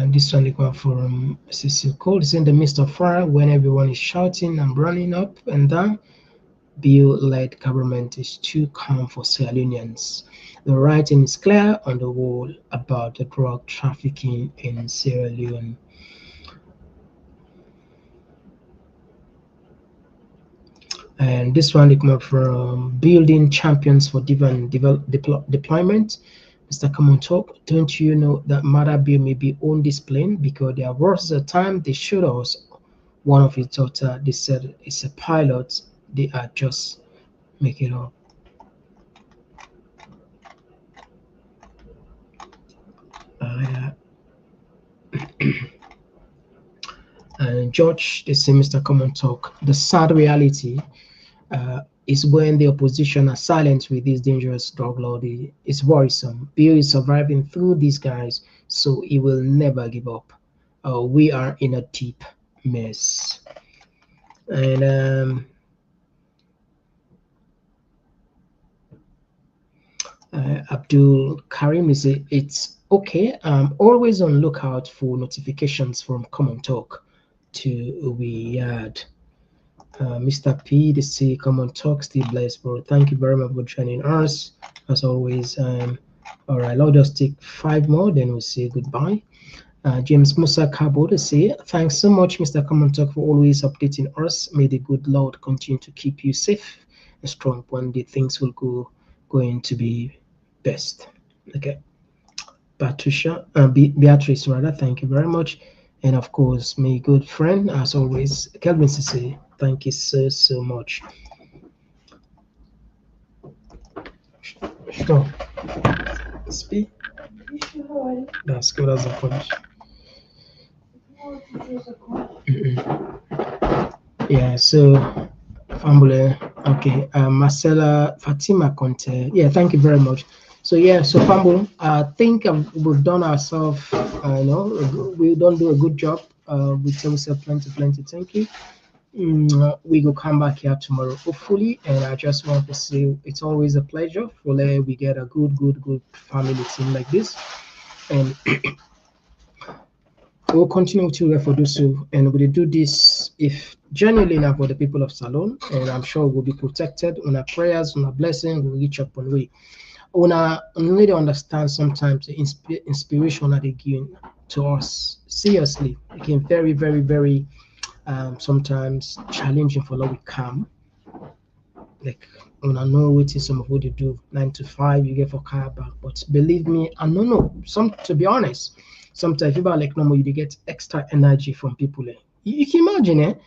This one come from Cecil Cole. It's in the midst of fire when everyone is shouting and running up and down. Bill-led government is too calm for Sierra Leoneans. The writing is clear on the wall about the drug trafficking in Sierra Leone. And this one they come up from building champions for divine deployment. Mr. Komon-Tok, don't you know that Mother Bill may be on this plane because there was a time they showed us one of his daughter. They said it's a pilot. They are just making up. And George, they say, Mr. Komon-Tok, the sad reality is when the opposition are silent with this dangerous drug lord. It's worrisome. Bill is surviving through these guys, so he will never give up. We are in a deep mess. And Abdul Karim is it's okay. Always on lookout for notifications from Komon-Tok to Riyadh. Mr. P, the C, Komon-Tok, stay blessed, bro. Thank you very much for joining us, as always. All right, I'll just take 5 more, then we'll say goodbye. James Musa Kabo to say, thanks so much, Mr. Komon-Tok, for always updating us. May the good Lord continue to keep you safe and strong. One day things will going to be best. Okay. Beatrice, rather, thank you very much. And of course, my good friend, as always, Kelvin Sisse, thank you so much. Sure. Speak. That's good as a punch. Yeah, so Fambule, okay, Marcela Fatima Conte, yeah, thank you very much. So yeah, so Fambule, I think we've done ourselves, we don't do a good job. We tell ourselves plenty. Thank you. We will come back here tomorrow, hopefully, and I just want to say it's always a pleasure for we get a good family team like this, and we'll continue to for so, and we'll do this if genuinely enough for the people of Salon, and I'm sure we'll be protected. On our prayers, on our blessing, we'll reach up on way. I need to understand sometimes the inspiration that they give to us. Seriously, it can very sometimes challenging for we come. Like when I know what is some of what you do 9 to 5, you get for car back. But believe me, I don't know. To be honest, sometimes people like normal, you get extra energy from people. You can imagine,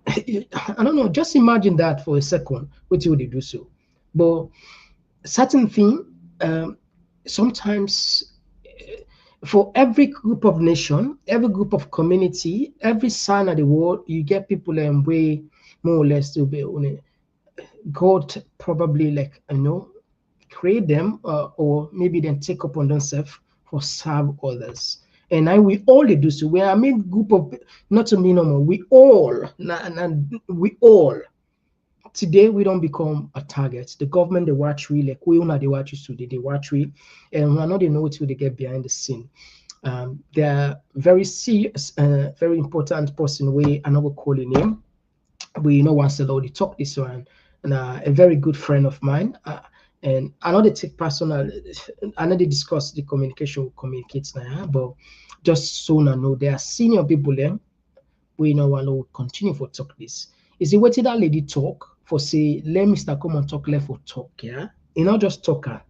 I don't know, just imagine that for a second, what would they do so? But certain thing, sometimes for every group of nation, every group of community, every sign of the world, you get people way more or less to be God probably create them or maybe then take upon themselves for serve others. And we all do so. We are a main group of, not to me no more, we all today we don't become a target. The government they watch we like we they watch us today, they watch we, and we know they know what they get behind the scene. They are very serious, very important person way I know calling him. We once already talk this one, and a very good friend of mine. And I know they take personal, I know they discuss the communication communicates now, but just so I know there are senior people there. We know one will continue for talk this. Is it what that lady talk for say let Mr. Komon-Tok left for talk, yeah? You not just talker.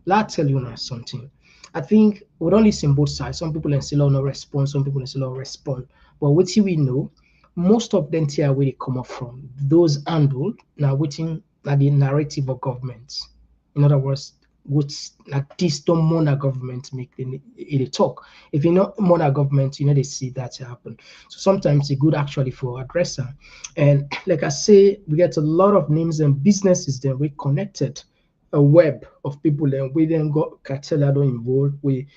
Let tell you now something. I think we don't listen both sides. Some people still no respond, some people still no respond. But what we know, most of them here where they come up from, those handled now waiting at the narrative of governments. In other words, what's like this don't money government make it talk. If you know money government, they see that happen. So sometimes it's good actually for addresser. And like I say, we get a lot of names and businesses that we connected a web of people and we then got cartel involved. We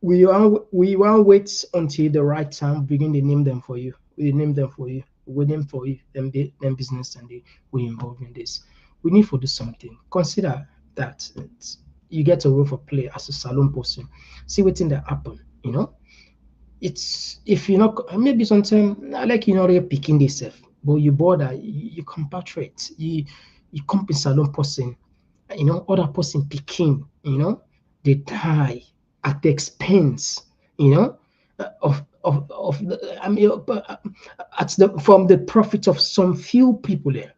want wait until the right time begin to name them for you. We name them for you. We name for you them business and we involved in this. We need to do something. Consider that you get a role for play as a salon person. See what's in that happen. It's if you're not maybe sometimes I like you're picking this self, but you bother, you compatriot, you come in salon person, other person picking, they die at the expense, of the, I mean, from the profit of some few people there,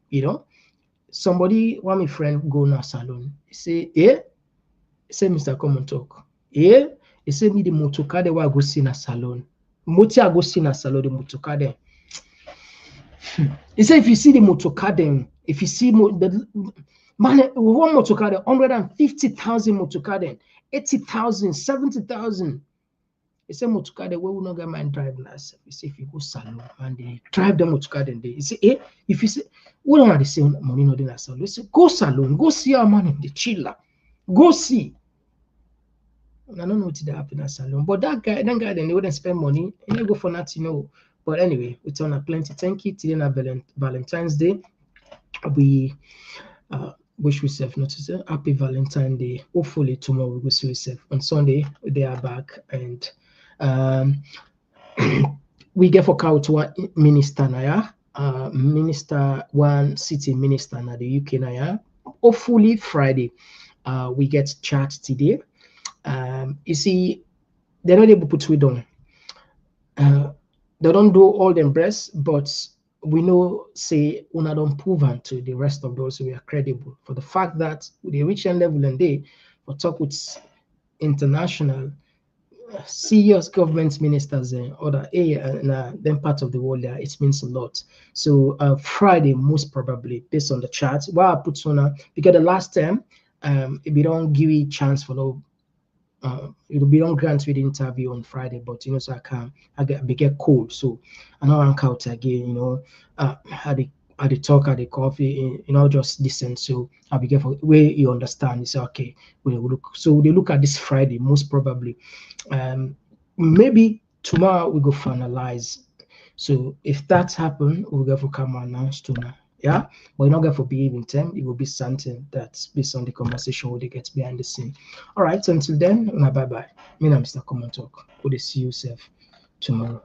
Somebody, one my friend go na salon. He say, Mr. Komon-Tok. He say me the motoka de wa go see na salon. Moti I go see na salon the motoka dem. He say if you see the motoka dem, if you see the man one motoka dem, 150,000 motoka dem, 80,000, 70,000. He say motoka dem we will not get mind drive na. He say if you go salon and they drive them motoka dem, he say if you say we don't want to say money not in a salon. They say go salon, go see our man in the chiller, go see. I don't know what did happen at salon, but that guy then they wouldn't spend money and you go for nothing, But anyway, it's on a plenty. Thank you. Today na Valentine's Day. We wish we self not to say happy Valentine's Day. Hopefully tomorrow we will see yourself. On Sunday they are back and we get for cow to one minister now, minister, one city minister na the UK now. Yeah? Hopefully Friday, we get chat today. You see, they're not able to put it on. They don't do all them breasts, but we know say una don't prove to the rest of those who are credible for the fact that they reach a level and they for talk with international serious government ministers and other then part of the world there, it means a lot. So Friday most probably based on the chart. Why I put on because the last time if we don't give you chance for no it'll be on grant with the interview on Friday, but you know, so I get cold, so I know I'm out again, you know, at the talk, at the coffee, you know, just listen. So I'll be careful where you understand. You say, okay, we look. So they look at this Friday, most probably. Maybe tomorrow we go finalize. So if that happen, we'll go for come announce tomorrow. Yeah, but you're not going to be even them. It will be something that's based on the conversation where they get behind the scene. All right, so until then, bye bye. Me and Mr. Komon-Tok. We'll see you safe tomorrow.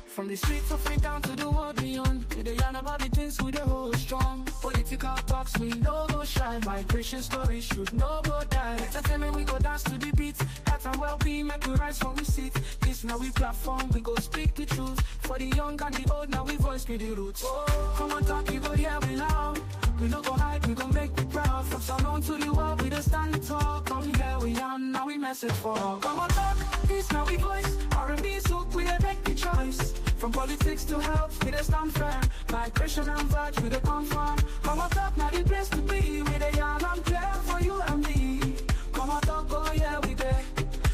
From the streets of it down to the world beyond, we the yarn about the things we the hold strong. Political talks we no go shine, migration stories should no go die. Entertainment we go dance to the beat, health and well-being make we rise from we seat. This now we platform, we go speak the truth. For the young and the old, now we voice with the roots. Komon-Tok, you go hear we loud. We no go hide, we go make we proud. From Salon to the world, we the stand tall. Come here we are, now we message for all. Komon-Tok, this now we voice. R&B soak, we make the choice. From politics to health, we the stand firm. Migration and vibes, we the confirm. Komon-Tok, now the place to be. We the young and clear for you and me. Komon-Tok, oh yeah, we there.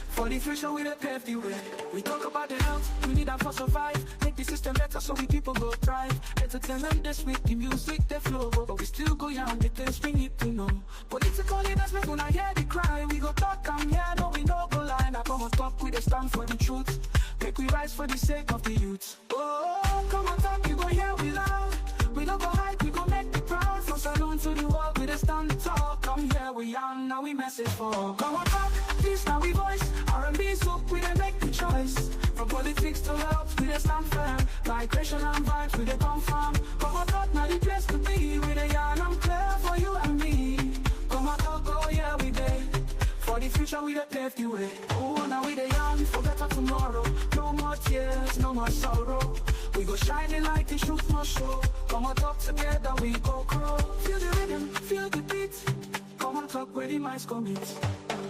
For the future, we the pave the way. We talk about the health, we need that for survive. Make the system better so we people go thrive. Entertainment this week, the music, the flow. But we still go young, the things we need to know. Political leaders, we gonna hear the cry. We go talk and yeah, no, we no go lie. Now Komon-Tok, we the stand for the truth. Make we rise for the sake of the youth. Oh, Komon-Tok, you go hear we loud. We don't go hide, we go make the proud. From Salon to the world, we the stand tall. Come here, we young, now we message for all. Komon-Tok, this now we voice. R&B soak, we don't make the choice. From politics to health, we the stand firm. Migration and vibes, we the confirm. Komon-Tok, now the place to be. We the young and clear for you and me. Komon-Tok, oh yeah, we there. For the future, we the pave the way. Oh, now we the young, for better tomorrow. No more tears, no more sorrow. We go shining like the truth must show. Komon-Tok together, we go grow. Feel the rhythm, feel the beat. Komon-Tok where the minds commit.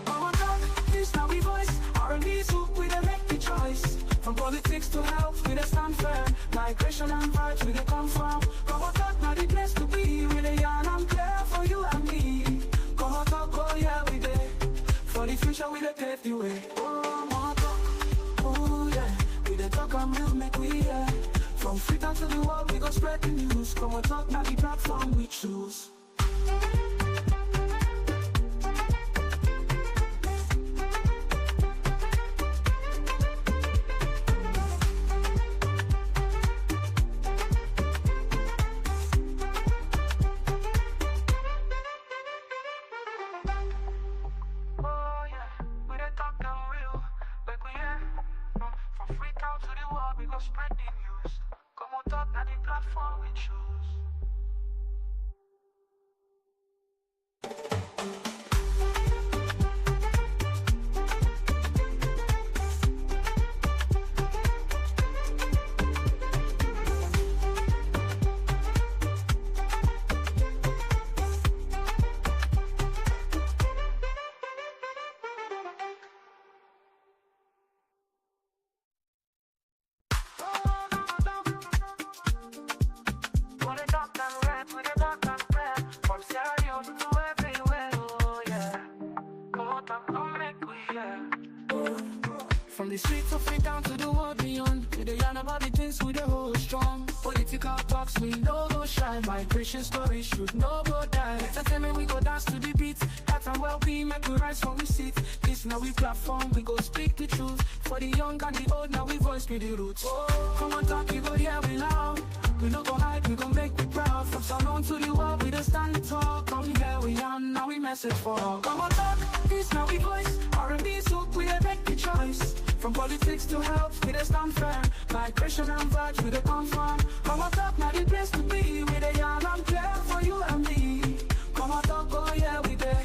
Komon-Tok, this now we voice. R&B soak, we the make the choice. From politics to health, we the stand firm. Migration and vibes, we the confirm. Komon-Tok now the place to be. We the young and clear for you and me. Komon-Tok, oh yeah, we there. For the future, we the pave the way. Komon-Tok, oh yeah. We the talk and move, make we yeah. From Freetown to the world, we go spread the news. Komon-Tok, now the platform we choose. Spread the news. Komon-Tok, now the platform we choose. From the streets of it down to the world beyond, we the yarn about the things we the hold strong. Political talks we no go shine, migration stories should no go die. Entertainment we go dance to the beat, health and well-being make we rise from we seat. This now we platform, we go speak the truth. For the young and the old, now we voice with the roots. Komon-Tok, you go hear we loud. we no go hide, we gon' make you proud. From Salon to the world, we just stand tall. Come here, we on, now we message for all. Komon-Tok, this now we voice. R&B soup, we dey make the choice. From politics to health, we dey stand firm. Migration and vibes, we dey confirm. Komon-Tok, now the place to be. We dey young and clear for you and me. Komon-Tok, oh yeah, we dey.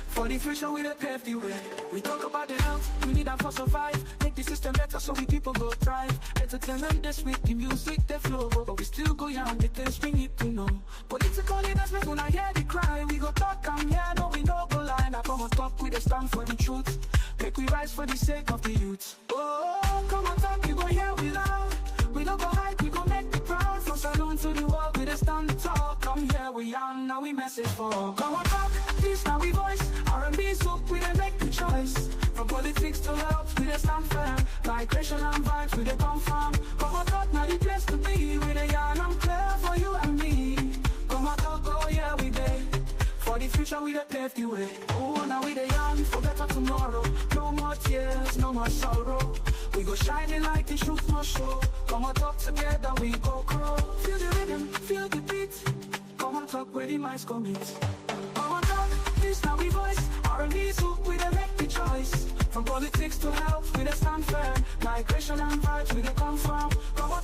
For the future, we dey pave the way. We talk about the health, we need them for survive. Make the system better so we people go thrive. Entertainment this week, the music they flow. But we still go young, the things we need to know. Political leaders make una hear the cry. We go talk and yeah, no we no go lie. Now Komon-Tok, we dey stand for the truth. Make we rise for the sake of the youth. Oh, Komon-Tok, you go hear we loud. We no go hide, we go make you proud. From Salon to the world, we dey stand tall. Come here, we young, now we message for all. Komon-Tok, this now we voice. R&B soup, we dey make the choice. From politics to health, we dey stand firm. Migration and vibes, we dey confirm. Komon-Tok, now the place to be. We dey young and clear for you and me. Komon-Tok, oh yeah, we dey. For the future, we dey pave the way. Oh, now we dey young for better tomorrow. No more tears, no more sorrow. We go shining like the truth must show. Komon-Tok together, we go grow. Feel the rhythm, feel the beat. Komon-Tok, where the minds commit. Komon-Tok, this now we voice. R&B soup, we dey make the choice. From politics to health, we dey stand firm. Migration and vibes, we dey confirm. Komon-Tok,